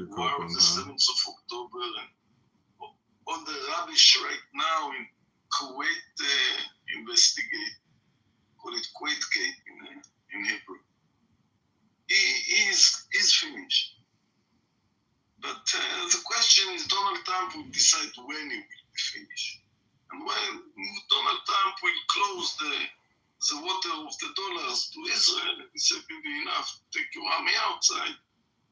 war of the 7th of October and all the rubbish right now in Kuwait investigate. Call it Kuwait-gate in Hebrew. He's finished. But the question is, Donald Trump will decide when he will be finished. And when Donald Trump will close the water of the dollars to Israel, he said, Bibi, enough, take your army outside.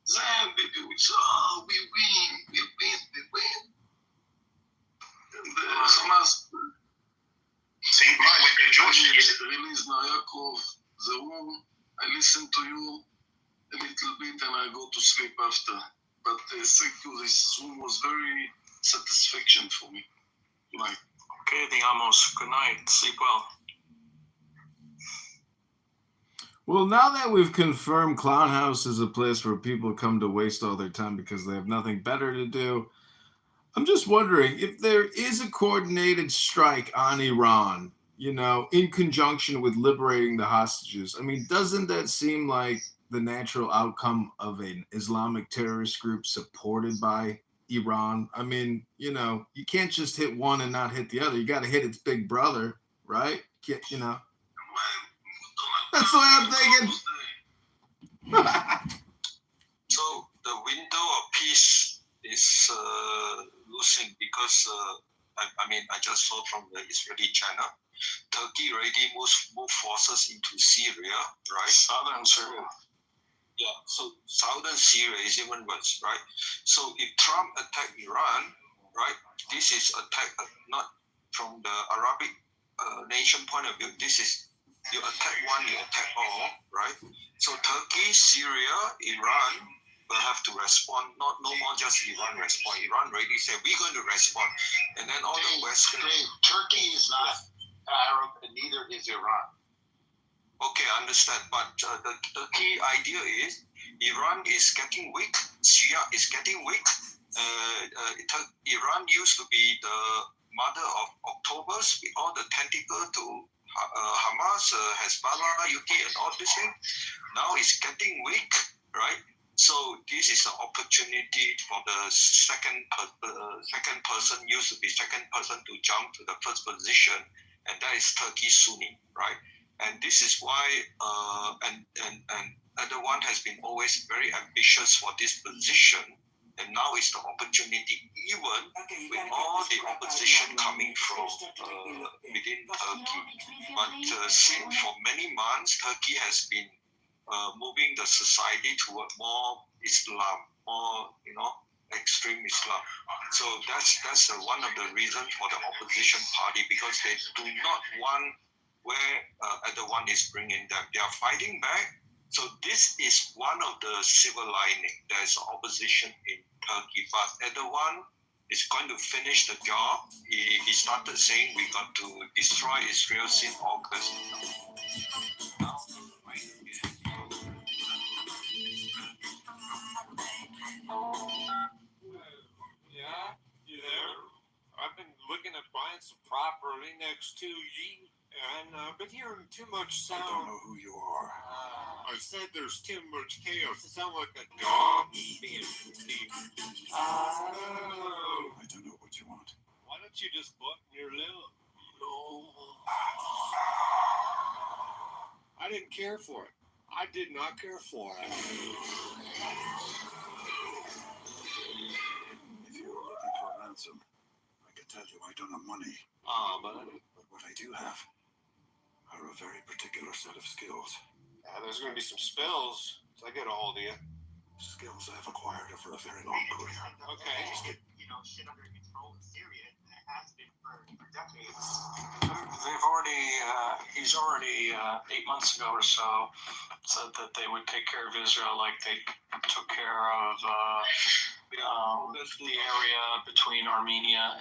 Then Bibi will say, we win. And Hamas release Nayakov, the room. I listen to you a little bit and I go to sleep after. But thank you, this room was very satisfaction for me tonight. Okay, the Amos. Good night. Sleep well. Well, now that we've confirmed Clown House is a place where people come to waste all their time because they have nothing better to do, I'm just wondering if there is a coordinated strike on Iran, in conjunction with liberating the hostages. I mean, doesn't that seem like the natural outcome of an Islamic terrorist group supported by Iran? I mean, you can't just hit one and not hit the other. You got to hit its big brother, right? That's the way I'm thinking. So the window of peace is losing because, I just saw from the Israeli channel, Turkey already moved forces into Syria, right? Southern Syria. Yeah, so southern Syria is even worse, right? So if Trump attacked Iran, right, this is attack not from the Arabic nation point of view. This is you attack one, you attack all, right? So Turkey Turkey, Syria, Iran will have to respond. No more just Iran respond. Iran already said we're going to respond, and then all the Western. Turkey is not Arab, and neither is Iran. Okay, I understand. But the key idea is Iran is getting weak. Syria is getting weak. Iran used to be the mother of Octobers with all the tentacle to Hamas, Hezbollah, UT, and all this thing. Now it's getting weak, right? So this is an opportunity for the second person used to be second person to jump to the first position, and that is Turkey Sunni, right? And this is why and Erdogan has been always very ambitious for this position, and now is the opportunity, even with all the opposition coming from within Turkey. But since for many months, Turkey has been moving the society toward more Islam, more extreme Islam. So that's one of the reasons for the opposition party, because they do not want where Erdogan is bringing them. They are fighting back. So this is one of the silver lining. There is opposition in Turkey, but Erdogan is going to finish the job. He started saying we got to destroy Israel since August. Yeah, you there? I've been looking at buying some property next to you, and I've been hearing too much sound. I don't know who you are. I said there's too much chaos. It sounds like a dog being beat. Oh. I don't know what you want. Why don't you just button your lip? No. I didn't care for it. I did not care for it. If you were looking for a ransom, I could tell you I don't have money. But what I do have are a very particular set of skills. There's going to be some spills so I get a hold of you. Skills I've acquired over a very long career. Okay. Shit under control in Syria. It has been for decades. He's already 8 months ago or so said that they would take care of Israel like they took care of the area between Armenia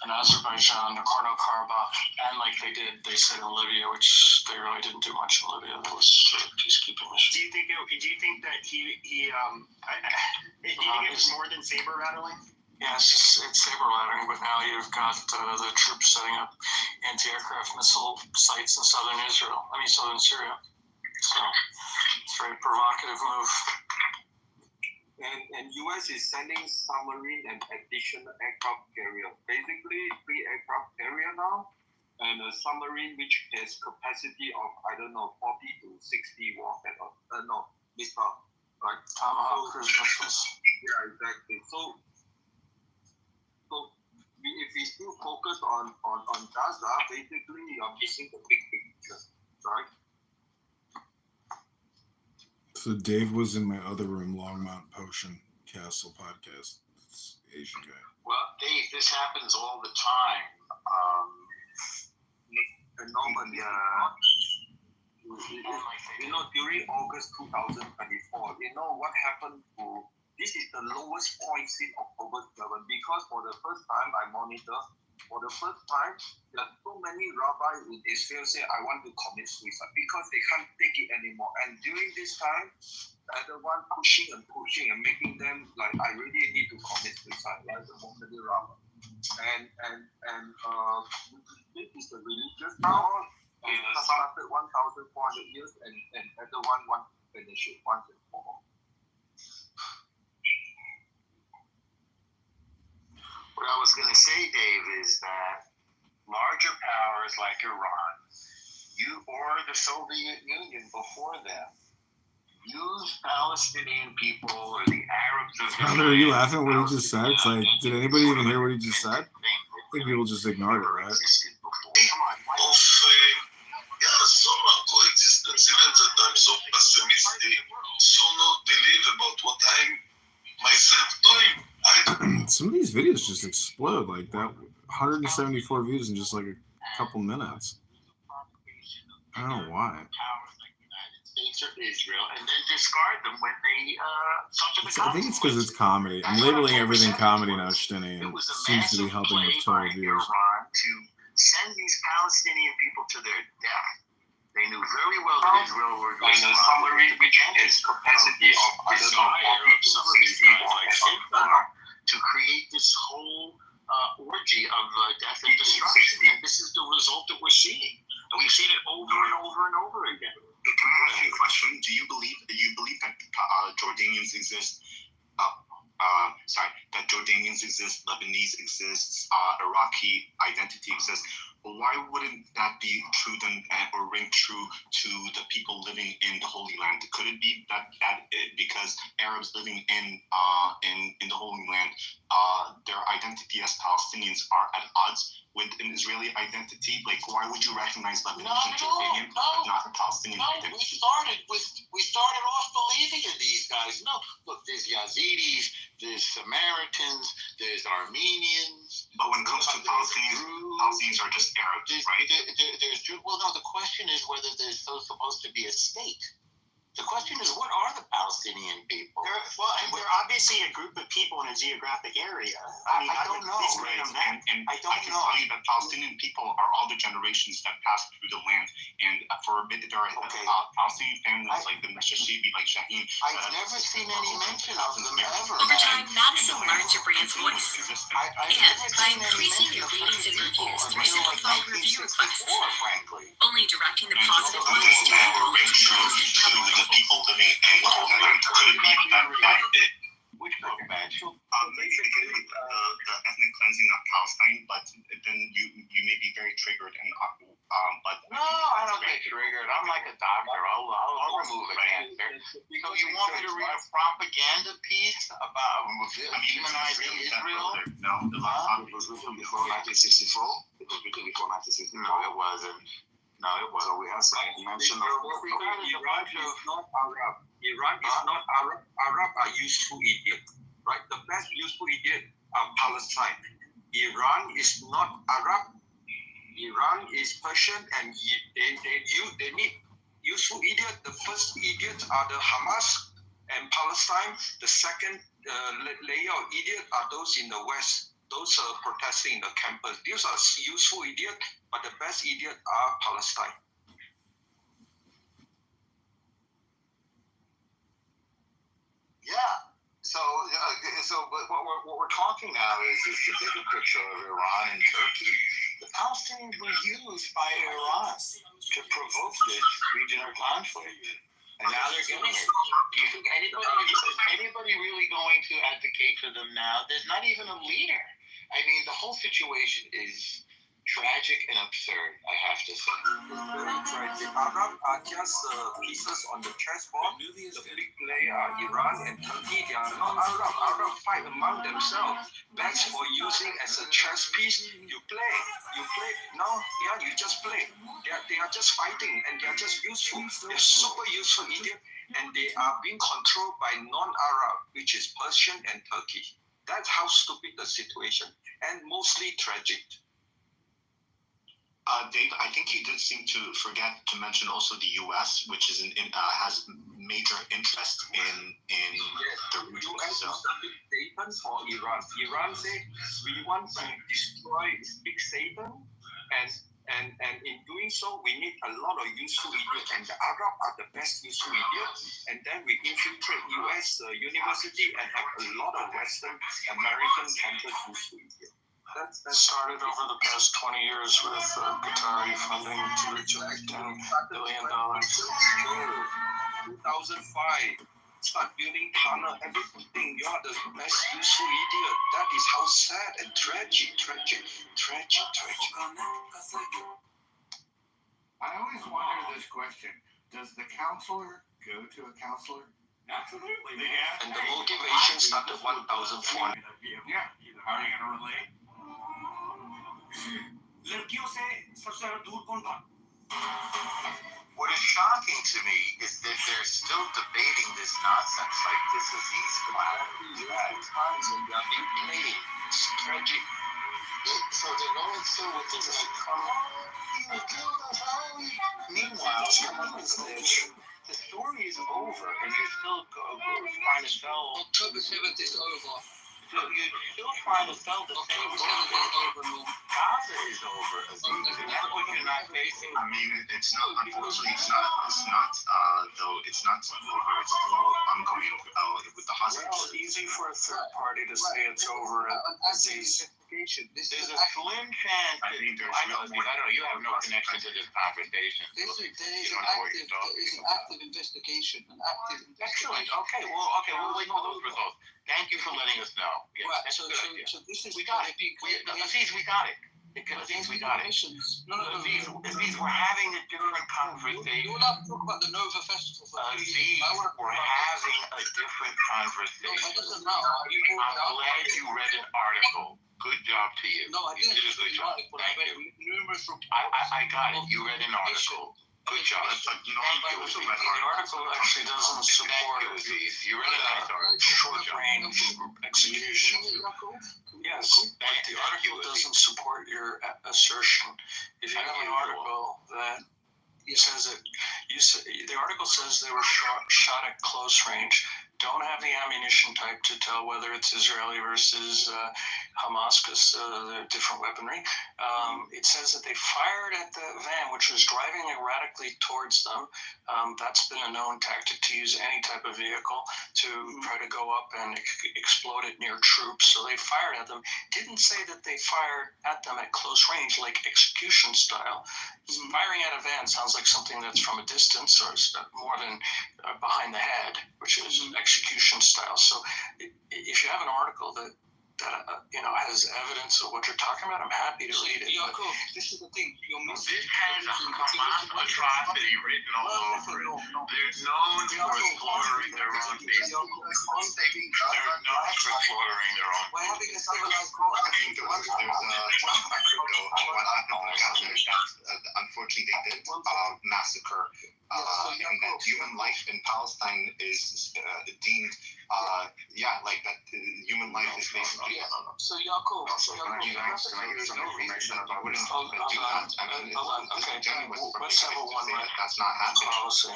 and Azerbaijan, Nagorno-Karabakh, and like they said in Libya, which they really didn't do much in Libya. That was a peacekeeping mission. Do you think that he was more than saber rattling? Yeah, it's saber rattling, but now you've got the troops setting up anti-aircraft missile sites in southern Syria. So it's a very provocative move. And U.S. is sending submarine and additional aircraft carrier. Basically, 3 aircraft carrier now, and a submarine which has capacity of 40 to 60 warhead. Missile, right? Tomahawk cruise missiles. Yeah, exactly. So if we still focus on Gaza, basically you're missing the big picture, right? So Dave was in my other room, Longmont Potion Castle podcast. It's Asian guy. Well, Dave, this happens all the time. Normally, during August 2024, what happened to, this is the lowest point since October 7, because for the first time I monitor, there are so many rabbis in Israel say, I want to commit suicide because they can't take it anymore. And during this time, the one pushing and making them like, I really need to commit suicide, like the Mohammedan rabbi. And this is the religious now. It started 1,400 years, and the one wants to finish it once and for all. What I was going to say, Dave, is that larger powers like Iran, or the Soviet Union before them, use Palestinian people or the Arabs of Tyler, are you laughing at what he just said? It's like, did anybody even hear what he just said? I think people just ignored it, right? Some coexistence, even that I'm so pessimistic, so not believe about what I'm myself doing. Some of these videos just explode like that. 174 views in just like a couple minutes. I don't know why. insert Israel and then discard them when they suffer the I think it's because it's comedy. I'm labeling everything comedy now, Shtini, and it seems to be helping with total views. Iran to send these Palestinian people to their death. They knew very well that Israel were going to summary, which is capacity of some of these guys like Hitler to create this whole orgy of death and destruction. And this is the result that we're seeing. And we've seen it over and over and over again. Can I ask you a question? Do you believe that Jordanians exist? That Jordanians exist, Lebanese exists, Iraqi identity exists. But why wouldn't that be true then, or ring true to the people living in the Holy Land? Could it be that because Arabs living in the Holy Land, their identity as Palestinians are at odds with an Israeli identity? Like, why would you recognize Lebanese and Jordanian, but not a Palestinian identity? We started off believing in these guys. No, look, there's Yazidis, there's Samaritans, there's Armenians. But when it comes to Palestinians are just Arabs, right? There's Jews. Well, no, the question is whether there's supposed to be a state. The question is, what are the Palestinian people? They're obviously a group of people in a geographic area. I don't know. Right? And I can tell you that Palestinian people are all the generations that passed through the land. And for a bit, there are Palestinian families like the Meshashibi, like Shaheen. I've never seen any mention of them ever. Over time, Madison learned your brand's voice. And by increasing your ratings and reviews through simplified review requests, only directing the positive links to people the people living in the Holy Land. Could it be that which book, Badge? Basically, the ethnic cleansing of Palestine, but then you may be very triggered and but no, I don't get triggered. I'm like a doctor. I'll remove a cancer. So you want me to read a propaganda piece about demonizing Israel? No, it was written before 1964. It was written before 1964. No, it wasn't. No, it wasn't. So we have some mention of Iran is not Arab. Iran is not Arab. Arab are useful idiot, right? The best useful idiot are Palestine. Iran is not Arab. Iran is Persian, and they need useful idiot. The first idiots are the Hamas and Palestine. The second layer of idiot are those in the West. Those are protesting in the campus. These are useful idiot, but the best idiot are Palestine. Yeah. So what we're talking now is the bigger picture of Iran and Turkey. The Palestinians were used by Iran to provoke this regional conflict. And now they're getting it. Do you think anybody really going to advocate for them now? There's not even a leader. I mean, the whole situation is tragic and absurd, I have to say. Very tragic. Arab are just pieces on the chessboard. The big player are Iran and Turkey. They are not Arab. Arab fight among themselves. That's for using as a chess piece. You play. No, yeah, you just play. They are just fighting, and they are just useful. They're super useful idiot, and they are being controlled by non-Arab, which is Persian and Turkey. That's how stupid the situation, and mostly tragic. Dave, I think you did seem to forget to mention also the U.S., which is has major interest in the region. U.S. is a big Satan for Iran. Iran said we want to destroy big Satan, and in doing so, we need a lot of useful idiots, and the Arab are the best useful idiots. And then we infiltrate U.S. University and have a lot of Western American campus useful idiots. That started over the past 20 years with Qatari funding to reach $10 billion. 2005, start building tunnel, everything. You are the best useful idiot. That is how sad and tragic. I always wonder this question. Does the counselor go to a counselor? Absolutely. Yeah. And the motivation started 1,400. Yeah. How are you going to relate? What is shocking to me is that they're still debating this nonsense like this disease It's tragic. So they're going through with this like, meanwhile, the story is over, and you're still trying to sell. October 7th is over. So you're still trying to sell the same October 7th is over, no. Gaza is over, Aziz. And that's what you're not facing. I mean, it's not. Unfortunately, it's not. Though it's not over. It's still ongoing with the hostages. It's easy for a third party to say it's over. Aziz. There's a slim chance. I think there's I don't know. You have no connection to this conversation. There's an active investigation. Excellent. Okay. We'll wait for those results. Thank you for letting us know. Yes, Right. that's a good idea. So this is We got it. Aziz, we got it. Aziz, we got it. Aziz, we're having a different conversation. You're allowed to talk about the Nova Festival. Aziz, we're having a different conversation. No, it doesn't matter. I'm glad you read an article. Good job to you. No, I You didn't did a just good read an job. article. Thank I read you. numerous reports. I got it. You read an article. Good job. You also read The article actually doesn't support Aziz. You read a nice article. short-range execution. Yes, but the article doesn't support your assertion. If you have an article that says that the article says they were shot at close range, don't have the ammunition type to tell whether it's Israeli versus Hamas because they're different weaponry. It says that they fired at the van, which was driving erratically towards them. That's been a known tactic to use any type of vehicle to try to go up and explode it near troops. So they fired at them. Didn't say that they fired at them at close range, like execution style. Firing at a van sounds like something that's from a distance or more than behind the head, which is execution style. So if you have an article that has evidence of what you're talking about, I'm happy to read it. Yaakov, this is the thing. This has a Hamas atrocity written all over it. They're known for slaughtering their own people. They're known for slaughtering their own people. We're having a civilized What happened in Gaza is that unfortunately they did massacre, and that human life in Palestine is deemed, human life is basically. So Yaakov, You guys, can I get some information? I wouldn't do that. I mean, Okay, let's have a one-line that's not happening. policy.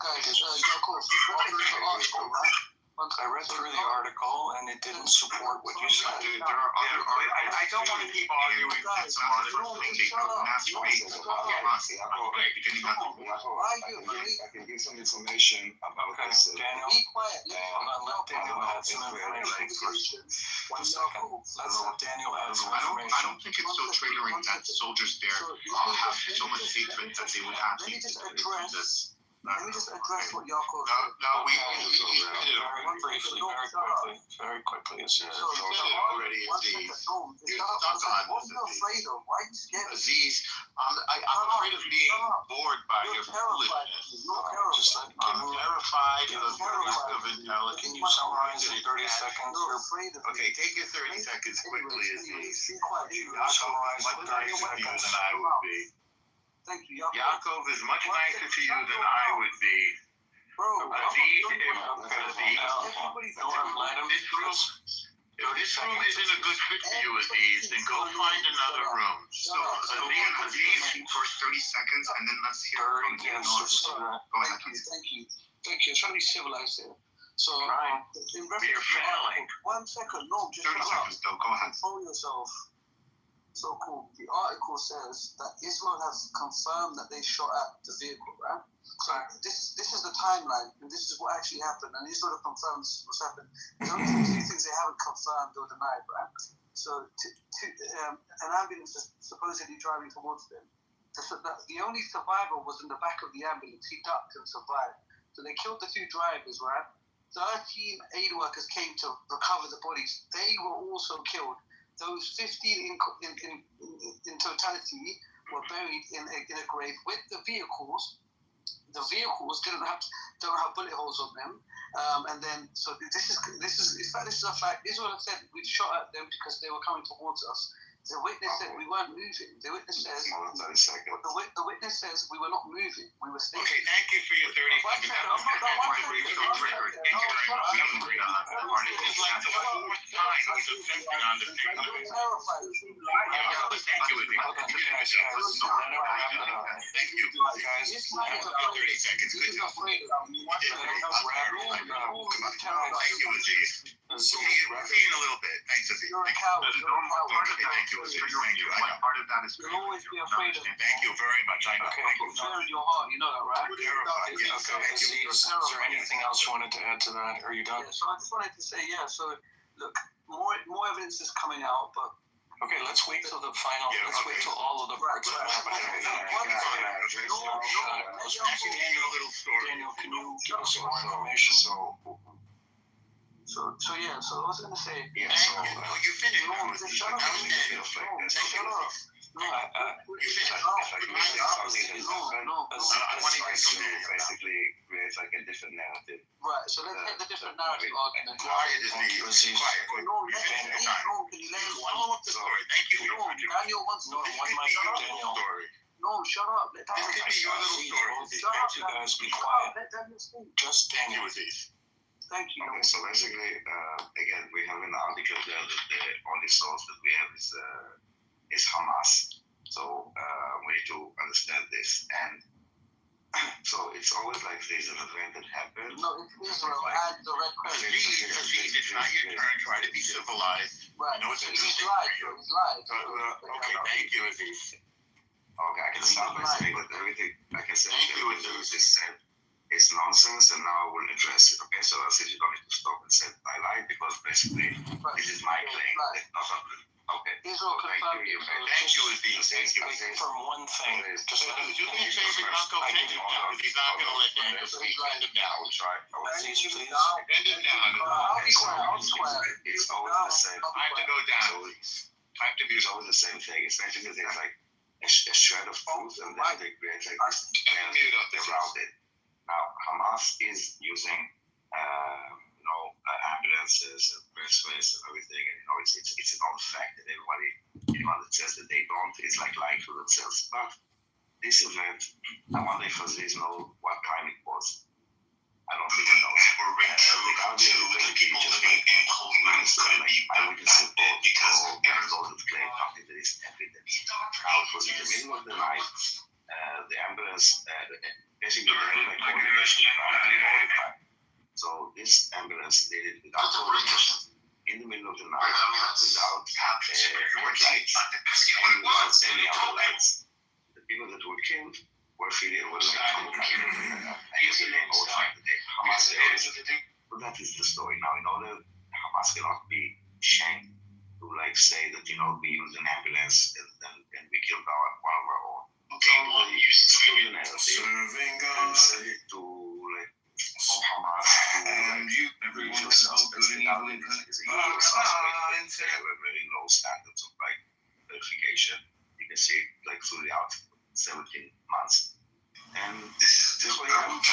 guys, Yaakov, you read the article, right? I read through the article and it didn't support what you said. There are other articles. I don't want to keep arguing. It's not the first thing they put mass graves about Hamas. Beginning of the war. I can give some information about this. Daniel, Be quiet. hold on, let Daniel add some information. 1 second. Let's let Daniel add some I information. don't think it's so triggering that soldiers there have so much hatred that they would actually do this. Let me just address what Yaakov said. No, we very briefly, very quickly. It's already you're stuck on afraid of? Why are you scared? Aziz, I'm afraid of being bored by your foolishness. Just let Terrified of your lack of intelligence. Can you summarize in 30 seconds? Okay, take your 30 seconds quickly, Aziz. Summarize Much in 30 nicer to you seconds. than I would be. Thank you, Yaakov. Yaakov is much nicer to you than I would be. Aziz, if this room isn't a good fit for you, Aziz, then go find another room. So, Aziz, first 30 seconds, and then let's hear from you. Go ahead. Thank you. I'm trying to be civilized here. So, in reference You're failing. 1 second, no, just 30 seconds, though. Go ahead. control yourself. So cool. The article says that Israel has confirmed that they shot at the vehicle, right? So this is the timeline, and this is what actually happened. And Israel confirms what's happened. There's only two things they haven't confirmed or denied, right? So an ambulance is supposedly driving towards them. The only survivor was in the back of the ambulance. He ducked and survived. So they killed the two drivers, right? 13 aid workers came to recover the bodies. They were also killed. Those 15 in totality were buried in a grave with the vehicles. The vehicles don't have bullet holes on them, and then so this is a fact. Israel said we shot at them because they were coming towards us. The witness said we weren't moving. The witness says the witness says we were not moving. We were staying. Okay, thank you for your 30 seconds. This is like the fourth time piece of fencing on the thing. You're terrified. Thank you, Izzy. Thank you. Guys, 30 seconds. Good job. Come on. Thank you, Izzy. See you in a little bit. Thanks, Izzy. You're a coward. Thank you, Izzy. Thank you. One part of that is You'll always be afraid of Thank you very much. I know. Okay. Thank you. fear in your heart. You know that, right? Terrified. Yes. Okay, Thank you. is there anything else you wanted to add to that? Are you done? Yeah, so I just wanted to say, so look, more evidence is coming out, but Okay, let's wait till the final. Let's wait till all of the parts. Daniel, a little story. Daniel, can you give us some more information? So I was gonna say. Yeah. So you finished. Shut up. I want to hear from you. Basically creates like a different narrative. Right, so let's get the different narrative argument. Quiet is the quiet. Can you let him Follow up the story. Thank you. Daniel wants to story. No, shut up. Let This could be your little story. Shut up. You guys be quiet. Let Daniel speak. Just Daniel. Thank you. Okay, so basically, again, we have an article there that the only source that we have is Hamas. So we need to understand this. And so it's always like there's an event that happens. No, it's Israel and the Red Crescent. Please, it's not your turn. Try to be civilized. Right. No, it's a He's good lied. thing He's lied. Okay, thank you, Aziz. Okay, I can start by saying that everything, like I said, everything that was just said is nonsense, and now I will address it. Okay, so I said you don't need to stop and say I lied because basically this is my claim. Okay. Israel confirmed it. Thank you, Aziz. Thank you. For one thing, just do me a favor, Uncle. Send him down. He's not going to let Daniel speak. Send him down. I will try. Aziz, please. Send him down. I'll be quiet. It's always the same. I have to go down. I have to be It's always the same thing. It's basically there's like a shred of truth, and then they create like this around it. Now, Hamas is using, ambulances and expressways and everything, and it's a known fact that anyone that says that they don't is like lying to themselves. But this event, I wonder if Aziz knows what time it was. I don't think he knows. The Guardian just like eyewitness report because those that claim nothing that is evidence. Now it was in the middle of the night. The ambulance, basically they had like coordination all the time. So this ambulance did it without coordination, in the middle of the night, without lights, and without any other lights. The people that were killed were feeling like Hamas terrorists. So that is the story. Now, in order, Hamas cannot be shamed to say that we used an ambulance and we killed one of our own. Okay, you spin the narrative and send it to Hamas and you everyone is good and evil is a usual suspect. They have a very low standards of verification. You can see it throughout 17 months. And this is what happened. They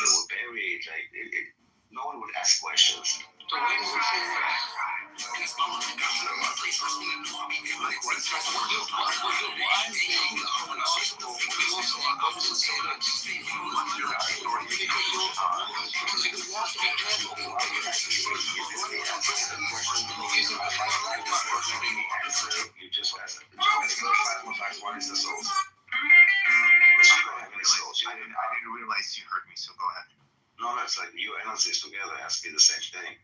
were buried. No one would ask questions. You just asked what is the source? I didn't realize you heard me, so go ahead. No, that's like you and Aziz together asked me the same thing.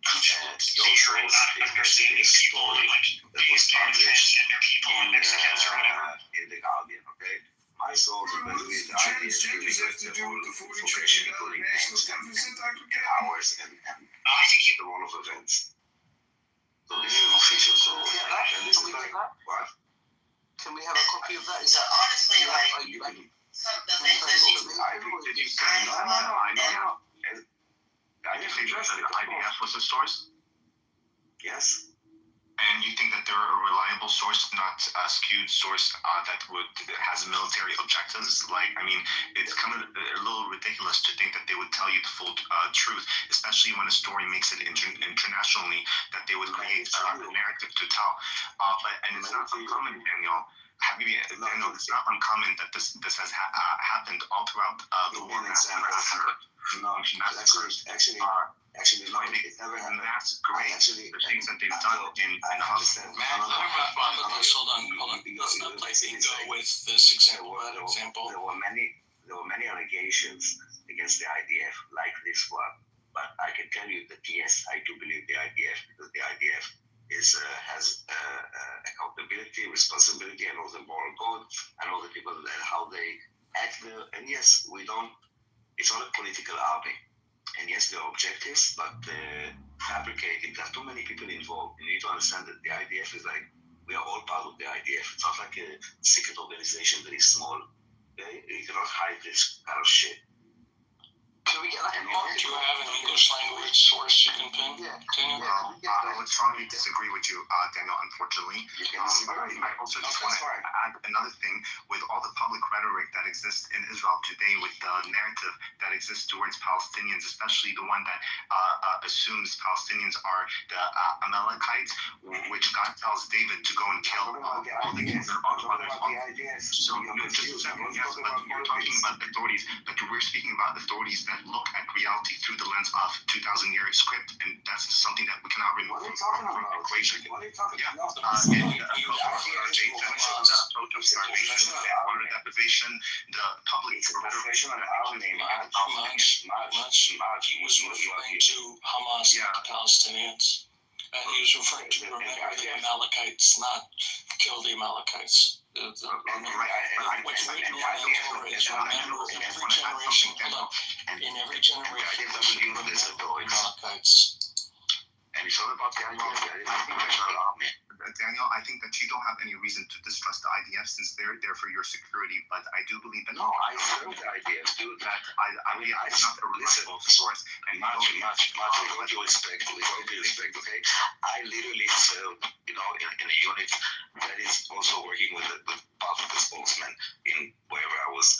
And your source is basically a story that was published in the Guardian, okay? My source is basically the idea of the whole information, including names and hours and the role of events. So this is an official source. And this is like, what? Can we have a copy of that? Is that honestly I just think that the IDF was the source. Yes. And you think that they're a reliable source, not a skewed source that has military objectives? It's kind of a little ridiculous to think that they would tell you the full truth, especially when a story makes it internationally, that they would create a narrative to tell. And it's not uncommon, Daniel, maybe it's not uncommon that this has happened all throughout the war. Actually, it never happened. That's great. Actually, the things that they've done in Afghanistan. Hold on. Let's not play bingo with this example. There were many allegations against the IDF like this one, but I can tell you that yes, I do believe the IDF, because the IDF has accountability, responsibility, and all the moral code, and all the people and how they act there. And yes, it's not a political army. And yes, there are objectives, but fabricating, there's too many people involved. You need to understand that the IDF is like, we are all part of the IDF. It's not like a secret organization that is small. Okay? You cannot hide this kind of shit. Can we get like do you have an English language source you can pin? Daniel? I would strongly disagree with you, Daniel, unfortunately. I also just want to add another thing with all the public rhetoric that exists in Israel today, with the narrative that exists towards Palestinians, especially the one that assumes Palestinians are the Amalekites, which God tells David to go and kill all the kids. So just a second, yes, but you're talking about authorities, but we're speaking about authorities that look at reality through the lens of 2,000-year script, and that's something that we cannot remove from the equation. Deprivation, the public He was referring to Hamas, not the Palestinians. And he was referring to remember the Amalekites, not kill the Amalekites. What's written in the Torah is remember in every generation, in every generation, remember the Amalekites. And it's all about the IDF. Daniel, I think that you don't have any reason to distrust the IDF since they're there for your security, but I do believe that I serve the IDF, dude. That IDF is not a reliable source. And much, with all due respect, okay? I literally serve, in a unit that is also working with part of the spokesman in wherever I was.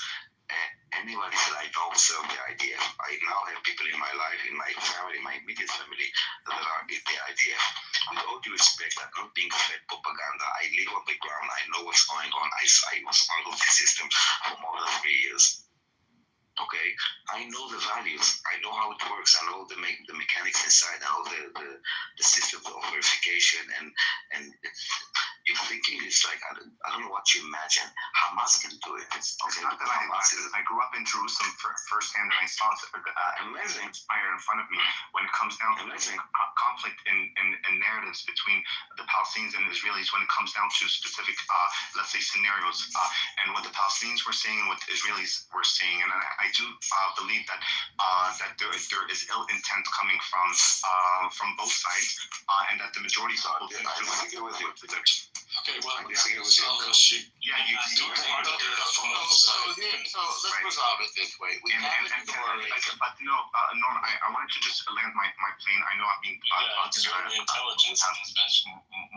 Anybody that I know serve the IDF. I now have people in my life, in my family, my immediate family, that are in the IDF. With all due respect, I'm not being fed propaganda. I live on the ground. I know what's going on. I was part of the system for more than 3 years. Okay, I know the values. I know how it works. I know the mechanics inside. I know the system of verification and your thinking is like I don't know what you imagine. Hamas can do it. It's not that I grew up in Jerusalem firsthand, and I saw amazing fire in front of me. When it comes down to conflict and narratives between the Palestinians and Israelis, when it comes down to specific, let's say, scenarios, and what the Palestinians were saying, and what the Israelis were saying, and I do believe that there is ill intent coming from both sides, and that the majority of people think okay, well, I disagree with you. Yeah, you do. So let's resolve it this way. We have a story. But no, Norm, I wanted to just land my plane. I know I've been intelligence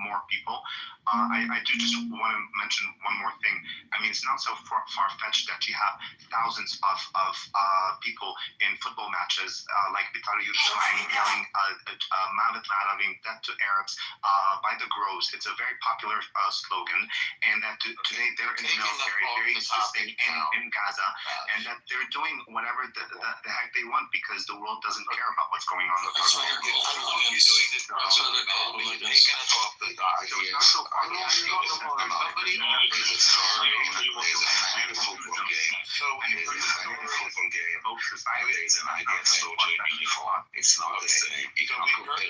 more people. I do just want to mention one more thing. I mean, it's not so far-fetched that you have thousands of people in football matches like Bitar Yerushalayim yelling Mavet L'Arabim, death to Arabs, by the groves. It's a very popular slogan, and that today they're in the military, they're existing in Gaza, and that they're doing whatever the heck they want because the world doesn't care about what's going on. You're doing this. So they're taking us off the idea. Nobody knows the story. There's a kind of football game. So when you bring the football game, both societies and IDF soldier uniform, it's not the same. You can't compare a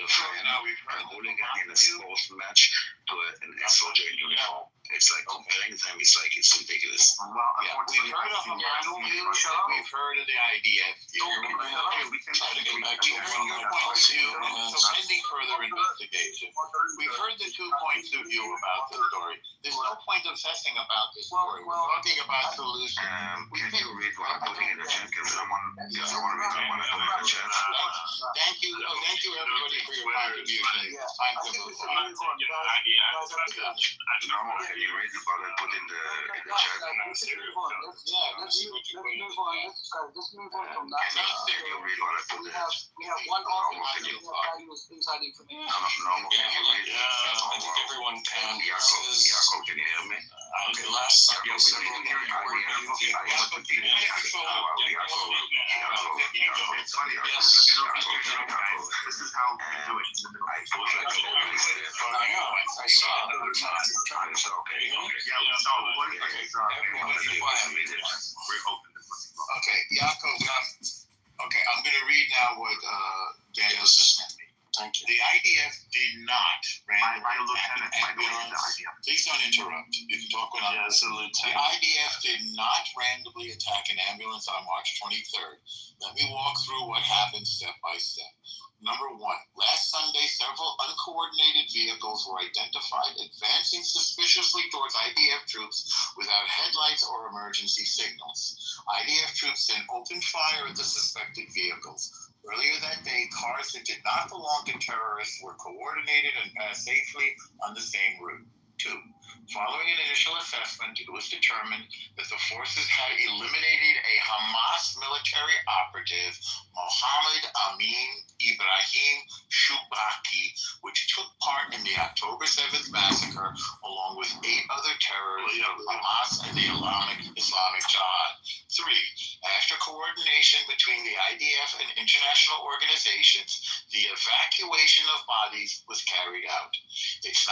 hooligan in a sports match to an soldier in uniform. It's like comparing them. It's ridiculous. Well, we've heard of Hamas. We've heard of the IDF. We can try to get back to your point of view. So pending further investigation, we've heard the 2 points of view about the story. There's no point obsessing about this story. We're talking about solutions. Can you read what I'm putting in the chat? Because someone want to read the chat. Thank you everybody for your contribution. Time to move on. guys are thinking. Normal, can you read about I put in the chat? Let's move on. Let's move on. Let's move on from that. Can you read what I put We there? have one argument. We have values inside information. Normal, can you read it? I think everyone can. Yaakov, can you hear me? Okay, last several This is how we do it. I know, I saw it. Okay. Yeah, so what do you think? Okay, Yaakov, okay, I'm going to read now what Daniel just sent me. Thank you. The IDF did not randomly My attack lieutenant, an ambulance. Please don't interrupt. You can talk when I'm. Yes, a The lieutenant. IDF did not randomly attack an ambulance on March 23rd. Let me walk through what happened step by step. Number one, last Sunday, several uncoordinated vehicles were identified advancing suspiciously towards IDF troops without headlights or emergency signals. IDF troops then opened fire at the suspected vehicles. Earlier that day, cars that did not belong to terrorists were coordinated and passed safely on the same route. Two, following an initial assessment, it was determined that the forces had eliminated a Hamas military operative, Mohammed Amin Ibrahim Shubaki, which took part in the October 7th massacre, along with 8 other terrorists of Hamas and the Islamic Jihad. Three, after coordination between the IDF and international organizations, the evacuation of bodies was carried out. It's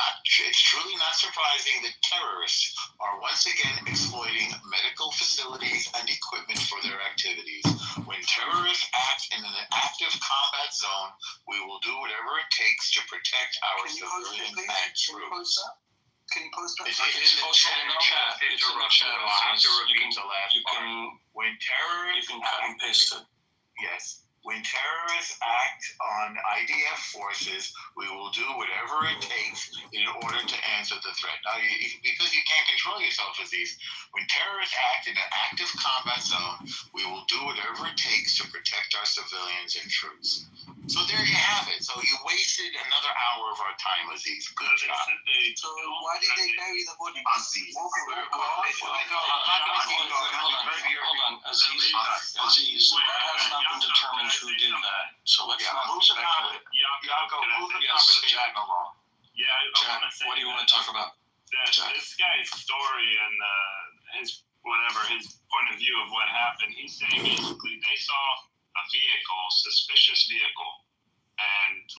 truly not surprising that terrorists are once again exploiting medical facilities and equipment for their activities. When terrorists act in an active combat zone, we will do whatever it takes to protect our civilians and troops. Can you post that? It's posted in the chat. It's in the chat. I have to repeat the last part. When terrorists You can cut and paste it. Yes. When terrorists act on IDF forces, we will do whatever it takes in order to answer the threat. Now, because you can't control yourself, Aziz, when terrorists act in an active combat zone, we will do whatever it takes to protect our civilians and troops. So there you have it. So you wasted another hour of our time, Aziz. Good job. So why did they bury the body? Aziz. Hold on, Aziz, that has not been determined who did that. So let's not speculate. Yes, Jack. Jack, what do you want to talk about? This guy's story and his point of view of what happened, he's saying basically they saw a vehicle, suspicious vehicle, and